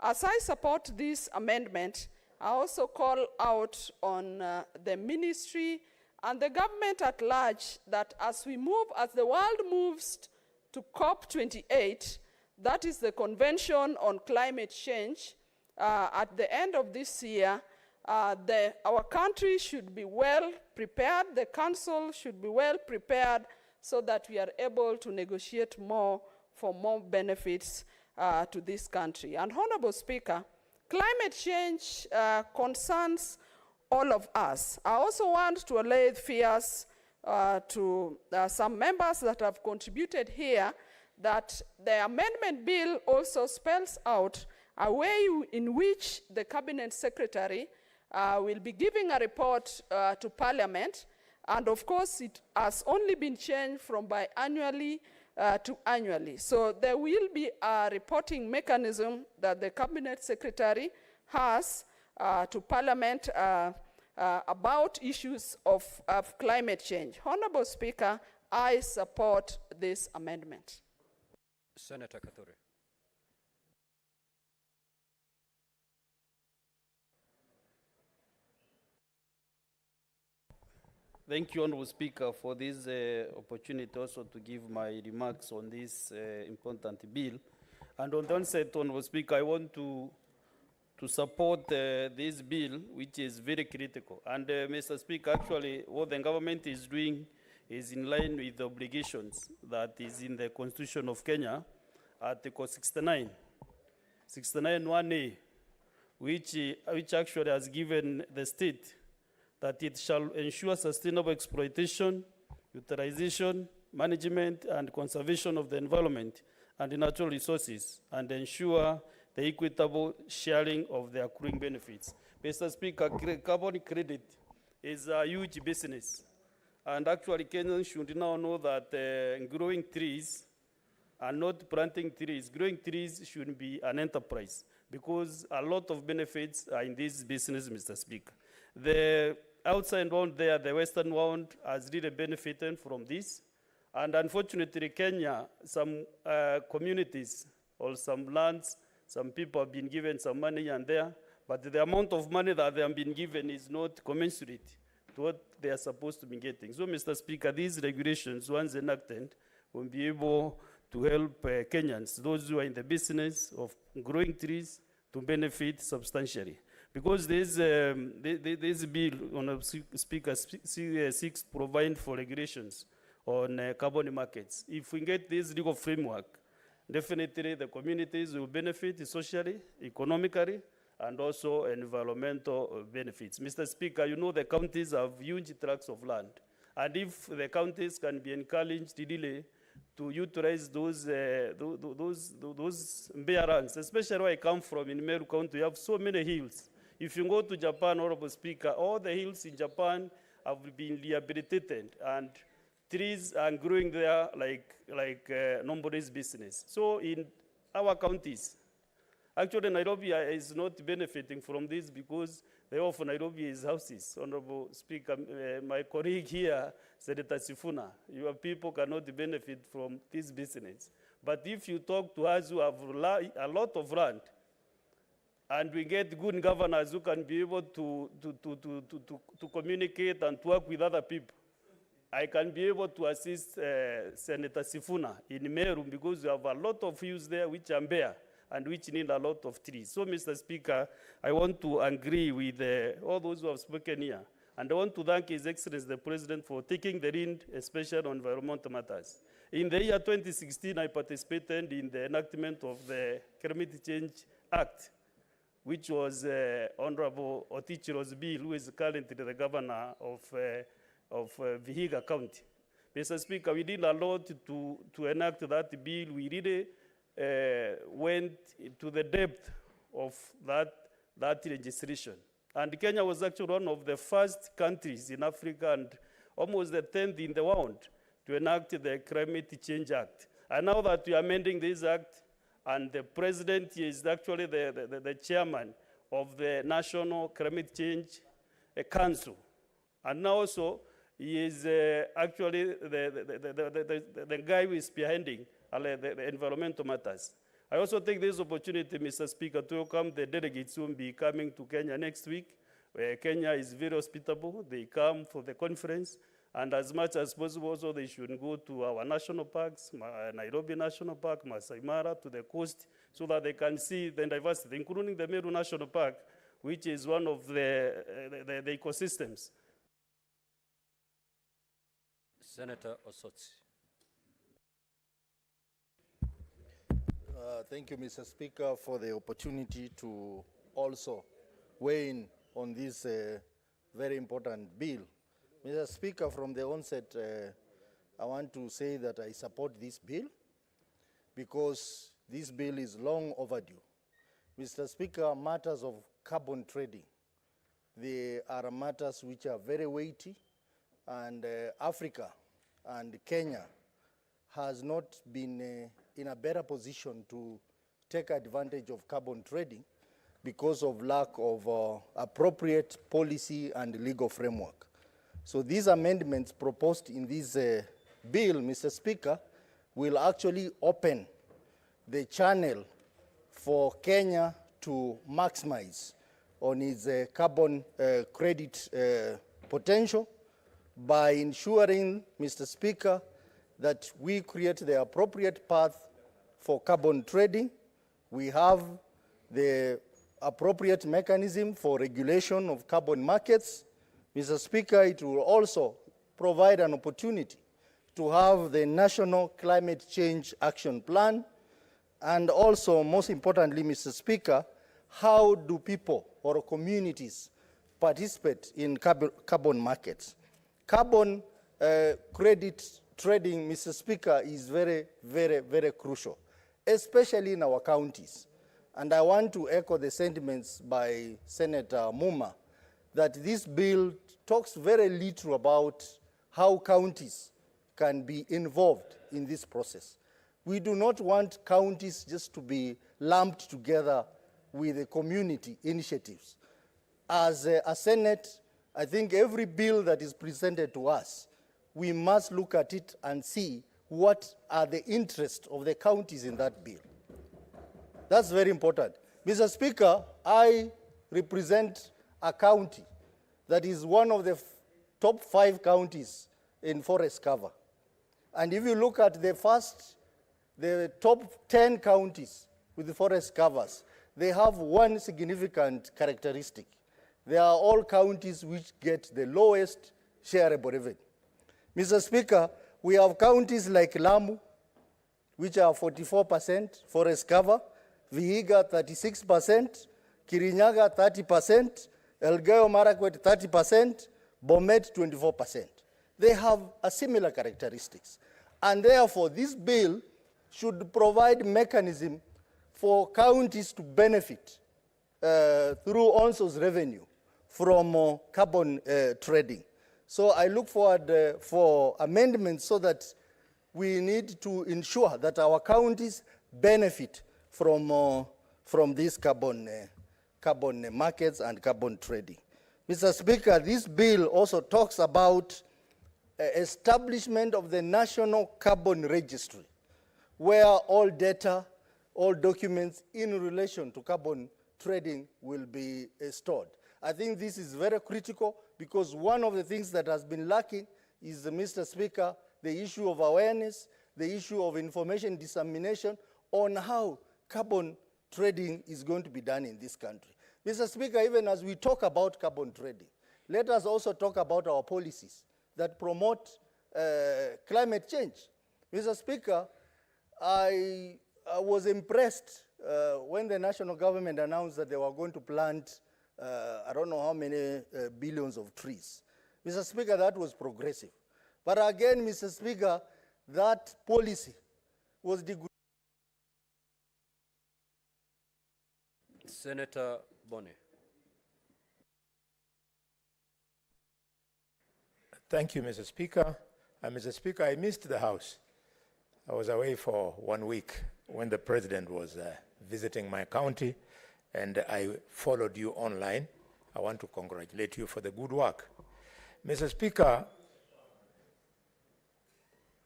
as I support this amendment, I also call out on the ministry and the government at large that as the world moves to COP28, that is the Convention on Climate Change, at the end of this year, our country should be well prepared, the council should be well prepared so that we are able to negotiate more for more benefits to this country. And Honorable Speaker, climate change concerns all of us. I also want to allay fears to some members that have contributed here that the amendment bill also spells out a way in which the Cabinet Secretary will be giving a report to Parliament, and of course it has only been changed from biannually to annually. So there will be a reporting mechanism that the Cabinet Secretary has to Parliament about issues of climate change. Honorable Speaker, I support this amendment. Senator Kathure. Thank you, Honorable Speaker, for this opportunity also to give my remarks on this important bill. And on the onset, Honorable Speaker, I want to support this bill, which is very critical. And Mr. Speaker, actually, what the government is doing is in line with the obligations that is in the Constitution of Kenya, Article 69, 69(1)(a), which actually has given the state that it shall ensure sustainable exploitation, utilization, management, and conservation of the environment and the natural resources, and ensure the equitable sharing of the accruing benefits. Mr. Speaker, carbon credit is a huge business. And actually, Kenyans should now know that growing trees and not planting trees, growing trees should be an enterprise because a lot of benefits are in this business, Mr. Speaker. The outside world there, the Western world has really benefited from this. And unfortunately, Kenya, some communities or some lands, some people have been given some money and there, but the amount of money that they have been given is not commensurate to what they are supposed to be getting. So, Mr. Speaker, these regulations, once enacted, will be able to help Kenyans, those who are in the business of growing trees, to benefit substantially. Because this bill, on Speaker, seeks to provide for regulations on carbon markets. If we get this legal framework, definitely the communities will benefit socially, economically, and also environmental benefits. Mr. Speaker, you know the counties have huge tracts of land. And if the counties can be encouraged really to utilize those bare lands, especially where I come from in Meru County, you have so many hills. If you go to Japan, Honorable Speaker, all the hills in Japan have been rehabilitated, and trees are growing there like nobody's business. So in our counties, actually Nairobi is not benefiting from this because the whole of Nairobi is houses. Honorable Speaker, my colleague here, Senator Sifuna, your people cannot benefit from this business. But if you talk to us who have a lot of land, and we get good governors who can be able to communicate and to work with other people, I can be able to assist Senator Sifuna in Meru because we have a lot of hills there which are bare and which need a lot of trees. So, Mr. Speaker, I want to agree with all those who have spoken here. And I want to thank His Excellency the President for taking the lead, especially on environmental matters. In the year 2016, I participated in the enactment of the Climate Change Act, which was Honorable Otichiro's bill, who is currently the governor of Vihiga County. Mr. Speaker, we did a lot to enact that bill. We really went to the depth of that legislation. And Kenya was actually one of the first countries in Africa and almost the 10th in the world to enact the Climate Change Act. And now that we are amending this act, and the president is actually the chairman of the National Climate Change Council. And now also, he is actually the guy who is spearheading the environmental matters. I also take this opportunity, Mr. Speaker, to welcome the delegates who will be coming to Kenya next week. Kenya is very hospitable. They come for the conference. And as much as possible, also they should go to our national parks, Nairobi National Park, Masai Mara, to the coast, so that they can see the diversity, including the Meru National Park, which is one of the ecosystems. Senator Osotsi. Thank you, Mr. Speaker, for the opportunity to also weigh in on this very important bill. Mr. Speaker, from the onset, I want to say that I support this bill because this bill is long overdue. Mr. Speaker, matters of carbon trading, they are matters which are very weighty, and Africa and Kenya has not been in a better position to take advantage of carbon trading because of lack of appropriate policy and legal framework. So these amendments proposed in this bill, Mr. Speaker, will actually open the channel for Kenya to maximize on its carbon credit potential, by ensuring, Mr. Speaker, that we create the appropriate path for carbon trading. We have the appropriate mechanism for regulation of carbon markets. Mr. Speaker, it will also provide an opportunity to have the National Climate Change Action Plan. And also, most importantly, Mr. Speaker, how do people or communities participate in carbon markets? Carbon credit trading, Mr. Speaker, is very, very, very crucial, especially in our counties. And I want to echo the sentiments by Senator Muma that this bill talks very little about how counties can be involved in this process. We do not want counties just to be lumped together with the community initiatives. As a Senate, I think every bill that is presented to us, we must look at it and see what are the interests of the counties in that bill. That's very important. Mr. Speaker, I represent a county that is one of the top 5 counties in forest cover. And if you look at the top 10 counties with the forest covers, they have one significant characteristic. They are all counties which get the lowest shareable revenue. Mr. Speaker, we have counties like Lamu, which are 44% forest cover, Vihiga 36%, Kirinyaga 30%, Elgeyo Marakwet 30%, Bomet 24%. They have a similar characteristics. And therefore, this bill should provide mechanism for counties to benefit through ONSO's revenue from carbon trading. So I look forward for amendments so that we need to ensure that our counties benefit from these carbon markets and carbon trading. Mr. Speaker, this bill also talks about establishment of the National Carbon Registry, where all data, all documents in relation to carbon trading will be stored. I think this is very critical because one of the things that has been lacking is, Mr. Speaker, the issue of awareness, the issue of information dissemination on how carbon trading is going to be done in this country. Mr. Speaker, even as we talk about carbon trading, let us also talk about our policies that promote climate change. Mr. Speaker, I was impressed when the national government announced that they were going to plant I don't know how many billions of trees. Mr. Speaker, that was progressive. But again, Mr. Speaker, that policy was Senator Bone. Thank you, Mr. Speaker. Mr. Speaker, I missed the House. I was away for 1 week when the President was visiting my county, and I followed you online. I want to congratulate you for the good work. Mr. Speaker,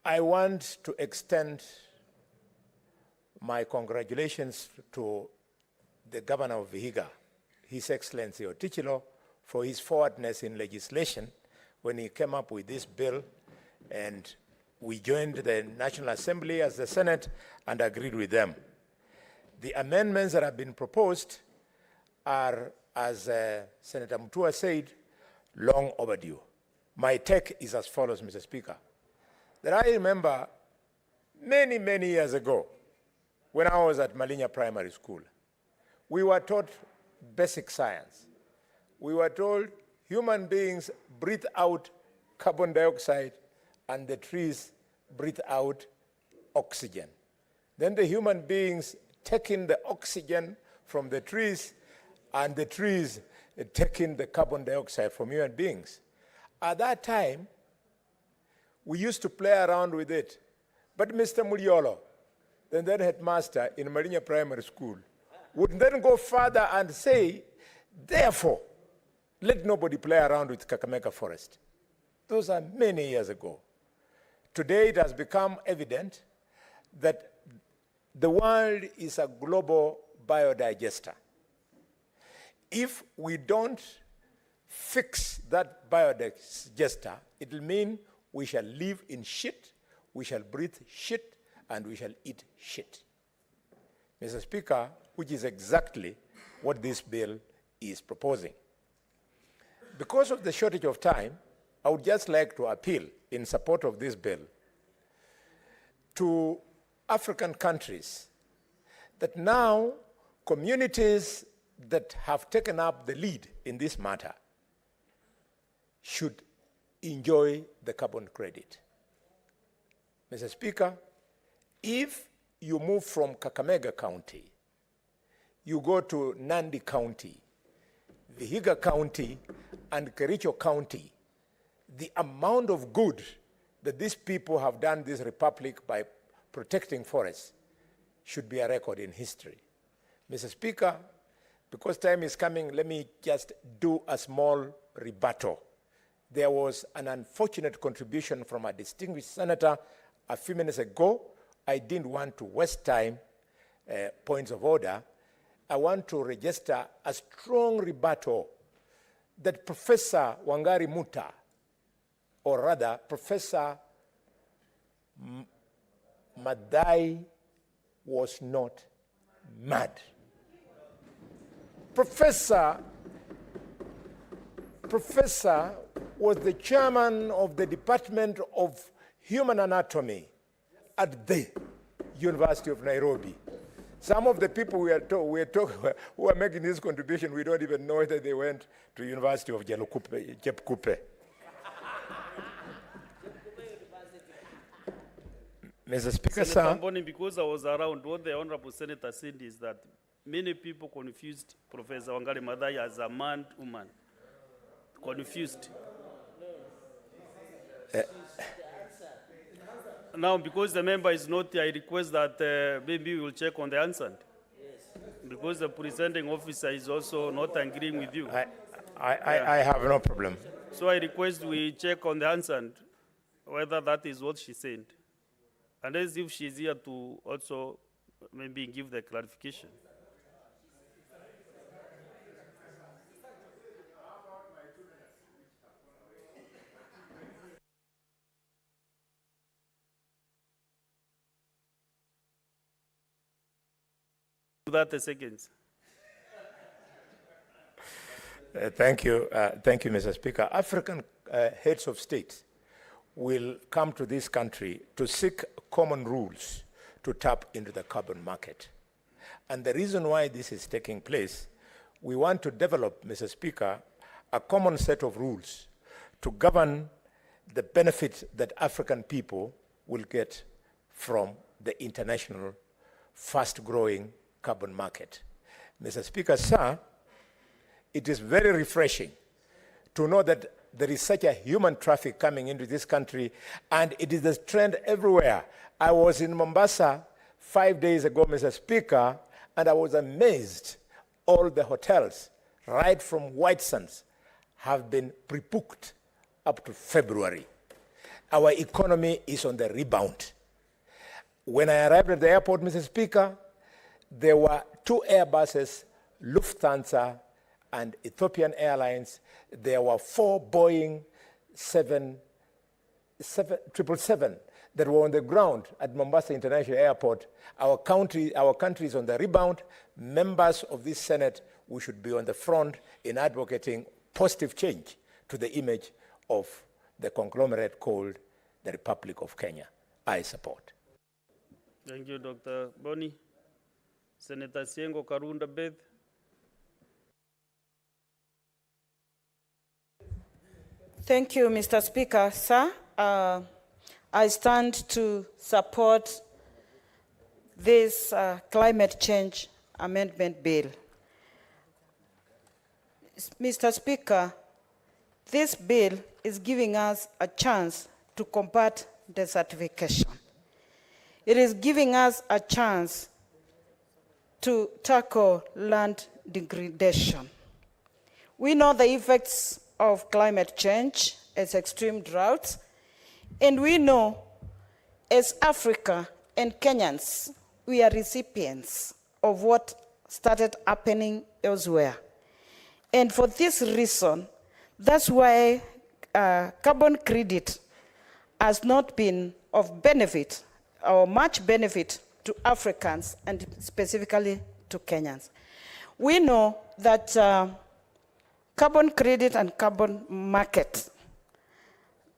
I want to extend my congratulations to the Governor of Vihiga, His Excellency Otichilo, for his forwardness in legislation when he came up with this bill, and we joined the National Assembly as the Senate and agreed with them. The amendments that have been proposed are, as Senator Mutua said, long overdue. My take is as follows, Mr. Speaker. That I remember many, many years ago, when I was at Malinya Primary School, we were taught basic science. We were told human beings breathe out carbon dioxide and the trees breathe out oxygen. Then the human beings take in the oxygen from the trees, and the trees take in the carbon dioxide from human beings. At that time, we used to play around with it. But Mr. Muriolo, the then headmaster in Marinya Primary School, would then go further and say, therefore, let nobody play around with Kakamega Forest. Those are many years ago. Today, it has become evident that the world is a global biodigester. If we don't fix that biodigester, it will mean we shall live in shit, we shall breathe shit, and we shall eat shit. Mr. Speaker, which is exactly what this bill is proposing. Because of the shortage of time, I would just like to appeal in support of this bill to African countries that now communities that have taken up the lead in this matter should enjoy the carbon credit. Mr. Speaker, if you move from Kakamega County, you go to Nandi County, Vihiga County, and Kericho County, the amount of good that these people have done this republic by protecting forests should be a record in history. Mr. Speaker, because time is coming, let me just do a small rebuttal. There was an unfortunate contribution from a distinguished senator a few minutes ago. I didn't want to waste time, points of order. I want to register a strong rebuttal that Professor Wangari Muta, or rather Professor Madai, was not mad. Professor was the chairman of the Department of Human Anatomy at the University of Nairobi. Some of the people who are making this contribution, we don't even know whether they went to University of Jepkupe. Mr. Speaker, sir. Because I was around, what the Honorable Senator said is that many people confused Professor Wangari Maathai as a man-woman. Confused. Now, because the member is not here, I request that maybe we will check on the answer. Yes. Because the presenting officer is also not agreeing with you. I have no problem. So I request we check on the answer whether that is what she said. Unless if she's here to also maybe give the clarification. That a second. Thank you, Mr. Speaker. African heads of state will come to this country to seek common rules to tap into the carbon market. And the reason why this is taking place, we want to develop, Mr. Speaker, a common set of rules to govern the benefit that African people will get from the international fast-growing carbon market. Mr. Speaker, sir, it is very refreshing to know that there is such a human traffic coming into this country, and it is the trend everywhere. I was in Mombasa 5 days ago, Mr. Speaker, and I was amazed. All the hotels, right from White Sands, have been pre-booked up to February. Our economy is on the rebound. When I arrived at the airport, Mr. Speaker, there were 2 Airbuses, Lufthansa and Ethiopian Airlines. There were 4 Boeing 777 that were on the ground at Mombasa International Airport. Our country is on the rebound. Members of this Senate, we should be on the front in advocating positive change to the image of the conglomerate called the Republic of Kenya. I support. Thank you, Dr. Boni. Senator Siengo Karunda Beth. Thank you, Mr. Speaker. Sir, I stand to support this climate change amendment bill. Mr. Speaker, this bill is giving us a chance to combat desertification. It is giving us a chance to tackle land degradation. We know the effects of climate change as extreme droughts, and we know as Africa and Kenyans, we are recipients of what started happening elsewhere. And for this reason, That's why carbon credit has not been of benefit or much benefit to Africans and specifically to Kenyans. We know that carbon credit and carbon market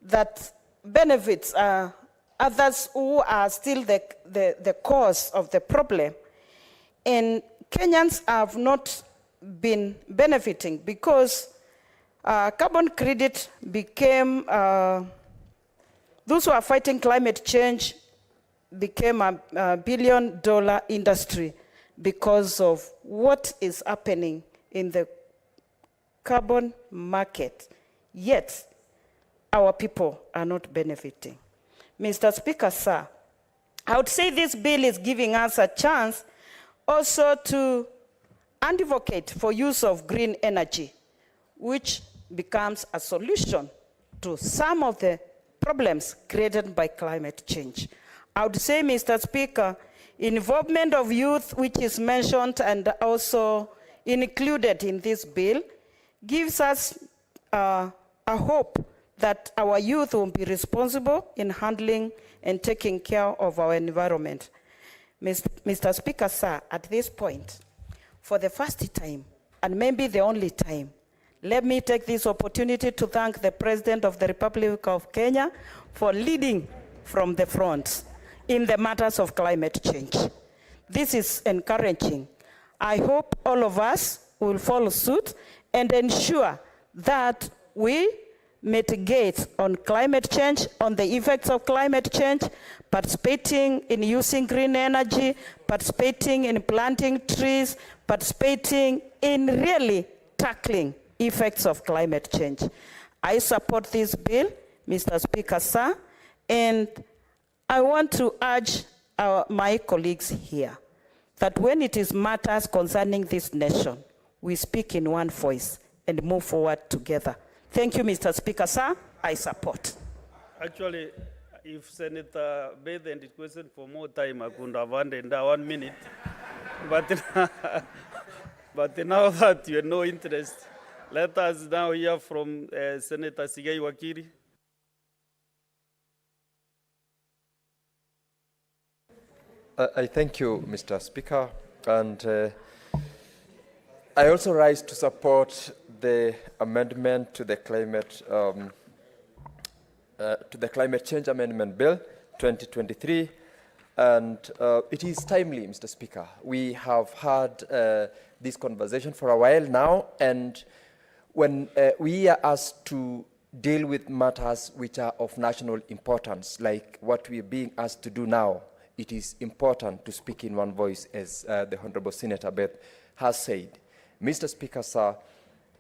that benefits others who are still the cause of the problem. And Kenyans have not been benefiting because carbon credit became, those who are fighting climate change became a $1 billion industry because of what is happening in the carbon market. Yet, our people are not benefiting. Mr. Speaker, sir, I would say this bill is giving us a chance also to advocate for use of green energy, which becomes a solution to some of the problems created by climate change. I would say, Mr. Speaker, involvement of youth, which is mentioned and also included in this bill, gives us a hope that our youth will be responsible in handling and taking care of our environment. Mr. Speaker, sir, at this point, for the first time, and maybe the only time, let me take this opportunity to thank the President of the Republic of Kenya for leading from the front in the matters of climate change. This is encouraging. I hope all of us will follow suit and ensure that we mitigate on climate change, on the effects of climate change, participating in using green energy, participating in planting trees, participating in really tackling effects of climate change. I support this bill, Mr. Speaker, sir, and I want to urge my colleagues here that when it is matters concerning this nation, we speak in one voice and move forward together. Thank you, Mr. Speaker, sir. I support. Actually, if Senator Beth had requested for more time, I could have ended 1 minute. But now that you have no interest, let us now hear from Senator Sigai Wakiri. I thank you, Mr. Speaker, and I also rise to support the amendment to the climate change amendment bill 2023, and it is timely, Mr. Speaker. We have had this conversation for a while now, and when we are asked to deal with matters which are of national importance, like what we are being asked to do now, it is important to speak in one voice, as the Honorable Senator Beth has said. Mr. Speaker, sir,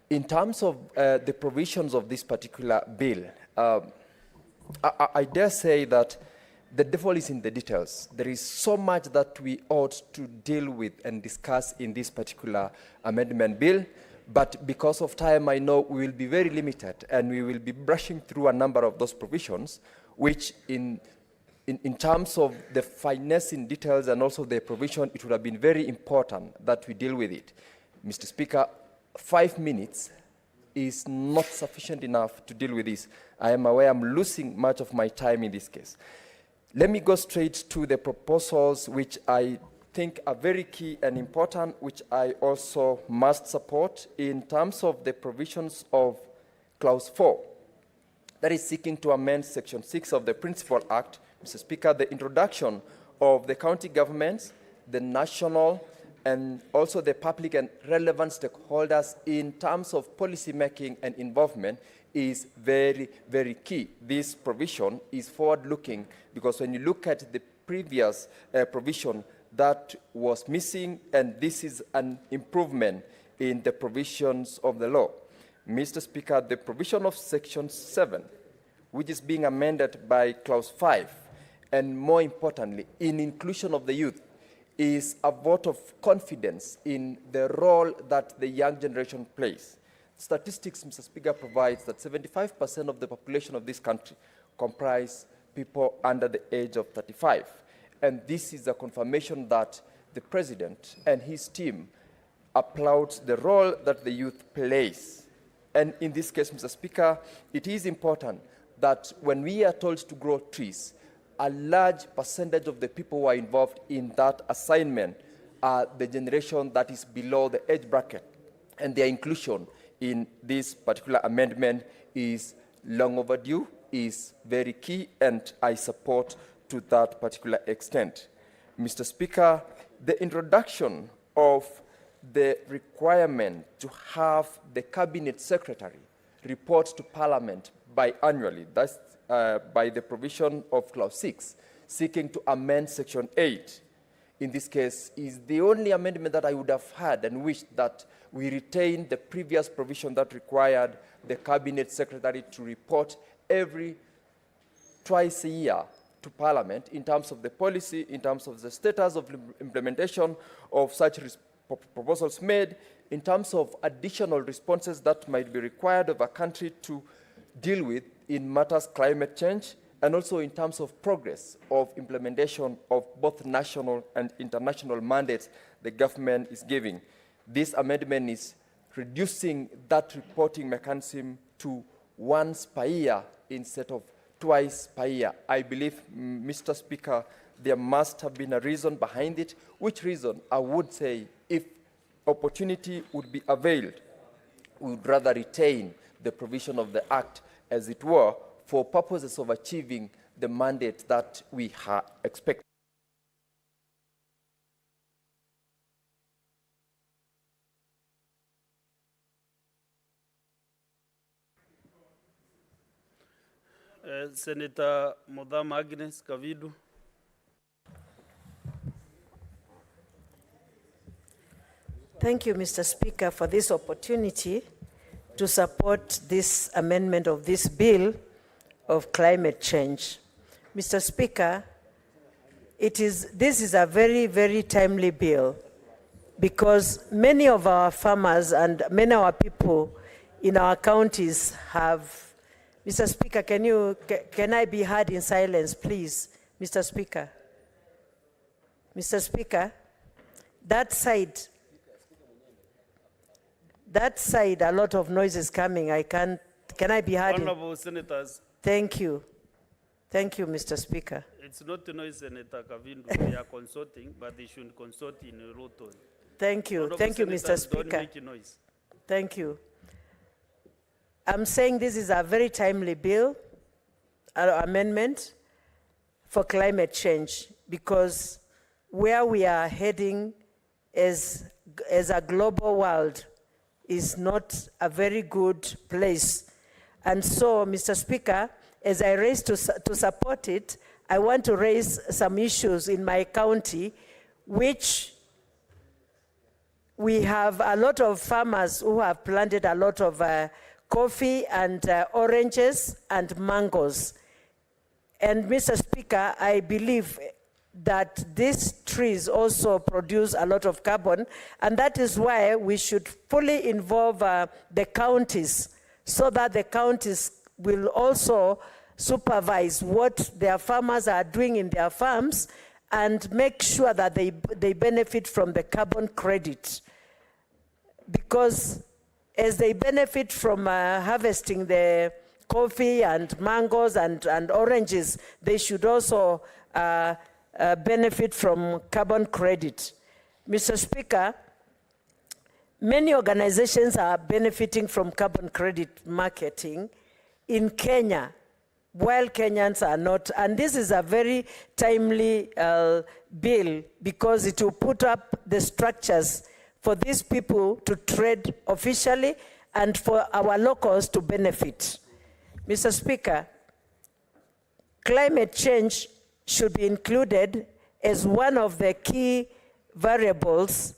in terms of the provisions of this particular bill, I dare say that the devil is in the details. There is so much that we ought to deal with and discuss in this particular amendment bill, but because of time, I know we will be very limited, and we will be brushing through a number of those provisions, which in terms of the finesse in details and also the provision, it would have been very important that we deal with it. Mr. Speaker, 5 minutes is not sufficient enough to deal with this. I am aware I'm losing much of my time in this case. Let me go straight to the proposals which I think are very key and important, which I also must support in terms of the provisions of Clause 4. That is seeking to amend Section 6 of the Principal Act, Mr. Speaker, the introduction of the county governments, the national, and also the public and relevant stakeholders in terms of policy making and involvement is very, very key. This provision is forward-looking because when you look at the previous provision, that was missing, and this is an improvement in the provisions of the law. Mr. Speaker, the provision of Section 7, which is being amended by Clause 5, and more importantly, in inclusion of the youth, is a vote of confidence in the role that the young generation plays. Statistics, Mr. Speaker, provides that 75% of the population of this country comprise people under the age of 35. And this is a confirmation that the President and his team applauds the role that the youth plays And in this case, Mr. Speaker, it is important that when we are told to grow trees, a large percentage of the people who are involved in that assignment are the generation that is below the age bracket. And their inclusion in this particular amendment is long overdue, is very key, and I support to that particular extent. Mr. Speaker, the introduction of the requirement to have the Cabinet Secretary report to Parliament biannually, that's by the provision of Clause 6, seeking to amend Section 8, in this case, is the only amendment that I would have had and wished that we retain the previous provision that required the Cabinet Secretary to report twice a year to Parliament in terms of the policy, in terms of the status of implementation of such proposals made, in terms of additional responses that might be required of a country to deal with in matters climate change, and also in terms of progress of implementation of both national and international mandates the government is giving. This amendment is reducing that reporting mechanism to once per year instead of twice per year. I believe, Mr. Speaker, there must have been a reason behind it, which reason I would say, if opportunity would be availed, we would rather retain the provision of the Act, as it were, for purposes of achieving the mandate that we expect. Senator Modam Agnes Kavidu. Thank you, Mr. Speaker, for this opportunity to support this amendment of this bill of climate change. Mr. Speaker, this is a very, very timely bill because many of our farmers and many of our people in our counties have. Mr. Speaker, can I be heard in silence, please? Mr. Speaker. Mr. Speaker, that side, a lot of noise is coming. Can I be heard? Honorable Senators. Thank you. Thank you, Mr. Speaker. It's not a noise, Senator Kavindu. They are consulting, but they should consult in a low tone. Thank you. Honorable Thank you, Senators, Mr. Speaker. Don't make noise. Thank you. I'm saying this is a very timely bill, amendment for climate change, because where we are heading as a global world is not a very good place. And so, Mr. Speaker, as I raise to support it, I want to raise some issues in my county, which we have a lot of farmers who have planted a lot of coffee and oranges and mangoes. And Mr. Speaker, I believe that these trees also produce a lot of carbon, and that is why we should fully involve the counties so that the counties will also supervise what their farmers are doing in their farms and make sure that they benefit from the carbon credit. Because as they benefit from harvesting the coffee and mangoes and oranges, they should also benefit from carbon credit. Mr. Speaker, many organizations are benefiting from carbon credit marketing in Kenya, while Kenyans are not. And this is a very timely bill because it will put up the structures for these people to trade officially and for our locals to benefit. Mr. Speaker, climate change should be included as one of the key variables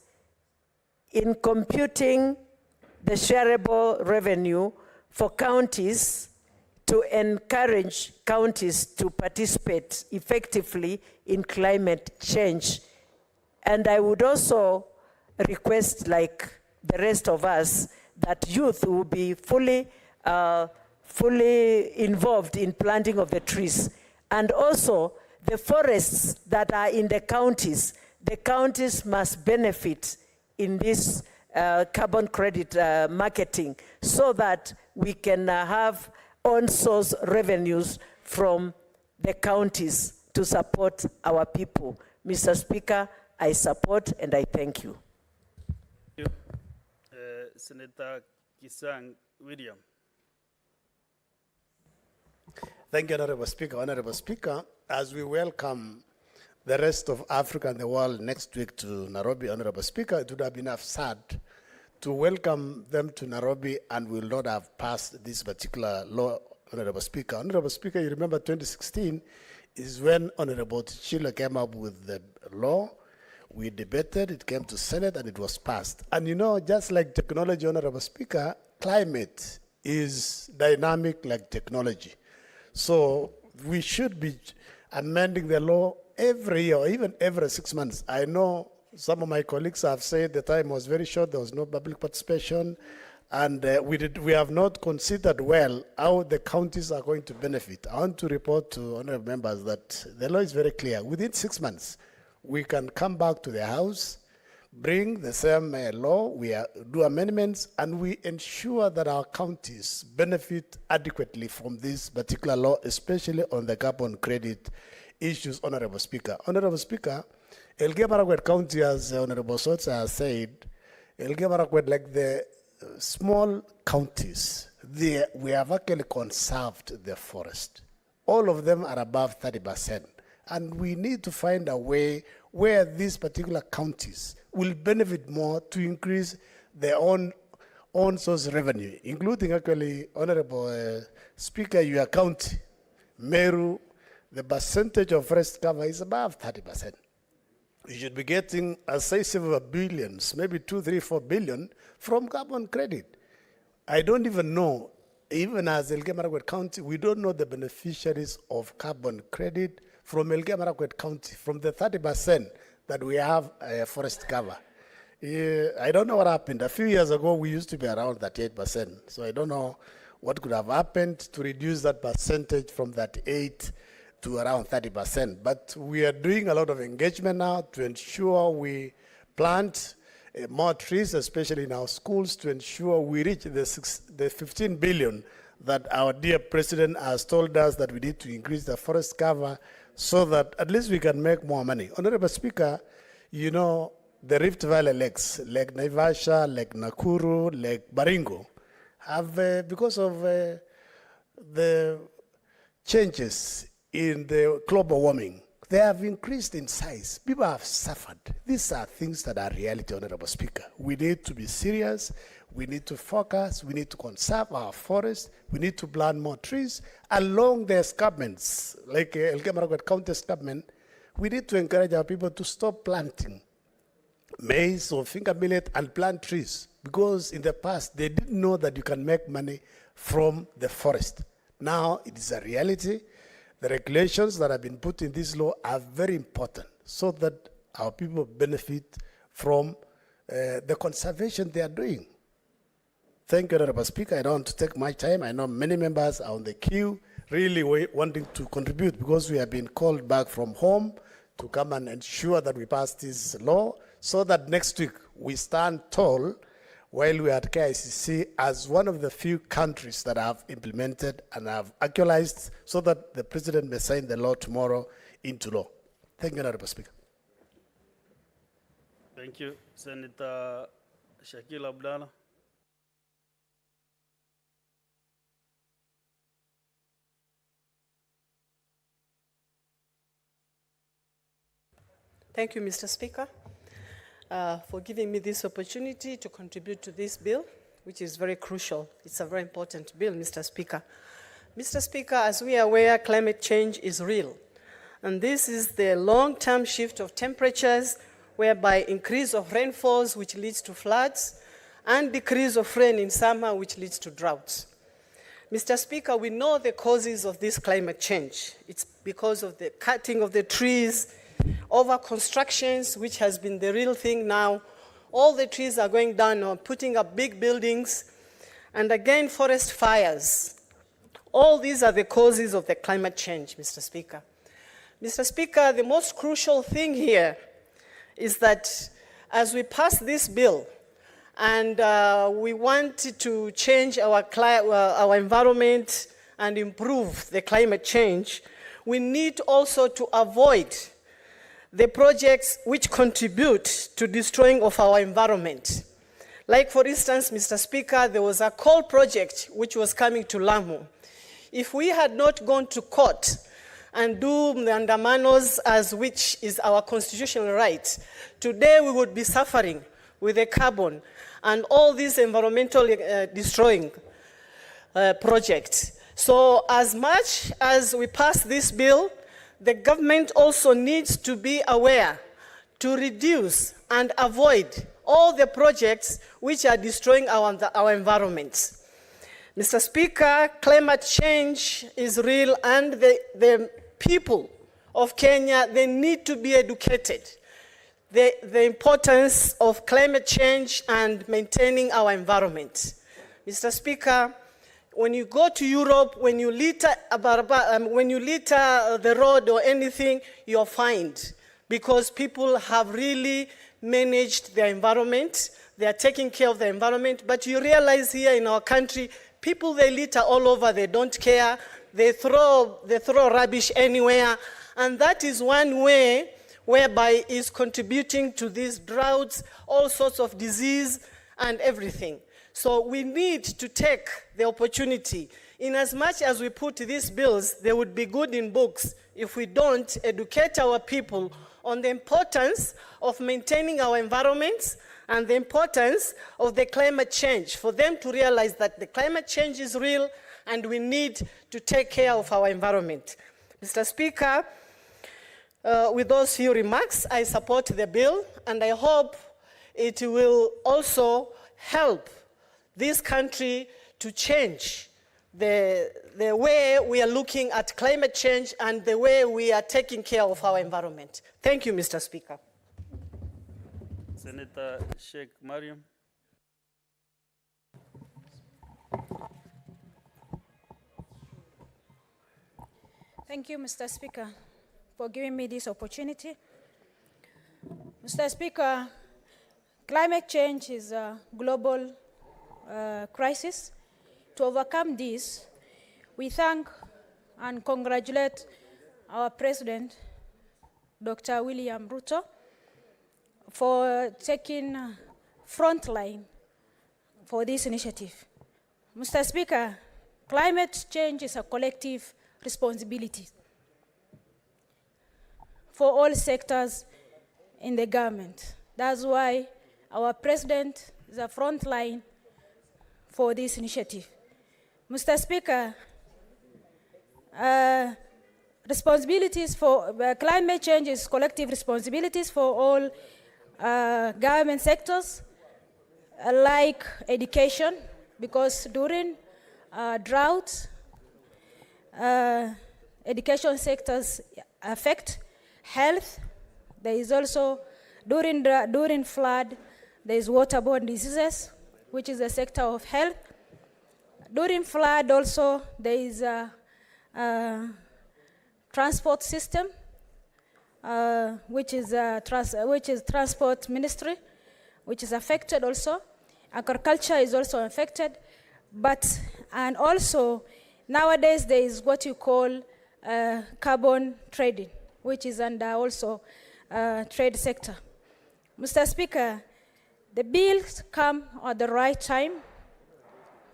in computing the shareable revenue for counties to encourage counties to participate effectively in climate change. And I would also request, like the rest of us, that youth will be fully involved in planting of the trees. And also the forests that are in the counties must benefit in this carbon credit marketing so that we can have on-source revenues from the counties to support our people. Mr. Speaker, I support and I thank you. Thank you. Senator Kisang William. Thank you, Honorable Speaker. Honorable Speaker, as we welcome the rest of Africa and the world next week to Nairobi, Honorable Speaker, it would have been sad to welcome them to Nairobi and we will not have passed this particular law, Honorable Speaker. Honorable Speaker, you remember 2016 is when Honorable Chile came up with the law. We debated, it came to Senate and it was passed. And you know, just like technology, Honorable Speaker, climate is dynamic like technology. So we should be amending the law every year, or even every 6 months. I know some of my colleagues have said the time was very short, there was no public participation, and we have not considered well how the counties are going to benefit. I want to report to honorable members that the law is very clear. Within 6 months, we can come back to the House, bring the same law, we do amendments, and we ensure that our counties benefit adequately from this particular law, especially on the carbon credit issues, Honorable Speaker. Honorable Speaker, Elgeyo Marakwet County, as Honorable Sotsa has said, Elgeyo Marakwet, like the small counties, we have actually conserved the forest. All of them are above 30%. And we need to find a way where these particular counties will benefit more to increase their own source revenue, including actually, Honorable Speaker, your county, Meru, the percentage of forest cover is above 30%. You should be getting a size of billions, maybe 2, 3, 4 billion from carbon credit. I don't even know, even as Elgeyo Marakwet County, we don't know the beneficiaries of carbon credit from Elgeyo Marakwet County, from the 30% that we have forest cover. I don't know what happened. A few years ago, we used to be around 38%. So I don't know what could have happened to reduce that percentage from that 8 to around 30%. But we are doing a lot of engagement now to ensure we plant more trees, especially in our schools, to ensure we reach the 15 billion that our dear president has told us that we need to increase the forest cover so that at least we can make more money. Honorable Speaker, you know, the Rift Valley lakes, Lake Naivasha, Lake Nakuru, Lake Baringo, have, because of the changes in the global warming, they have increased in size. People have suffered. These are things that are reality, Honorable Speaker. We need to be serious. We need to focus. We need to conserve our forests. We need to plant more trees along the escarpments, like Elgeyo Marakwet County escarpment. We need to encourage our people to stop planting maize or finger millet and plant trees, because in the past they didn't know that you can make money from the forest. Now it is a reality. The regulations that have been put in this law are very important so that our people benefit from the conservation they are doing. Thank you, Honorable Speaker. I don't want to take my time. I know many members are on the queue really wanting to contribute because we have been called back from home to come and ensure that we pass this law so that next week we stand tall while we are at KICC as one of the few countries that have implemented and have actualized so that the President may sign the law tomorrow into law. Thank you, Honorable Speaker. Thank you. Senator Shakil Abdallah. Thank you, Mr. Speaker, for giving me this opportunity to contribute to this bill, which is very crucial. It's a very important bill, Mr. Speaker. Mr. Speaker, as we are aware, climate change is real. And this is the long-term shift of temperatures whereby increase of rainfalls, which leads to floods, and decrease of rain in summer, which leads to droughts. Mr. Speaker, we know the causes of this climate change. It's because of the cutting of the trees, over constructions, which has been the real thing now. All the trees are going down or putting up big buildings, and again, forest fires. All these are the causes of the climate change, Mr. Speaker. Mr. Speaker, the most crucial thing here is that as we pass this bill, and we want to change our environment and improve the climate change, we need also to avoid the projects which contribute to destroying of our environment. Like for instance, Mr. Speaker, there was a coal project which was coming to Lamu. If we had not gone to court and do the andamanos, as which is our constitutional right, today we would be suffering with the carbon and all these environmental destroying projects. So as much as we pass this bill, the government also needs to be aware to reduce and avoid all the projects which are destroying our environment. Mr. Speaker, climate change is real, and the people of Kenya, they need to be educated. The importance of climate change and maintaining our environment. Mr. Speaker, when you go to Europe, when you litter the road or anything, you're fined, because people have really managed their environment. They are taking care of the environment. But you realize here in our country, people, they litter all over. They don't care. They throw rubbish anywhere. And that is one way whereby is contributing to these droughts, all sorts of disease and everything. So we need to take the opportunity. In as much as we put these bills, they would be good in books if we don't educate our people on the importance of maintaining our environments and the importance of the climate change, for them to realize that the climate change is real and we need to take care of our environment. Mr. Speaker, with those few remarks, I support the bill, and I hope it will also help this country to change the way we are looking at climate change and the way we are taking care of our environment. Thank you, Mr. Speaker. Senator Sheikh Mariam. Thank you, Mr. Speaker, for giving me this opportunity. Mr. Speaker, climate change is a global crisis. To overcome this, we thank and congratulate our President, Dr. William Ruto, for taking front line for this initiative. Mr. Speaker, climate change is a collective responsibility for all sectors in the government. That's why our President is a front line for this initiative. Mr. Speaker, responsibilities for climate change is collective responsibilities for all government sectors, like education, because during drought, education sectors affect health. There is also, during flood, there is waterborne diseases, which is a sector of health. During flood also, there is a transport system, which is transport ministry, which is affected also. Agriculture is also affected, and also nowadays there is what you call carbon trading, which is under also trade sector. Mr. Speaker, the bills come at the right time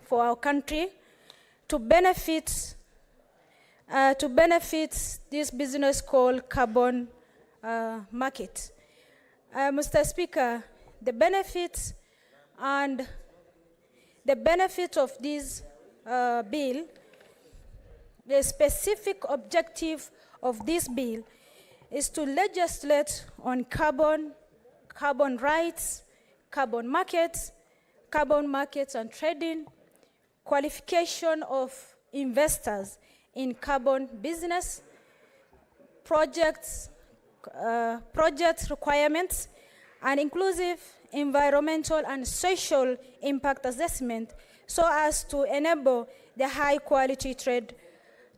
for our country to benefit this business called carbon market. Mr. Speaker, the benefits of this bill, the specific objective of this bill is to legislate on carbon rights, carbon markets and trading, qualification of investors in carbon business, project requirements, and inclusive environmental and social impact assessment, so as to enable the high quality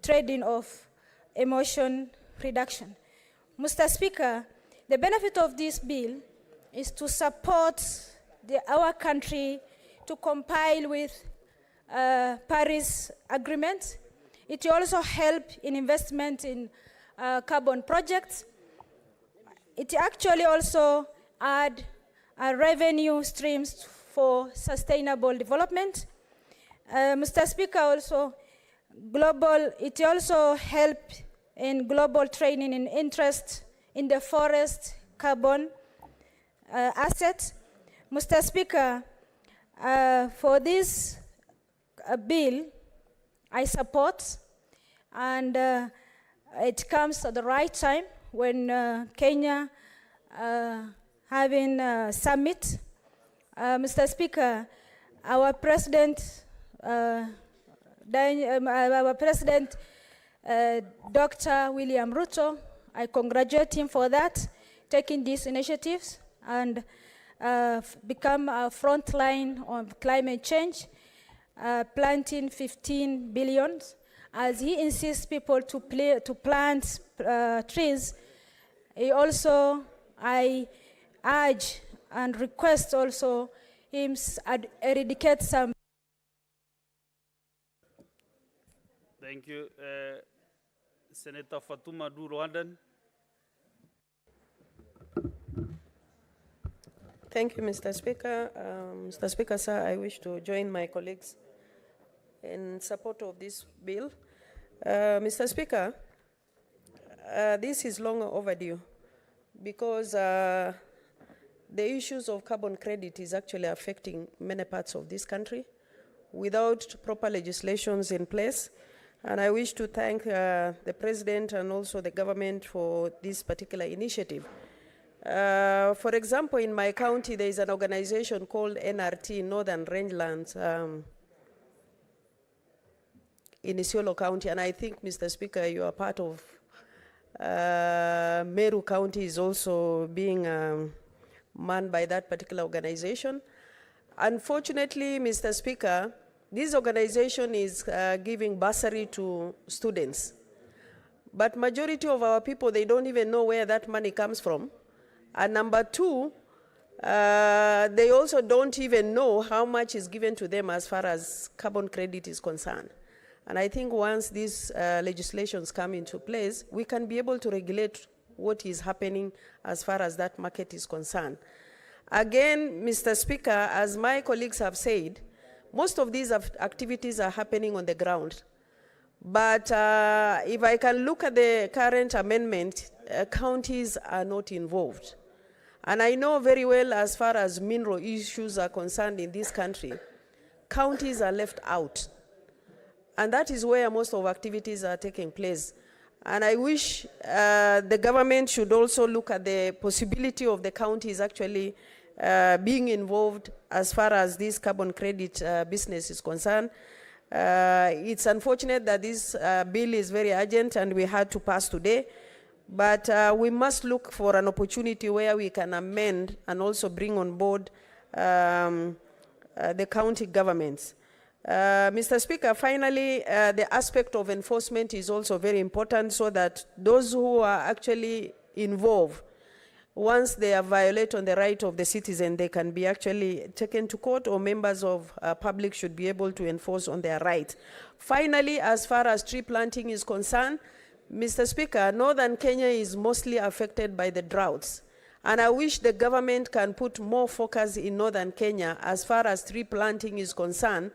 trading of emission reduction. Mr. Speaker, the benefit of this bill is to support our country to compile with Paris Agreement. It will also help in investment in carbon projects. It actually also add revenue streams for sustainable development. Mr. Speaker, also it also help in global training in interest in the forest carbon assets. Mr. Speaker, for this bill, I support, and it comes at the right time when Kenya having a summit. Mr. Speaker, our President, Dr. William Ruto, I congratulate him for that, taking these initiatives and become a front line of climate change, planting 15 billion. As he insists people to plant trees, I urge and request also him eradicate some. Thank you. Senator Fatuma Du Rwandan. Thank you, Mr. Speaker. Mr. Speaker, sir, I wish to join my colleagues in support of this bill. Mr. Speaker, this is long overdue because the issues of carbon credit is actually affecting many parts of this country without proper legislations in place. And I wish to thank the President and also the government for this particular initiative. For example, in my county, there is an organization called NRT, Northern Rangelands, in Isiolo County, and I think, Mr. Speaker, you are part of Meru County is also being manned by that particular organization. Unfortunately, Mr. Speaker, this organization is giving bursary to students. But majority of our people, they don't even know where that money comes from. And number two, they also don't even know how much is given to them as far as carbon credit is concerned. And I think once these legislations come into place, we can be able to regulate what is happening as far as that market is concerned. Again, Mr. Speaker, as my colleagues have said, most of these activities are happening on the ground. But if I can look at the current amendment, counties are not involved. And I know very well as far as mineral issues are concerned in this country, counties are left out. And that is where most of activities are taking place. And I wish the government should also look at the possibility of the counties actually being involved as far as this carbon credit business is concerned. It's unfortunate that this bill is very urgent and we had to pass today. But we must look for an opportunity where we can amend and also bring on board the county governments. Mr. Speaker, finally, the aspect of enforcement is also very important so that those who are actually involved, once they are violated on the right of the citizen, they can be actually taken to court, or members of public should be able to enforce on their right. Finally, as far as tree planting is concerned, Mr. Speaker, Northern Kenya is mostly affected by the droughts. And I wish the government can put more focus in Northern Kenya as far as tree planting is concerned.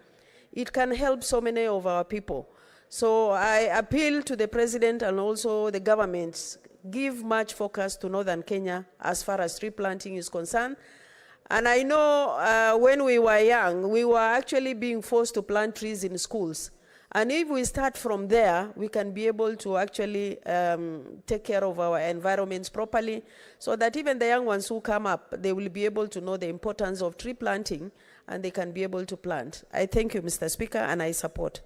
It can help so many of our people. So I appeal to the President and also the government, give much focus to Northern Kenya as far as tree planting is concerned. And I know when we were young, we were actually being forced to plant trees in schools. And if we start from there, we can be able to actually take care of our environments properly so that even the young ones who come up, they will be able to know the importance of tree planting and they can be able to plant. I thank you, Mr. Speaker, and I support.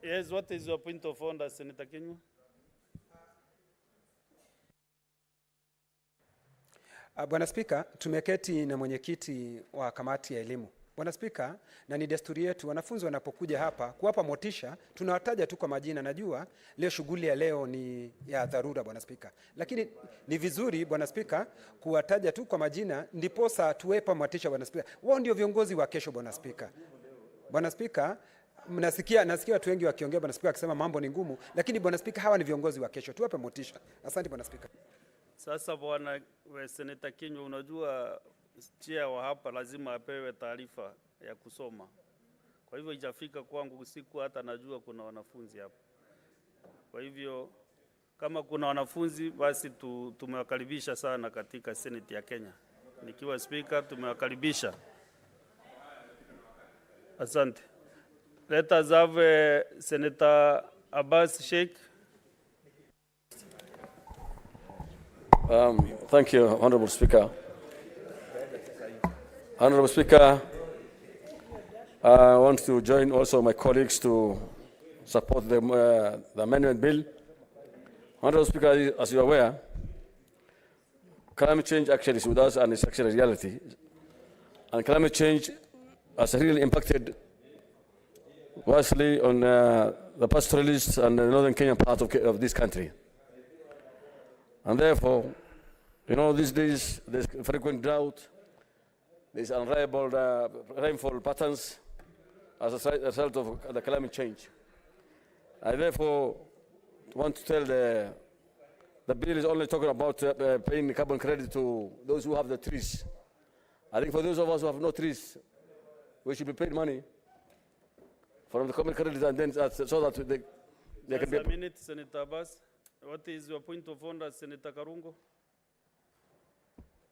Yes, what is your point of order, Senator Kenyu? Bwana Spika, tumeketi na mwenyekiti wa kamati ya elimu. Bwana Spika, na ni desturi yetu wanafunzi wanapokuja hapa kuwapa motisha, tunawataja tu kwa majina. Najua leo shughuli ya leo ni ya dharura Bwana Spika, lakini ni vizuri Bwana Spika kuwataja tu kwa majina ndiposa tuwepa motisha Bwana Spika. Wao ndio viongozi wa kesho Bwana Spika. Bwana Spika, nasikia watu wengi wakiongea Bwana Spika akisema mambo ni ngumu, lakini Bwana Spika hawa ni viongozi wa kesho, tuwape motisha. Asante Bwana Spika. Sasa Bwana Seneta Kinywa, unajua chia wa hapa lazima apewe taarifa ya kusoma. Kwa hivyo ijafika kwangu usiku hata najua kuna wanafunzi hapa. Kwa hivyo kama kuna wanafunzi basi tumewakaribisha sana katika Senate ya Kenya. Nikiwa speaker tumewakaribisha. Asante. Let us have Senator Abbas Sheikh. Thank you, Honorable Speaker. Honorable Speaker, I want to join also my colleagues to support the amendment bill. Honorable Speaker, as you are aware, climate change actually is with us and it's actually a reality. And climate change has really impacted vastly on the pastoralists and the northern Kenyan part of this country. And therefore, you know, these days there's frequent drought, there's unreliable rainfall patterns as a result of the climate change. I therefore want to tell the bill is only talking about paying carbon credit to those who have the trees. I think for those of us who have no trees, we should be paid money from the carbon credit, and then so that they can be. Just a minute, Senator Abbas. What is your point of order, Senator Karungo?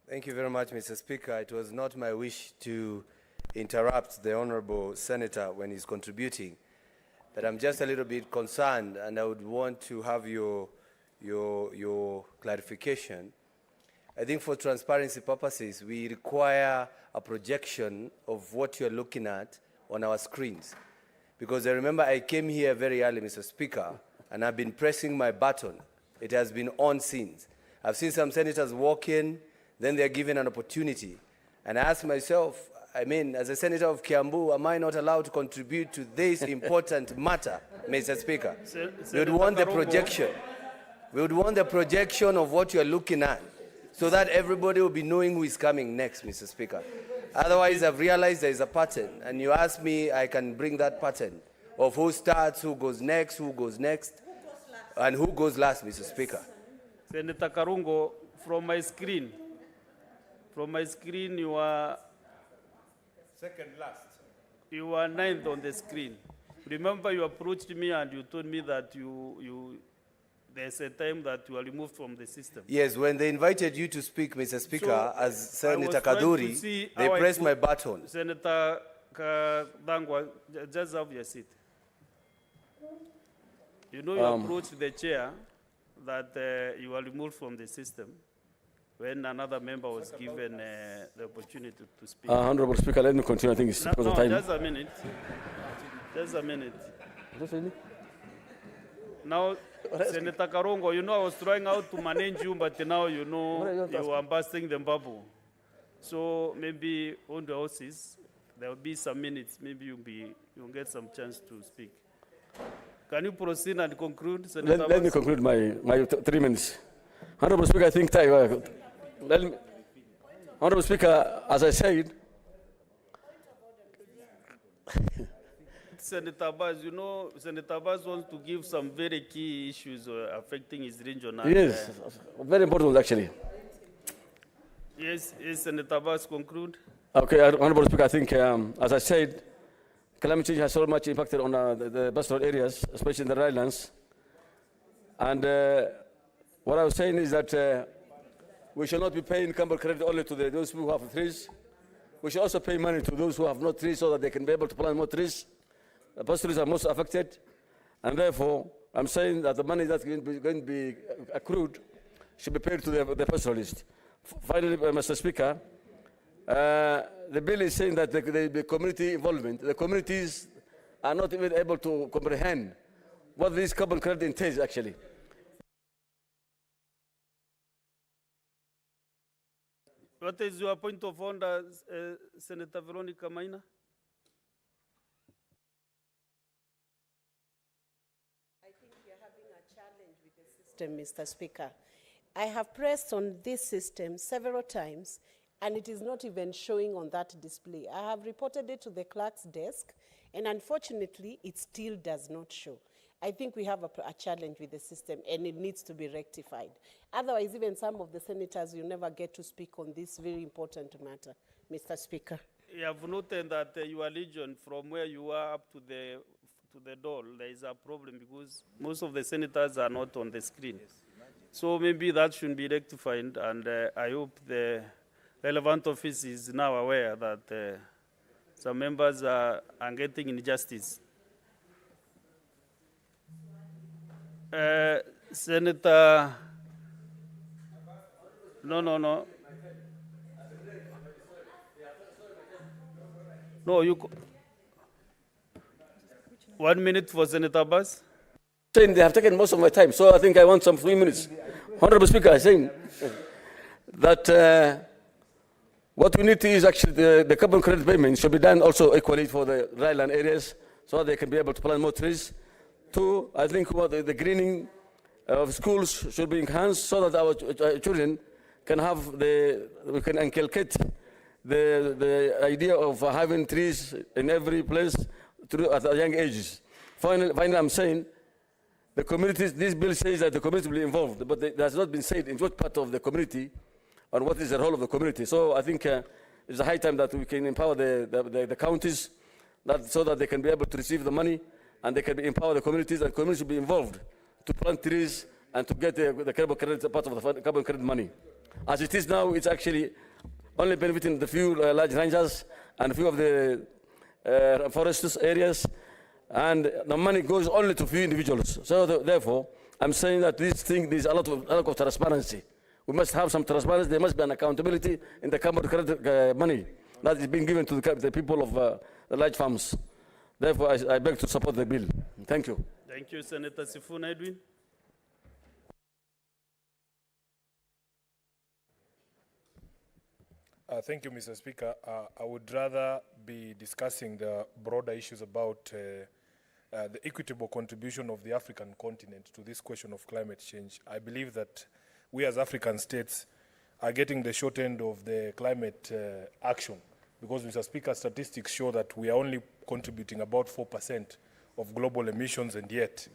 Thank you very much, Mr. Speaker. It was not my wish to interrupt the Honorable Senator when he's contributing, but I'm just a little bit concerned, and I would want to have your clarification. I think for transparency purposes, we require a projection of what you're looking at on our screens. Because I remember I came here very early, Mr. Speaker, and I've been pressing my button. It has been on since. I've seen some senators walk in, then they're given an opportunity. And I ask myself, I mean, as a senator of Kiambu, am I not allowed to contribute to this important matter, Mr. Speaker? We would want the projection. We would want the projection of what you're looking at, so that everybody will be knowing who is coming next, Mr. Speaker. Otherwise, I've realized there is a pattern, and you ask me, I can bring that pattern of who starts, who goes next, and who goes last, Mr. Speaker. Senator Karungo, from my screen, you are second last. You are ninth on the screen. Remember, you approached me and you told me that there's a time that you are removed from the system. Yes, when they invited you to speak, Mr. Speaker, as Senator Kaduri, they pressed my button. Senator Dangwa, just have your seat. You know, you approached the chair that you are removed from the system when another member was given the opportunity to speak. Honorable Speaker, let me continue. I think it's because of time. Just a minute. Just a minute. Now, Senator Karongo, you know I was trying out to manage you, but now you know you are busting the bubble. So maybe on the horses, there will be some minutes. Maybe you'll get some chance to speak. Can you proceed and conclude, Senator? Let me conclude my 3 minutes. Honorable Speaker, I think Honorable Speaker, as I said, Senator Abbas, you know, Senator Abbas wants to give some very key issues affecting his region. Yes, very important actually. Yes, Senator Abbas, conclude. Okay, Honorable Speaker, I think, as I said, climate change has so much impacted on the pastoral areas, especially in the highlands. And what I was saying is that we should not be paying carbon credit only to those who have trees. We should also pay money to those who have no trees so that they can be able to plant more trees. The pastoralists are most affected, and therefore, I'm saying that the money that's going to be accrued should be paid to the pastoralists. Finally, Mr. Speaker, the bill is saying that the community involvement, the communities are not even able to comprehend what this carbon credit entails, actually. What is your point of order, Senator Veronica Maina? I think we are having a challenge with the system, Mr. Speaker. I have pressed on this system several times, and it is not even showing on that display. I have reported it to the clerk's desk, and unfortunately, it still does not show. I think we have a challenge with the system, and it needs to be rectified. Otherwise, even some of the senators will never get to speak on this very important matter, Mr. Speaker. You have noted that your region, from where you are up to the door, there is a problem because most of the senators are not on the screen. So maybe that should be rectified, and I hope the relevant office is now aware that some members are getting injustice. Senator, no. No, you. 1 minute for Senator Abbas. Saying they have taken most of my time, so I think I want some 3 minutes. Honorable Speaker, I'm saying that what we need is actually the carbon credit payment should be done also equally for the dryland areas so they can be able to plant more trees. 2, I think the greening of schools should be enhanced so that our children can have we can inculcate the idea of having trees in every place at young ages. Finally, I'm saying the communities, this bill says that the community will be involved, but it has not been said in what part of the community and what is the role of the community. So I think it's a high time that we can empower the counties so that they can be able to receive the money and they can empower the communities, and communities should be involved to plant trees and to get the carbon credit, part of the carbon credit money. As it is now, it's actually only benefiting the few large ranchers and a few of the forest areas, and the money goes only to few individuals. So therefore, I'm saying that this thing, there's a lot of transparency. We must have some transparency. There must be an accountability in the carbon credit money that is being given to the people of the large farms. Therefore, I beg to support the bill. Thank you. Thank you, Senator Sifuna Edwin. Thank you, Mr. Speaker. I would rather be discussing the broader issues about the equitable contribution of the African continent to this question of climate change. I believe that we as African states are getting the short end of the climate action because, Mr. Speaker, statistics show that we are only contributing about 4% of global emissions, and yet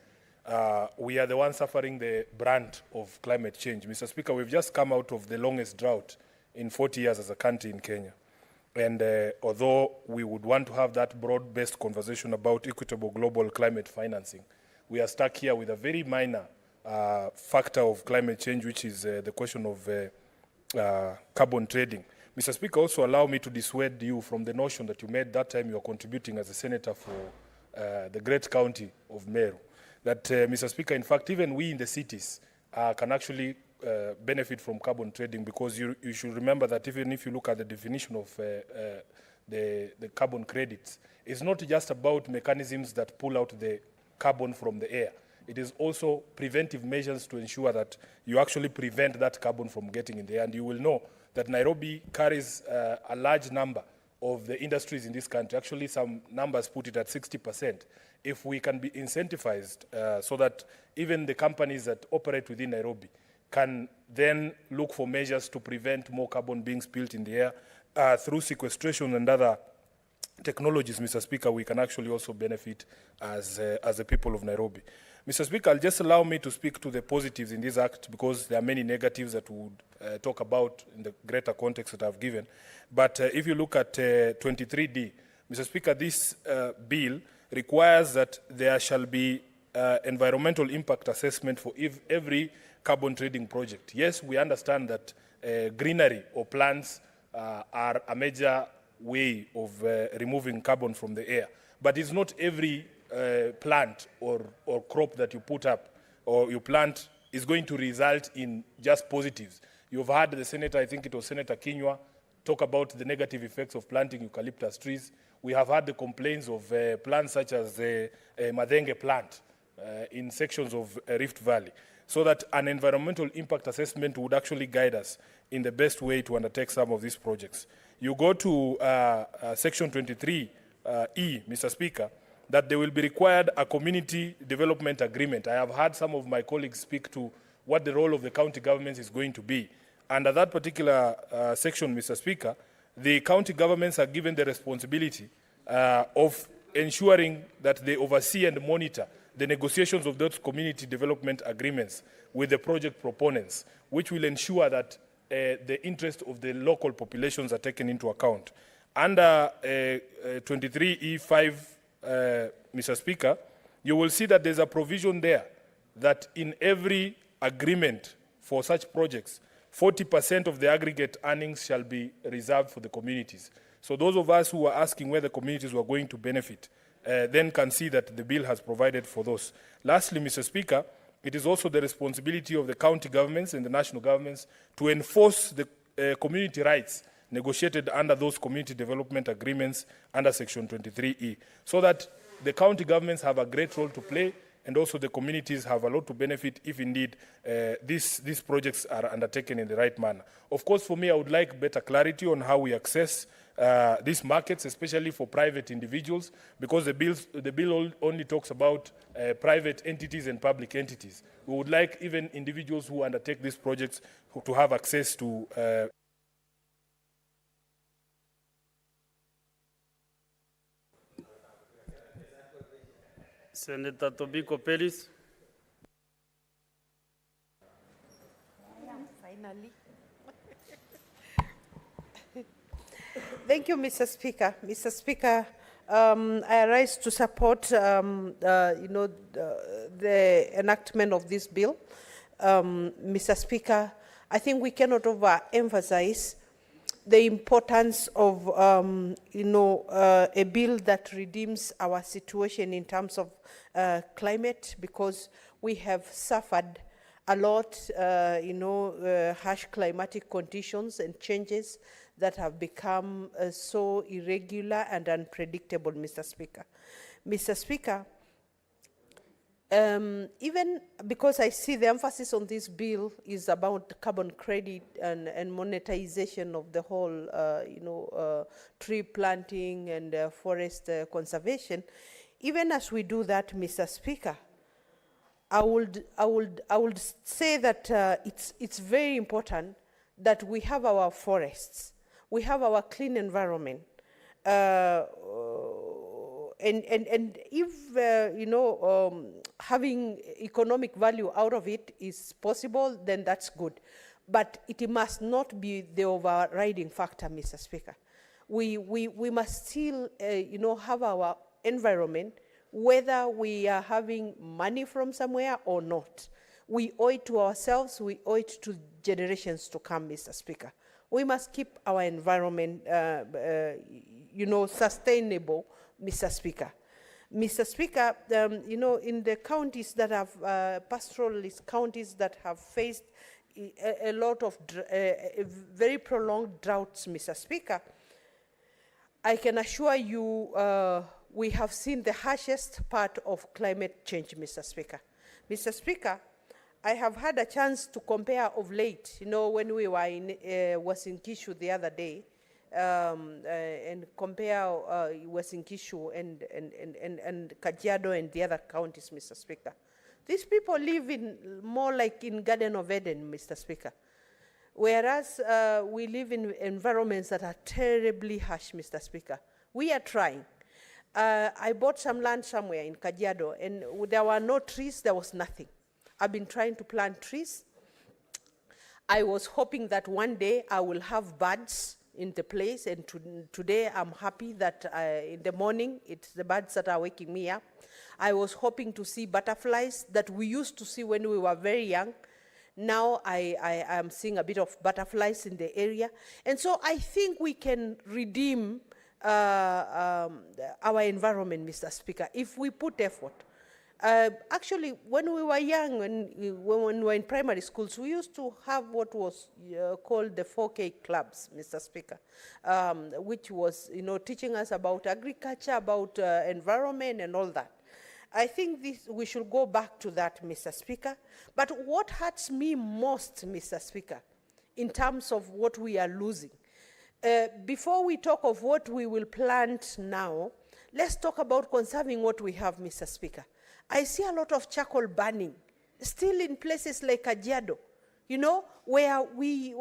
we are the ones suffering the brunt of climate change. Mr. Speaker, we've just come out of the longest drought in 40 years as a country in Kenya. And although we would want to have that broad-based conversation about equitable global climate financing, we are stuck here with a very minor factor of climate change, which is the question of carbon trading. Mr. Speaker, also allow me to dissuade you from the notion that you made that time you were contributing as a senator for the great county of Meru. That, Mr. Speaker, in fact, even we in the cities can actually benefit from carbon trading, because you should remember that even if you look at the definition of the carbon credits, it's not just about mechanisms that pull out the carbon from the air. It is also preventive measures to ensure that you actually prevent that carbon from getting in the air. And you will know that Nairobi carries a large number of the industries in this country. Actually, some numbers put it at 60%. If we can be incentivized so that even the companies that operate within Nairobi can then look for measures to prevent more carbon being spilled in the air through sequestration and other technologies, Mr. Speaker, we can actually also benefit as a people of Nairobi. Mr. Speaker, just allow me to speak to the positives in this act, because there are many negatives that we would talk about in the greater context that I've given. But if you look at 23D, Mr. Speaker, this bill requires that there shall be environmental impact assessment for every carbon trading project. Yes, we understand that greenery or plants are a major way of removing carbon from the air. But it's not every plant or crop that you put up or you plant is going to result in just positives. You've heard the senator, I think it was Senator Kinywa, talk about the negative effects of planting eucalyptus trees. We have had the complaints of plants such as the Madenge plant, in sections of Rift Valley, so that an environmental impact assessment would actually guide us in the best way to undertake some of these projects. You go to section 23E, Mr. Speaker, that they will be required a community development agreement. I have heard some of my colleagues speak to what the role of the county governments is going to be. Under that particular section, Mr. Speaker, the county governments are given the responsibility of ensuring that they oversee and monitor the negotiations of those community development agreements with the project proponents, which will ensure that the interest of the local populations are taken into account. Under 23E5, Mr. Speaker, you will see that there's a provision there that in every agreement for such projects, 40% of the aggregate earnings shall be reserved for the communities. So those of us who are asking where the communities were going to benefit then can see that the bill has provided for those. Lastly, Mr. Speaker, it is also the responsibility of the county governments and the national governments to enforce the community rights negotiated under those community development agreements under Section 23E, so that the county governments have a great role to play and also the communities have a lot to benefit if indeed these projects are undertaken in the right manner. Of course, for me, I would like better clarity on how we access these markets, especially for private individuals, because the bill only talks about private entities and public entities. We would like even individuals who undertake these projects to have access to Senator Tobiko Pelis. Finally. Thank you, Mr. Speaker. Mr. Speaker, I rise to support, the enactment of this bill. Mr. Speaker, I think we cannot overemphasize the importance of, a bill that redeems our situation in terms of climate, because we have suffered a lot, harsh climatic conditions and changes that have become so irregular and unpredictable, Mr. Speaker. Mr. Speaker, even because I see the emphasis on this bill is about carbon credit and monetization of the whole, tree planting and forest conservation. Even as we do that, Mr. Speaker, I would say that it's very important that we have our forests, we have our clean environment, and if having economic value out of it is possible, then that's good. But it must not be the overriding factor, Mr. Speaker. We must still, have our environment, whether we are having money from somewhere or not. We owe it to ourselves, we owe it to generations to come, Mr. Speaker. We must keep our environment, sustainable, Mr. Speaker. Mr. Speaker, in the counties that have, pastoralist counties that have faced a lot of very prolonged droughts, Mr. Speaker, I can assure you we have seen the harshest part of climate change, Mr. Speaker. Mr. Speaker, I have had a chance to compare of late, when we were in Uasin Gishu the other day, and compare Uasin Gishu and Kajiado and the other counties, Mr. Speaker. These people live in more like in Garden of Eden, Mr. Speaker. Whereas we live in environments that are terribly harsh, Mr. Speaker. We are trying. I bought some land somewhere in Kajiado, and there were no trees, there was nothing. I've been trying to plant trees. I was hoping that one day I will have birds in the place, and today I'm happy that in the morning it's the birds that are waking me up. I was hoping to see butterflies that we used to see when we were very young. Now I am seeing a bit of butterflies in the area. And so I think we can redeem our environment, Mr. Speaker, if we put effort. Actually, when we were young, when we were in primary schools, we used to have what was called the 4K clubs, Mr. Speaker, which was, teaching us about agriculture, about environment and all that. I think we should go back to that, Mr. Speaker. But what hurts me most, Mr. Speaker, in terms of what we are losing, before we talk of what we will plant now, let's talk about conserving what we have, Mr. Speaker. I see a lot of charcoal burning, still in places like Kajiado, you know, where we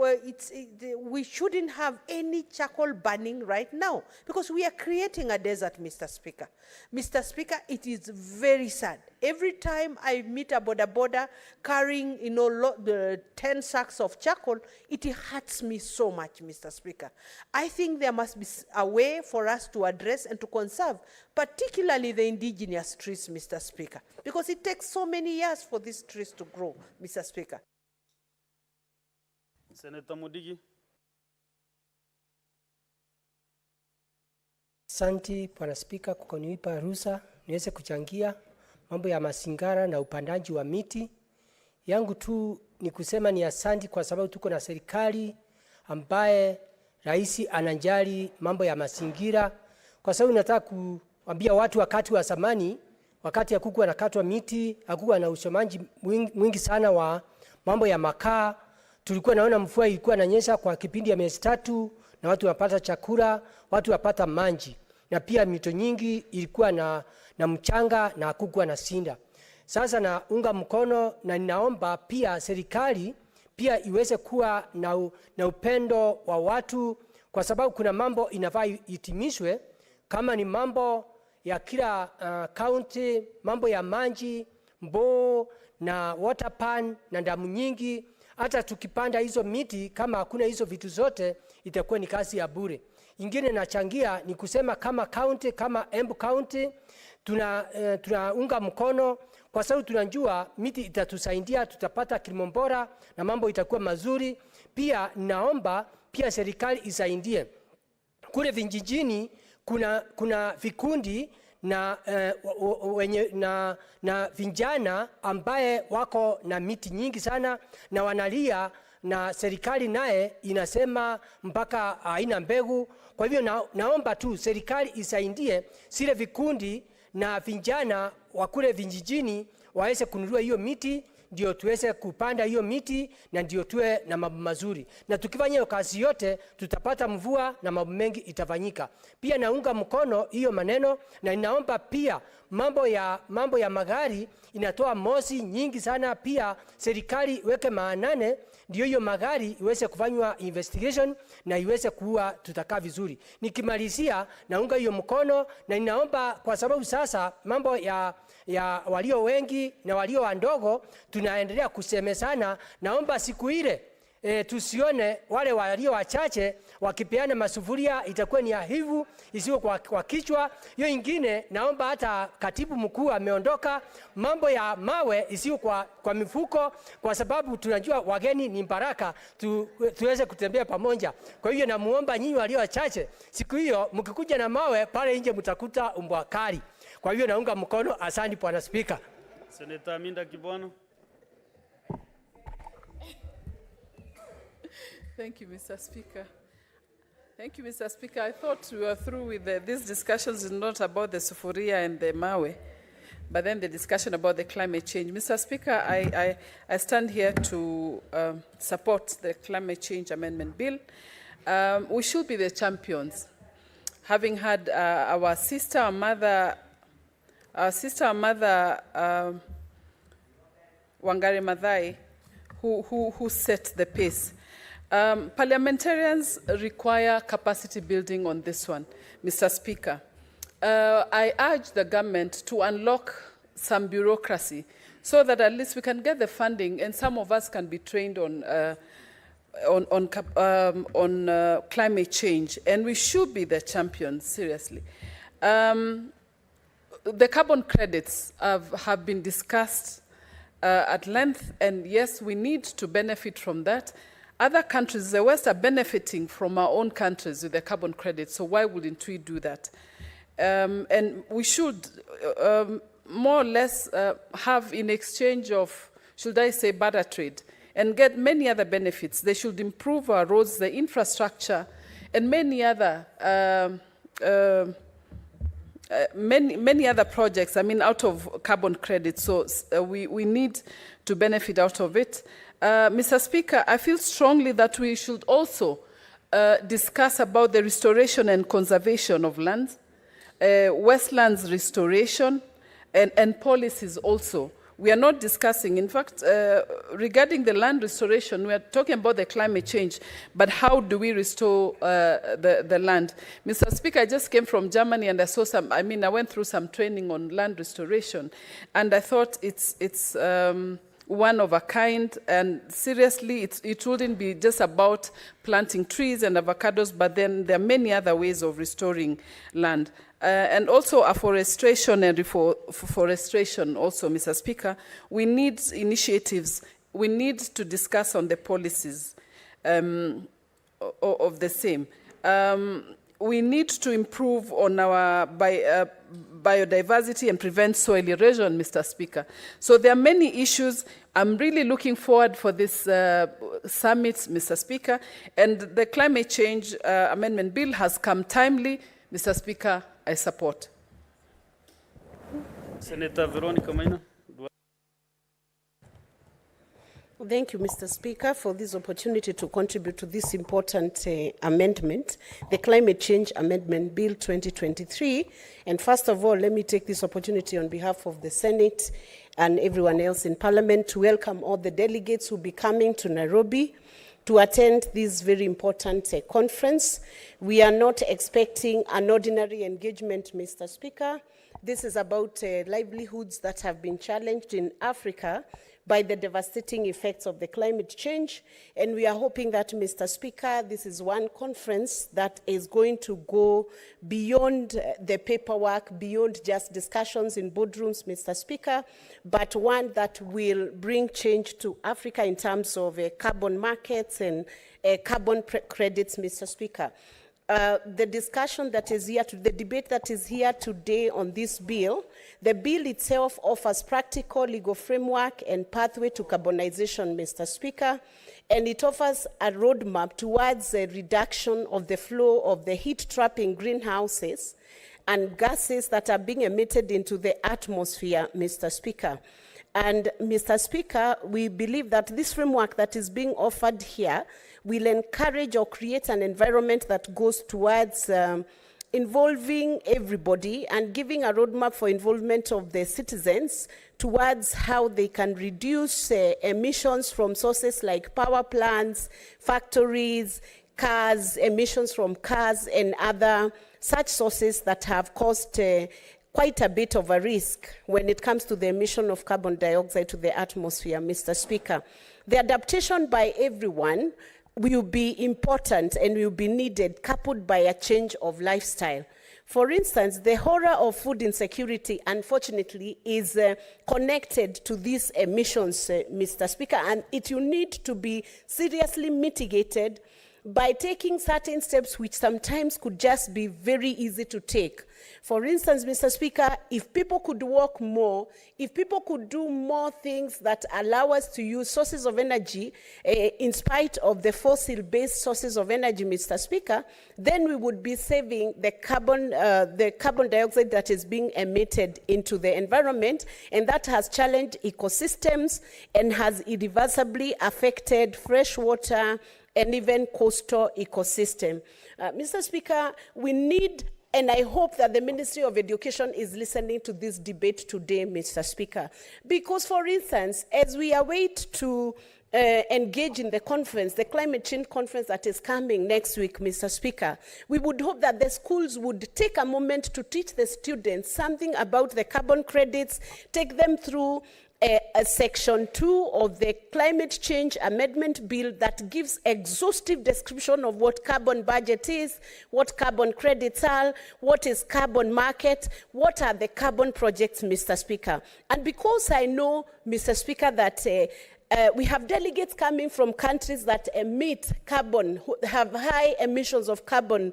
shouldn't have any charcoal burning right now because we are creating a desert, Mr. Speaker. Mr. Speaker, it is very sad. Every time I meet a border carrying, you know, the 10 sacks of charcoal, it hurts me so much, Mr. Speaker. I think there must be a way for us to address and to conserve, particularly the indigenous trees, Mr. Speaker, because it takes so many years for these trees to grow, Mr. Speaker. Senator Mudigi. Asante Bwana Spika kwa kunipa ruhusa niweze kuchangia mambo ya mazingira na upandaji wa miti. Yangu tu ni kusema ni asante kwa sababu tuko na serikali ambaye rais anajali mambo ya mazingira, kwa sababu nataka kuambia watu wakati wa zamani, wakati hakukuwa nakatwa miti, hakukuwa na usomaji mwingi sana wa mambo ya makaa, tulikuwa naona mvua ilikuwa inanyesha kwa kipindi ya miezi 3 na watu wapata chakula, watu wapata maji, na pia mito nyingi ilikuwa na mchanga na hakukuwa na sinda. Sasa naunga mkono na ninaomba pia serikali pia iweze kuwa na upendo wa watu, kwa sababu kuna mambo inafaa itimishwe, kama ni mambo ya kila county, mambo ya maji, mboo na water pan na damu nyingi. Hata tukipanda hizo miti, kama hakuna hizo vitu zote, itakuwa ni kazi ya bure. Ingine nachangia ni kusema kama county, kama Embu County, tunaunga mkono, kwa sababu tunajua miti itatusaidia, tutapata kilimo bora na mambo itakuwa mazuri. Pia naomba pia serikali isaidie. Kule vijijini kuna vikundi na vijana ambaye wako na miti nyingi sana na wanalia, na serikali naye inasema mpaka haina mbegu. Kwa hivyo naomba tu serikali isaidie zile vikundi na vijana wa kule vijijini waweze kununua hiyo miti, ndio tuweze kupanda hiyo miti na ndio tuwe na mambo mazuri. Na tukifanya hiyo kazi yote tutapata mvua na mambo mengi itafanyika. Pia naunga mkono hiyo maneno, na ninaomba pia mambo ya magari inatoa moshi nyingi sana, pia serikali weke maanane ndio hiyo magari iweze kufanywa investigation na iweze kuwa tutakaa vizuri. Nikimalizia naunga hiyo mkono, na ninaomba kwa sababu sasa mambo ya walio wengi na walio wandogo tunaendelea kusemezana, naomba siku ile tusione wale walio wachache wakipeana masufuria, itakuwa ni aibu isiyo kwa kichwa. Hiyo ingine naomba, hata katibu mkuu ameondoka, mambo ya mawe isiyo kwa mifuko, kwa sababu tunajua wageni ni baraka, tuweze kutembea pamoja. Kwa hiyo namuomba nyinyi walio wachache, siku hiyo mkikuja na mawe pale nje mtakuta umbwa kali. Kwa hiyo naunga mkono. Asante Bwana Spika. Senator Aminda Kibono. Thank you, Mr. Speaker. Thank you, Mr. Speaker. I thought we were through with these discussions, not about the sufuria and the mawe, but then the discussion about the climate change. Mr. Speaker, I stand here to support the climate change amendment bill. We should be the champions. Having had our sister and mother, Wangari Maathai, who set the pace. Parliamentarians require capacity building on this one, Mr. Speaker. I urge the government to unlock some bureaucracy so that at least we can get the funding and some of us can be trained on climate change. And we should be the champions, seriously. The carbon credits have been discussed at length, and yes, we need to benefit from that. Other countries, the West, are benefiting from our own countries with the carbon credits, so why wouldn't we do that? And we should more or less have, in exchange of, should I say, barter trade, and get many other benefits. They should improve our roads, the infrastructure, and many other many other projects, I mean, out of carbon credits. So we need to benefit out of it. Mr. Speaker, I feel strongly that we should also discuss about the restoration and conservation of lands, Westlands restoration, and policies also. We are not discussing, in fact, regarding the land restoration, we are talking about the climate change, but how do we restore the land? Mr. Speaker, I just came from Germany and I saw I went through some training on land restoration, and I thought it's one of a kind, and seriously, it wouldn't be just about planting trees and avocados, but then there are many other ways of restoring land. And also afforestation and reforestation also, Mr. Speaker. We need initiatives. We need to discuss on the policies of the same. We need to improve on our biodiversity and prevent soil erosion, Mr. Speaker. So there are many issues. I'm really looking forward for this summit, Mr. Speaker. And the climate change amendment bill has come timely. Mr. Speaker, I support. Senator Veronica Maina. Thank you, Mr. Speaker, for this opportunity to contribute to this important amendment, the Climate Change Amendment Bill 2023. And first of all, let me take this opportunity on behalf of the Senate and everyone else in Parliament to welcome all the delegates who will be coming to Nairobi to attend this very important conference. We are not expecting an ordinary engagement, Mr. Speaker. This is about livelihoods that have been challenged in Africa by the devastating effects of the climate change. And we are hoping that, Mr. Speaker, this is one conference that is going to go beyond the paperwork, beyond just discussions in boardrooms, Mr. Speaker, but one that will bring change to Africa in terms of carbon markets and carbon credits, Mr. Speaker. The discussion that is here, the debate that is here today on this bill, the bill itself offers practical legal framework and pathway to carbonization, Mr. Speaker, and it offers a roadmap towards a reduction of the flow of the heat-trapping greenhouses and gases that are being emitted into the atmosphere, Mr. Speaker. And, Mr. Speaker, we believe that this framework that is being offered here will encourage or create an environment that goes towards involving everybody and giving a roadmap for involvement of the citizens towards how they can reduce emissions from sources like power plants, factories, cars, emissions from cars, and other such sources that have caused quite a bit of a risk when it comes to the emission of carbon dioxide to the atmosphere, Mr. Speaker. The adaptation by everyone will be important and will be needed, coupled by a change of lifestyle. For instance, the horror of food insecurity, unfortunately, is connected to these emissions, Mr. Speaker, and it will need to be seriously mitigated by taking certain steps which sometimes could just be very easy to take. For instance, Mr. Speaker, if people could walk more, if people could do more things that allow us to use sources of energy in spite of the fossil-based sources of energy, Mr. Speaker, then we would be saving the carbon dioxide that is being emitted into the environment, and that has challenged ecosystems and has irreversibly affected freshwater and even coastal ecosystem. Mr. Speaker, we need, and I hope that the Ministry of Education is listening to this debate today, Mr. Speaker, because, for instance, as we await to engage in the conference, the climate change conference that is coming next week, Mr. Speaker, we would hope that the schools would take a moment to teach the students something about the carbon credits, take them through a section 2 of the Climate Change Amendment Bill that gives exhaustive description of what carbon budget is, what carbon credits are, what is carbon market, what are the carbon projects, Mr. Speaker. And because I know, Mr. Speaker, that we have delegates coming from countries that emit carbon, who have high emissions of carbon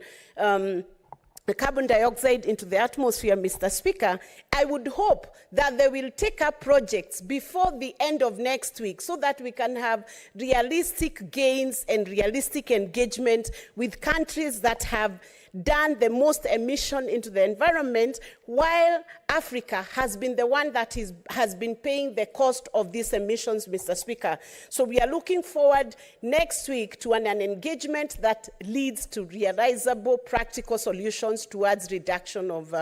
dioxide into the atmosphere, Mr. Speaker, I would hope that they will take up projects before the end of next week so that we can have realistic gains and realistic engagement with countries that have done the most emission into the environment, while Africa has been the one that has been paying the cost of these emissions, Mr. Speaker. So we are looking forward next week to an engagement that leads to realizable, practical solutions towards reduction of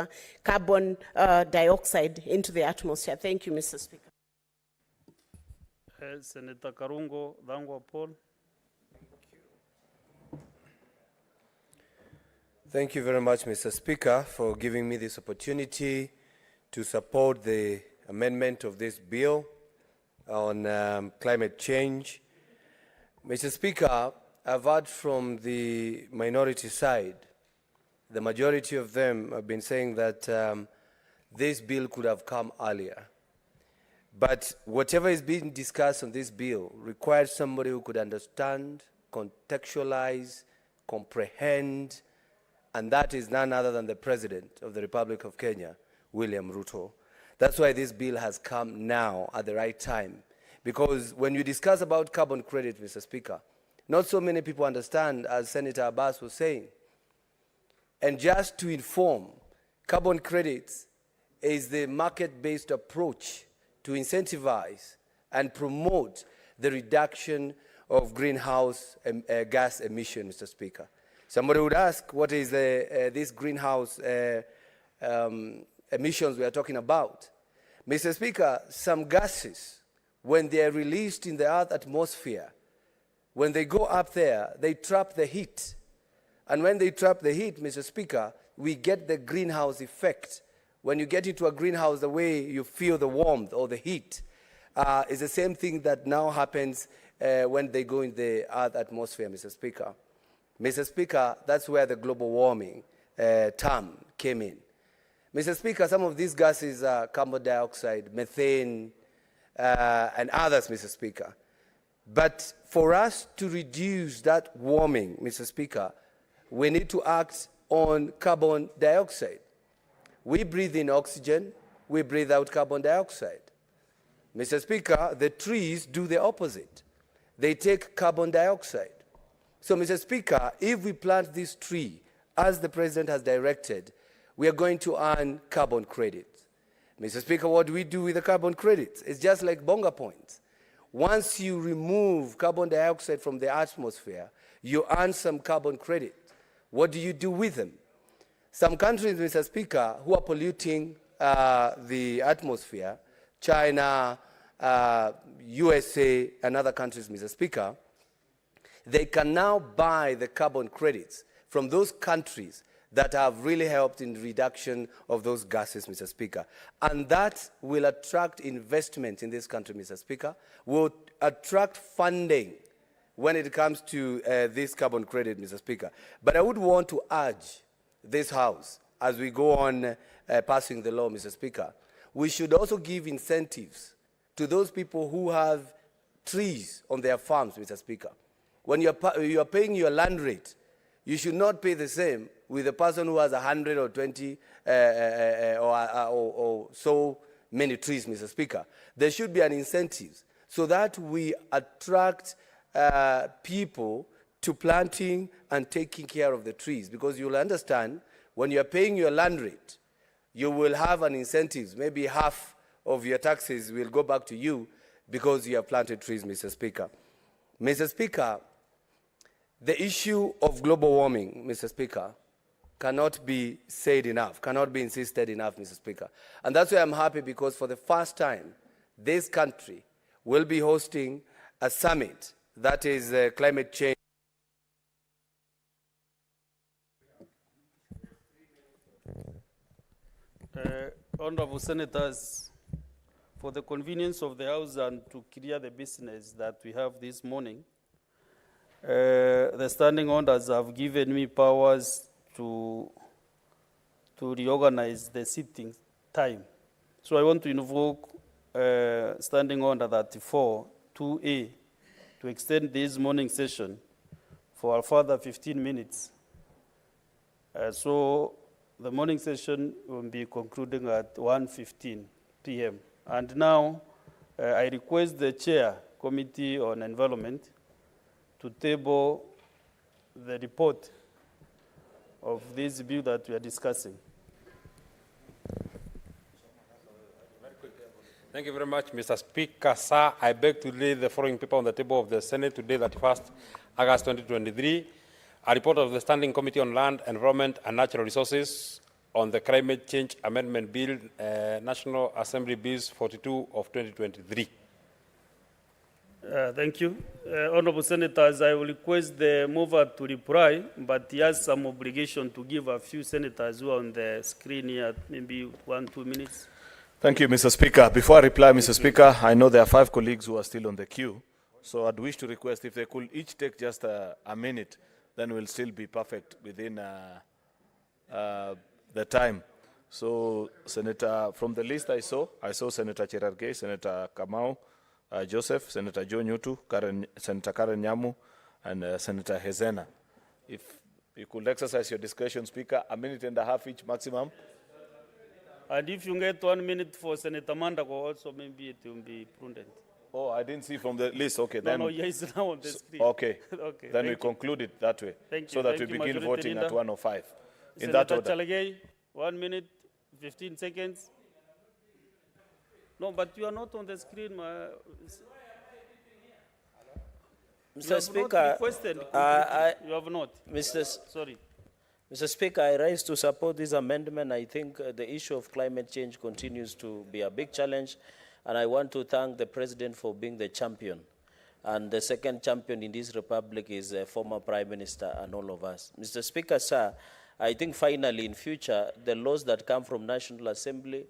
carbon dioxide into the atmosphere. Thank you, Mr. Speaker. Senator Karungo Dhangwa Paul. Thank you very much, Mr. Speaker, for giving me this opportunity to support the amendment of this bill on climate change. Mr. Speaker, I've heard from the minority side, the majority of them have been saying that this bill could have come earlier. But whatever is being discussed on this bill requires somebody who could understand, contextualize, comprehend, and that is none other than the President of the Republic of Kenya, William Ruto. That's why this bill has come now at the right time. Because when you discuss about carbon credit, Mr. Speaker, not so many people understand, as Senator Abbas was saying. And just to inform, carbon credits is the market-based approach to incentivize and promote the reduction of greenhouse gas emissions, Mr. Speaker. Somebody would ask, what is this greenhouse emissions we are talking about? Mr. Speaker, some gases, when they are released in the Earth's atmosphere, when they go up there, they trap the heat. And when they trap the heat, Mr. Speaker, we get the greenhouse effect. When you get into a greenhouse, the way you feel the warmth or the heat is the same thing that now happens when they go in the Earth's atmosphere, Mr. Speaker. Mr. Speaker, that's where the global warming term came in. Mr. Speaker, some of these gases are carbon dioxide, methane, and others, Mr. Speaker. But for us to reduce that warming, Mr. Speaker, we need to act on carbon dioxide. We breathe in oxygen, we breathe out carbon dioxide. Mr. Speaker, the trees do the opposite. They take carbon dioxide. So, Mr. Speaker, if we plant this tree, as the President has directed, we are going to earn carbon credits. Mr. Speaker, what do we do with the carbon credits? It's just like bonga points. Once you remove carbon dioxide from the atmosphere, you earn some carbon credit. What do you do with them? Some countries, Mr. Speaker, who are polluting the atmosphere, China, USA, and other countries, Mr. Speaker, they can now buy the carbon credits from those countries that have really helped in the reduction of those gases, Mr. Speaker. And that will attract investment in this country, Mr. Speaker, will attract funding when it comes to this carbon credit, Mr. Speaker. But I would want to urge this House, as we go on passing the law, Mr. Speaker, we should also give incentives to those people who have trees on their farms, Mr. Speaker. When you are paying your land rate, you should not pay the same with a person who has 100 or 20 or so many trees, Mr. Speaker. There should be an incentive so that we attract people to planting and taking care of the trees, because you'll understand when you're paying your land rate, you will have an incentive. Maybe half of your taxes will go back to you because you have planted trees, Mr. Speaker. Mr. Speaker, the issue of global warming, Mr. Speaker, cannot be said enough, cannot be insisted enough, Mr. Speaker. And that's why I'm happy, because for the first time, this country will be hosting a summit that is climate change. Honorable Senators, for the convenience of the House and to clear the business that we have this morning, the standing orders have given me powers to reorganize the sitting time. So I want to invoke standing order 34, 2A, to extend this morning session for a further 15 minutes. So the morning session will be concluding at 1:15 p.m. And now I request the Chair, Committee on Environment, to table the report this bill that we are discussing. Thank you very much, Mr. Speaker. Sir, I beg to lay the following paper on the table of the Senate today, 31st August 2023. A report of the Standing Committee on Land, Environment and Natural Resources on the Climate Change Amendment Bill, National Assembly Bills 42 of 2023. Thank you. Honorable Senators, I will request the mover to reply, but he has some obligation to give a few senators who are on the screen here, maybe 1-2 minutes. Thank you, Mr. Speaker. Before I reply, Mr. Speaker, I know there are 5 colleagues who are still on the queue, so I'd wish to request if they could each take just a minute, then we'll still be perfect within the time. So, Senator, from the list I saw Senator Cherargei, Senator Kamau, Joseph, Senator Joe Nyutu, Senator Karen Nyamu, and Senator Hezena. If you could exercise your discretion, Speaker, a minute and a half each maximum. And if you get 1 minute for Senator Mandako also, maybe it will be prudent. Oh, I didn't see from the list. Okay, No, then. no, yes, now on the screen. Okay. Okay. Then we Thank you. conclude it that way. Thank you. So that Thank we you, begin Majority voting Leader. at 1:05. In Senator that order. Chalagay, 1 minute, 15 seconds. No, but you are not on the screen. Mr. Speaker, you have not. Sorry. Mr. Speaker, I rise to support this amendment. I think the issue of climate change continues to be a big challenge, and I want to thank the President for being the champion. And the second champion in this republic is former Prime Minister and all of us. Mr. Speaker, sir, I think finally in future, the laws that come from National Assembly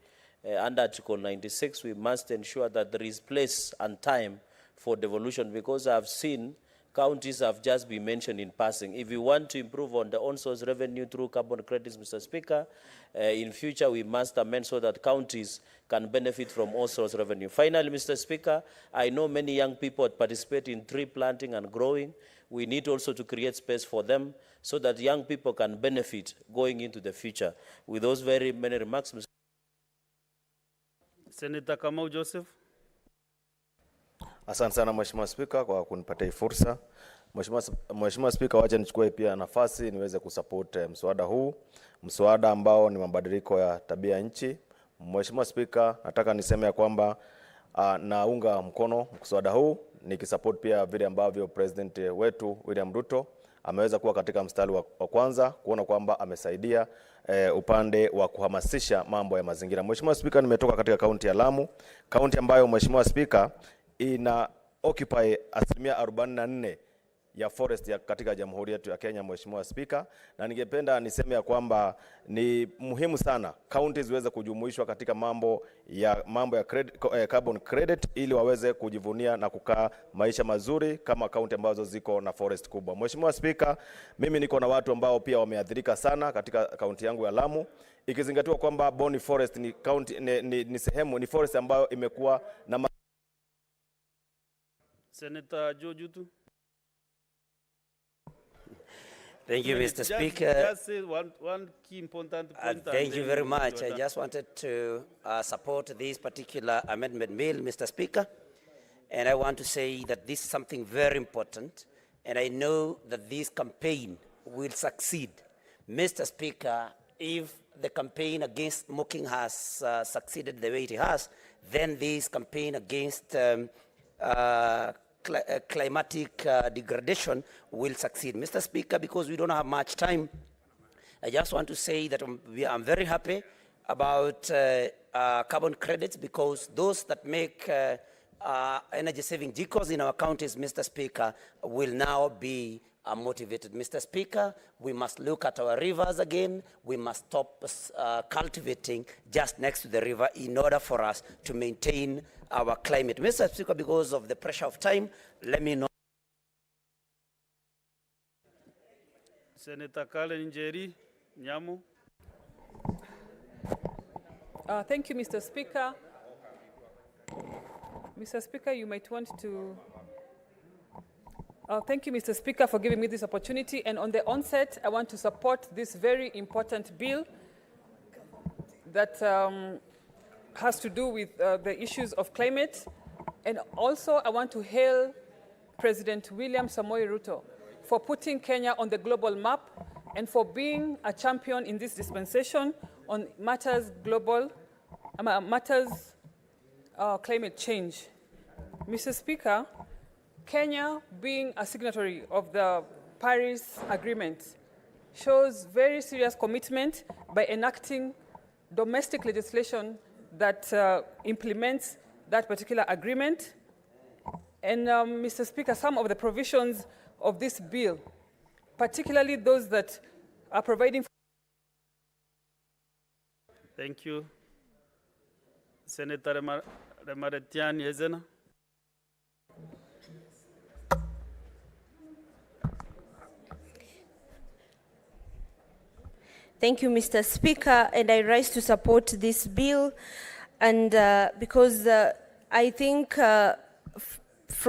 under Article 96, we must ensure that there is place and time for devolution, because I've seen counties have just been mentioned in passing. If we want to improve on the on-source revenue through carbon credits, Mr. Speaker, in future we must amend so that counties can benefit from on-source revenue. Finally, Mr. Speaker, I know many young people participate in tree planting and growing. We need also to create space for them so that young people can benefit going into the future. With those very many remarks, Mr. Senator Kamau Joseph. Asante sana Mheshimiwa Spika kwa kunipatia fursa. Mheshimiwa Spika, wacha nichukue pia nafasi niweze kusupport mswada huu, mswada ambao ni mabadiliko ya tabia nchi. Mheshimiwa Spika, nataka niseme ya kwamba naunga mkono mswada huu, nikisupport pia vile ambavyo President wetu William Ruto ameweza kuwa katika mstari wa kwanza kuona kwamba amesaidia upande wa kuhamasisha mambo ya mazingira. Mheshimiwa Spika, nimetoka katika kaunti ya Lamu, kaunti ambayo Mheshimiwa Spika ina occupy 44% ya forest ya katika Jamhuri yetu ya Kenya, Mheshimiwa Spika, na ningependa niseme ya kwamba ni muhimu sana counties ziweze kujumuishwa katika mambo ya carbon credit ili waweze kujivunia na kukaa maisha mazuri kama county ambazo ziko na forest kubwa. Mheshimiwa Spika, mimi niko na watu ambao pia wameathirika sana katika kaunti yangu ya Lamu, ikizingatiwa kwamba Boni Forest ni county ni sehemu ni forest ambayo imekuwa na Senator Joe Nyutu. Thank you, Mr. Speaker. Just say one key important point. Thank you very much. I just wanted to support this particular amendment bill, Mr. Speaker. And I want to say that this is something very important. And I know that this campaign will succeed. Mr. Speaker, if the campaign against smoking has succeeded the way it has, then this campaign against climatic degradation will succeed. Mr. Speaker, because we don't have much time, I just want to say that I'm very happy about carbon credits, because those that make energy-saving vehicles in our counties, Mr. Speaker, will now be motivated. Mr. Speaker, we must look at our rivers again. We must stop cultivating just next to the river in order for us to maintain our climate. Mr. Speaker, because of the pressure of time, let me know. Senator Karen Njeri Nyamu. Thank you, Mr. Speaker. Mr. Speaker, you might want to... thank you, Mr. Speaker, for giving me this opportunity. And on the onset, I want to support this very important bill that has to do with the issues of climate. And also, I want to hail President William Samoei Ruto for putting Kenya on the global map and for being a champion in this dispensation on matters climate change. Mr. Speaker, Kenya, being a signatory of the Paris Agreement, shows very serious commitment by enacting domestic legislation that implements that particular agreement. And Mr. Speaker, some of the provisions of this bill, particularly those that are providing for Thank you. Senator Remaretian Yezena. Thank you, Mr. Speaker, and I rise to support this bill, and because I think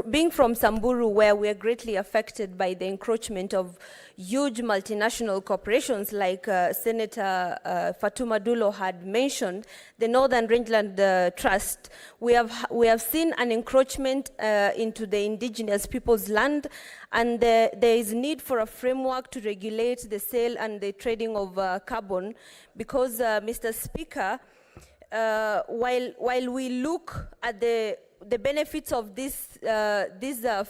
being from Samburu, where we are greatly affected by the encroachment of huge multinational corporations like Senator Fatuma Dulo had mentioned, the Northern Rangeland Trust, we have seen an encroachment into the indigenous people's land, and there is need for a framework to regulate the sale and the trading of carbon, because, Mr. Speaker, while we look at the benefits of this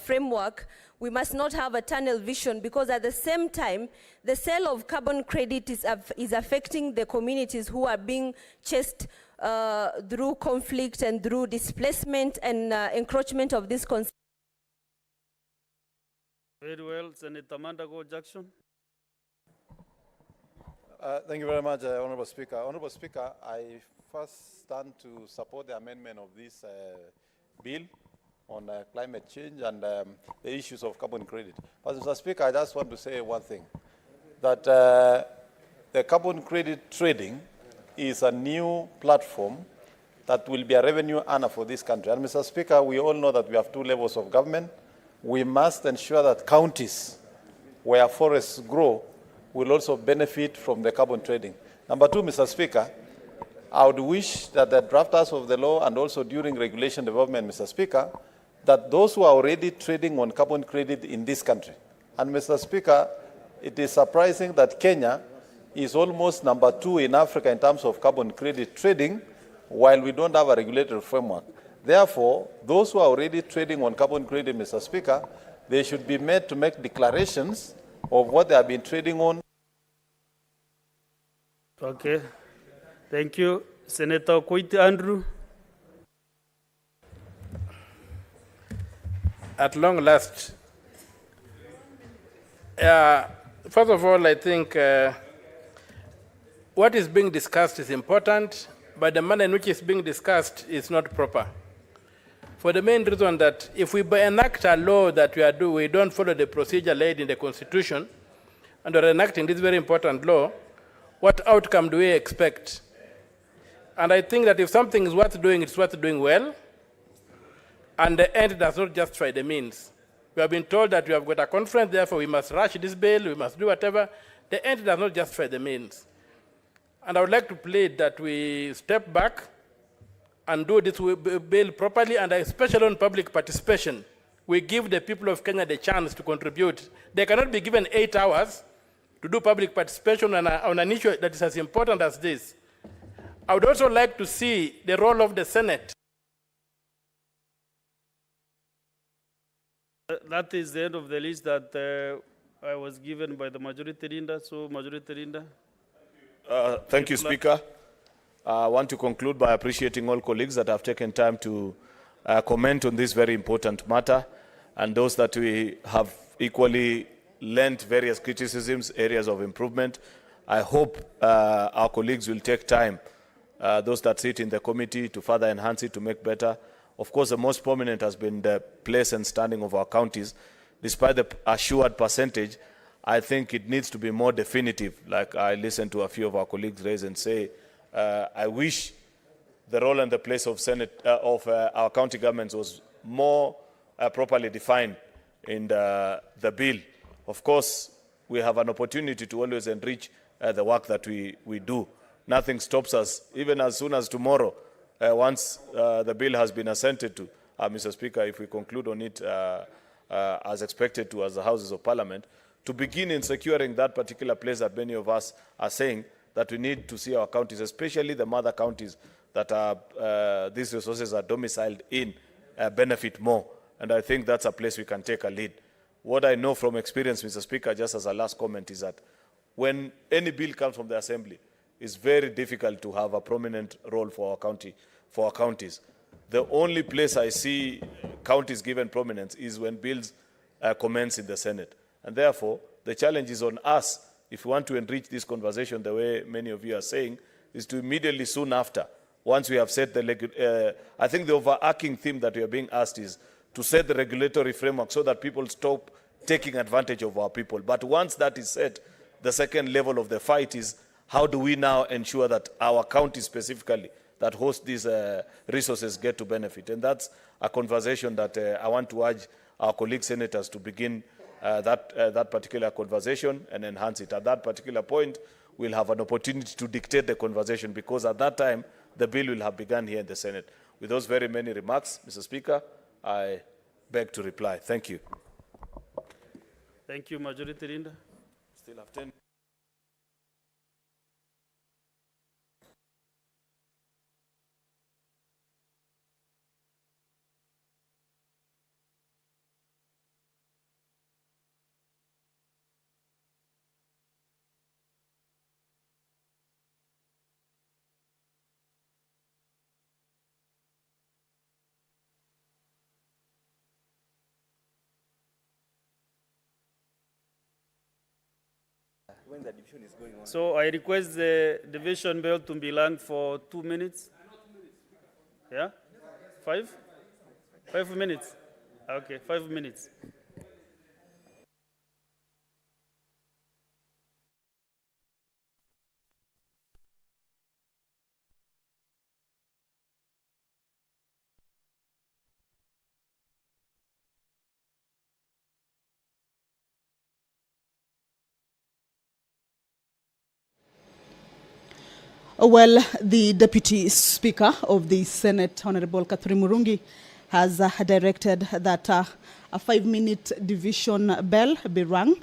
framework, we must not have a tunnel vision, because at the same time, the sale of carbon credit is affecting the communities who are being chased through conflict and through displacement and encroachment of this concept. Very well, Senator Mandago Jackson. Thank you very much, Honorable Speaker. Honorable Speaker, I first stand to support the amendment of this bill on climate change and the issues of carbon credit. But Mr. Speaker, I just want to say one thing, that the carbon credit trading is a new platform that will be a revenue earner for this country. And Mr. Speaker, we all know that we have two levels of government. We must ensure that counties where forests grow will also benefit from the carbon trading. Number two, Mr. Speaker, I would wish that the drafters of the law and also during regulation development, Mr. Speaker, that those who are already trading on carbon credit in this country, and Mr. Speaker, it is surprising that Kenya is almost number 2 in Africa in terms of carbon credit trading, while we don't have a regulatory framework. Therefore, those who are already trading on carbon credit, Mr. Speaker, they should be made to make declarations of what they have been trading on. Okay. Thank you. Senator Koiti Andrew. At long last, first of all, I think what is being discussed is important, but the manner in which it's being discussed is not proper. For the main reason that if we enact a law that we don't follow the procedure laid in the Constitution, and we're enacting this very important law, what outcome do we expect? And I think that if something is worth doing, it's worth doing well, and the end does not justify the means. We have been told that we have got a conference, therefore we must rush this bill, we must do whatever. The end does not justify the means. And I would like to plead that we step back and do this bill properly, and especially on public participation. We give the people of Kenya the chance to contribute. They cannot be given 8 hours to do public participation on an issue that is as important as this. I would also like to see the role of the Senate. That is the end of the list that I was given by the majority leader. So, majority leader. Thank you, Speaker. I want to conclude by appreciating all colleagues that have taken time to comment on this very important matter, and those that we have equally lent various criticisms, areas of improvement. I hope our colleagues will take time, those that sit in the committee, to further enhance it, to make better. Of course, the most prominent has been the place and standing of our counties. Despite the assured percentage, I think it needs to be more definitive. Like I listened to a few of our colleagues raise and say, I wish the role and the place of our county governments was more properly defined in the bill. Of course, we have an opportunity to always enrich the work that we do. Nothing stops us, even as soon as tomorrow, once the bill has been assented to, Mr. Speaker, if we conclude on it as expected to as the Houses of Parliament, to begin in securing that particular place that many of us are saying that we need to see our counties, especially the mother counties that are, these resources are domiciled in, benefit more. And I think that's a place we can take a lead. What I know from experience, Mr. Speaker, just as a last comment, is that when any bill comes from the Assembly, it's very difficult to have a prominent role for our county, for our counties. The only place I see counties given prominence is when bills commence in the Senate. And therefore, the challenge is on us, if we want to enrich this conversation the way many of you are saying, is to immediately soon after, once we have set the, I think the overarching theme that we are being asked is to set the regulatory framework so that people stop taking advantage of our people. But once that is set, the second level of the fight is how do we now ensure that our county specifically that host these resources get to benefit. And that's a conversation that I want to urge our colleague senators to begin that particular conversation and enhance it. At that particular point, we'll have an opportunity to dictate the conversation, because at that time, the bill will have begun here in the Senate. With those very many remarks, Mr. Speaker, I beg to reply. Thank you. Thank you, Majority Leader. Still have 10. When the division is going on. So I request the division bell to be long for 2 minutes. Yeah? 5? 5 minutes. Okay, 5 minutes. Well, the Deputy Speaker of the Senate, Honorable Catherine Murungi, has directed that a 5-minute division bell be rung.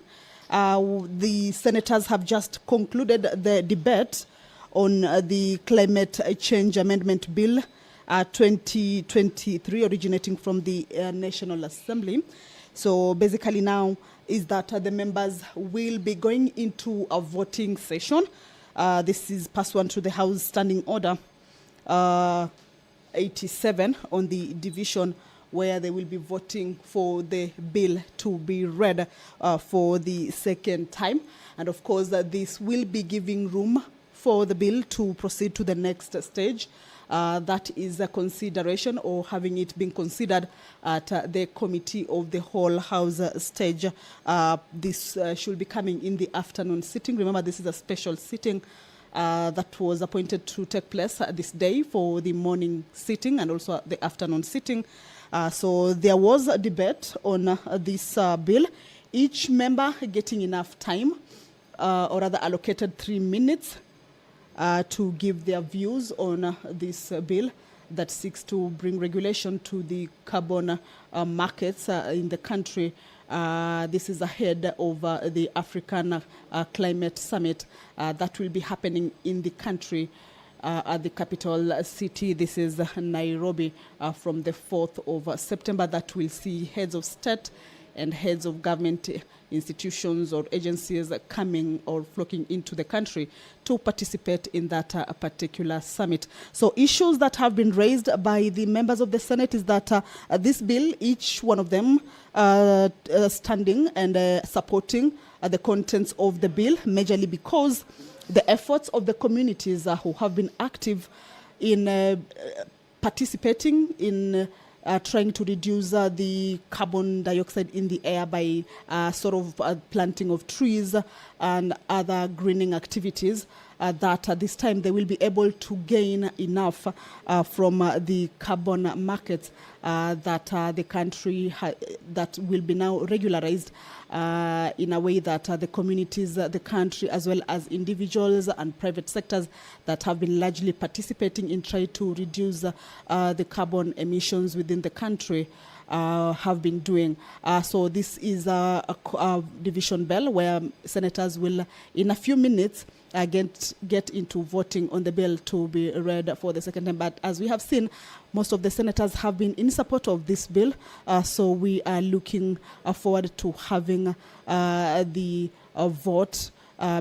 The senators have just concluded the debate on the Climate Change Amendment Bill 2023, originating from the National Assembly. So basically now is that the members will be going into a voting session. This is pursuant to the House Standing Order 87 on the division, where they will be voting for the bill to be read for the second time. And of course, this will be giving room for the bill to proceed to the next stage. That is a consideration, or having it been considered at the Committee of the Whole House stage. This should be coming in the afternoon sitting. Remember, this is a special sitting that was appointed to take place this day for the morning sitting and also the afternoon sitting. So there was a debate on this bill, each member getting enough time, or rather allocated 3 minutes to give their views on this bill that seeks to bring regulation to the carbon markets in the country. This is ahead of the African Climate Summit that will be happening in the country at the capital city. This is Nairobi from the 4th of September. That will see heads of state and heads of government institutions or agencies coming or flocking into the country to participate in that particular summit. So issues that have been raised by the members of the Senate is that this bill, each one of them standing and supporting the contents of the bill, majorly because the efforts of the communities who have been active in participating in trying to reduce the carbon dioxide in the air by planting of trees and other greening activities, that at this time they will be able to gain enough from the carbon markets that the country that will be now regularized in a way that the communities, the country, as well as individuals and private sectors that have been largely participating in trying to reduce the carbon emissions within the country have been doing. So this is a division bell where senators will, in a few minutes, get into voting on the bill to be read for the second time. But as we have seen, most of the senators have been in support of this bill. So we are looking forward to having the vote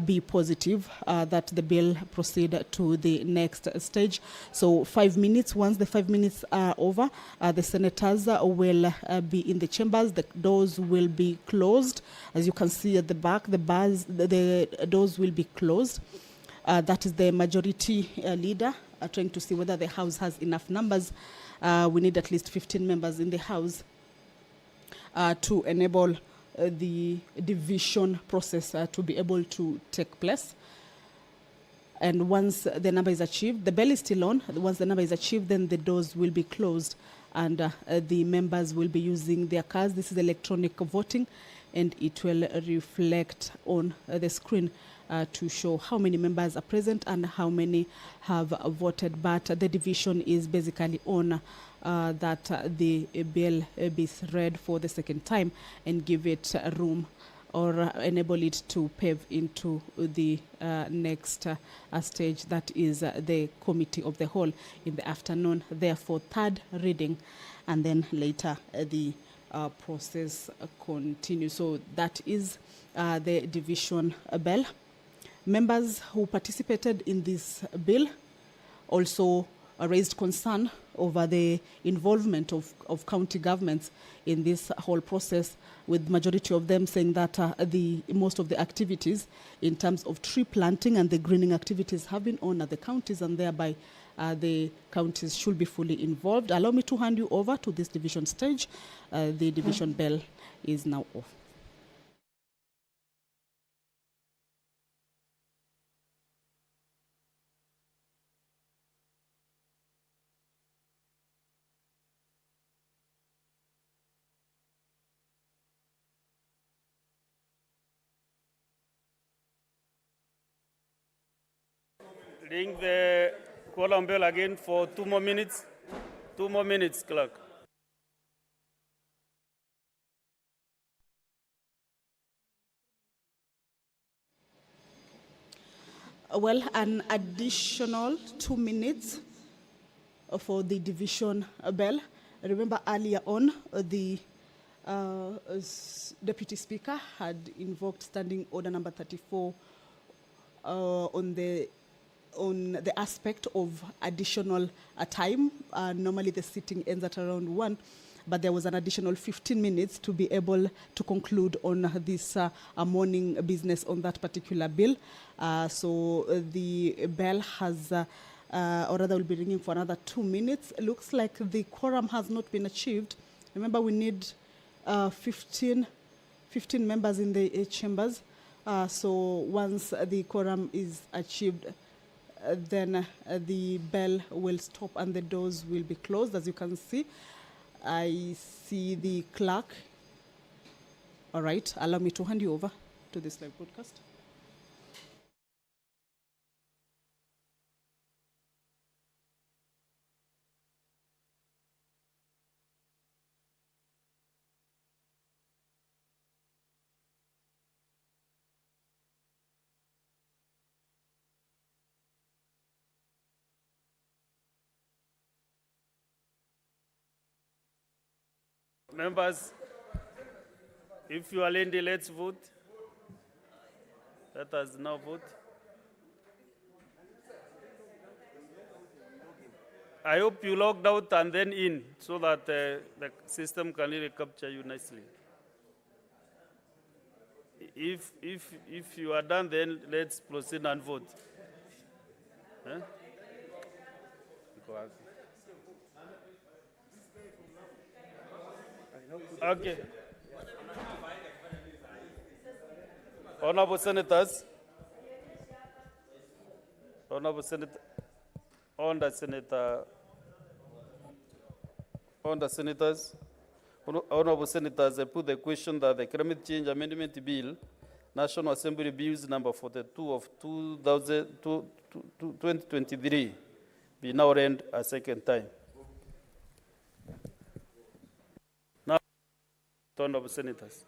be positive, that the bill proceed to the next stage. So 5 minutes, once the 5 minutes are over, the senators will be in the chambers. The doors will be closed. As you can see at the back, the doors will be closed. That is the majority leader trying to see whether the House has enough numbers. We need at least 15 members in the House to enable the division process to be able to take place. And once the number is achieved, the bell is still on. Once the number is achieved, then the doors will be closed and the members will be using their cards. This is electronic voting, and it will reflect on the screen to show how many members are present and how many have voted. But the division is basically on that the bill be read for the second time and give it room or enable it to pave into the next stage, that is the committee of the whole in the afternoon. Therefore, third reading, and then later the process continues. So that is the division bill. Members who participated in this bill also raised concern over the involvement of county governments in this whole process, with majority of them saying that most of the activities in terms of tree planting and the greening activities have been on at the counties, and thereby the counties should be fully involved. Allow me to hand you over to this division stage. The division bell is now off. Ring the quorum bell again for 2 more minutes. 2 more minutes, clerk. Well, an additional 2 minutes for the division bell. Remember earlier on, the Deputy Speaker had invoked Standing Order number 34 on the aspect of additional time. Normally the sitting ends at around 1, but there was an additional 15 minutes to be able to conclude on this morning business on that particular bill. So the bell has, or rather will be ringing for another 2 minutes. It looks like the quorum has not been achieved. Remember, we need 15 members in the chambers. So once the quorum is achieved, then the bell will stop and the doors will be closed. As you can see, I see the clerk. All right, allow me to hand you over to this live broadcast. Members, if you are ready, let's vote. Let us now vote. I hope you logged out and then in so that the system can really capture you nicely. If you are done, then let's proceed and vote. Huh? Okay. Honorable Senators, Honorable Senator, Honorable Senators, I put the question that the Climate Change Amendment Bill, National Assembly Bills number 42 of 2023, be now read a second time. to honorable senators.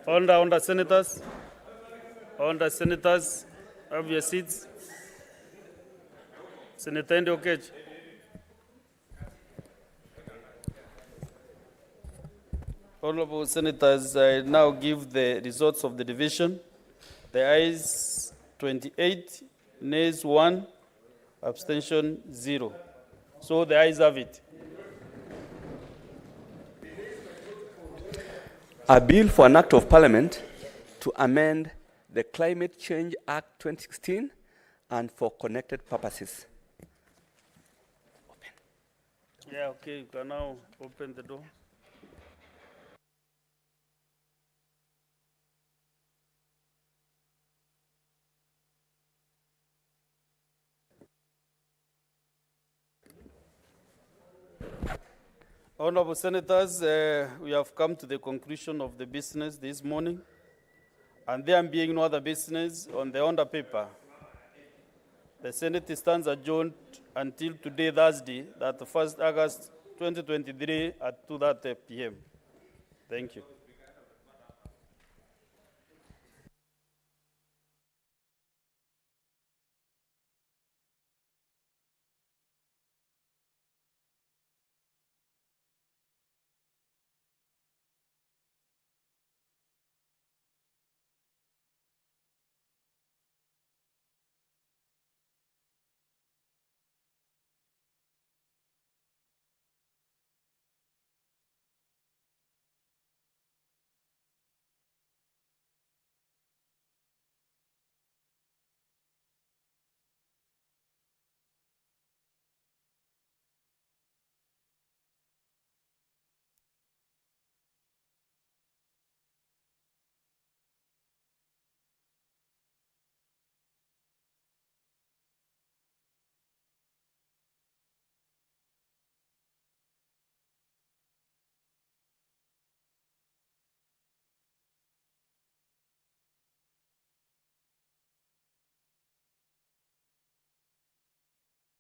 Honourable senators, have your seats. Senator Ende Okech. Honourable senators, I now give the results of the division. The ayes 28, nays 1, abstention 0. So the ayes have it. A bill for an act of parliament to amend the Climate Change Act 2016 and for connected purposes. Yeah, okay, you can now open the door. Honorable senators, we have come to the conclusion of the business this morning, and there being no other business on the order paper, the Senate stands adjourned until today, Thursday, that 1st August 2023 at 2:30 p.m. Thank you.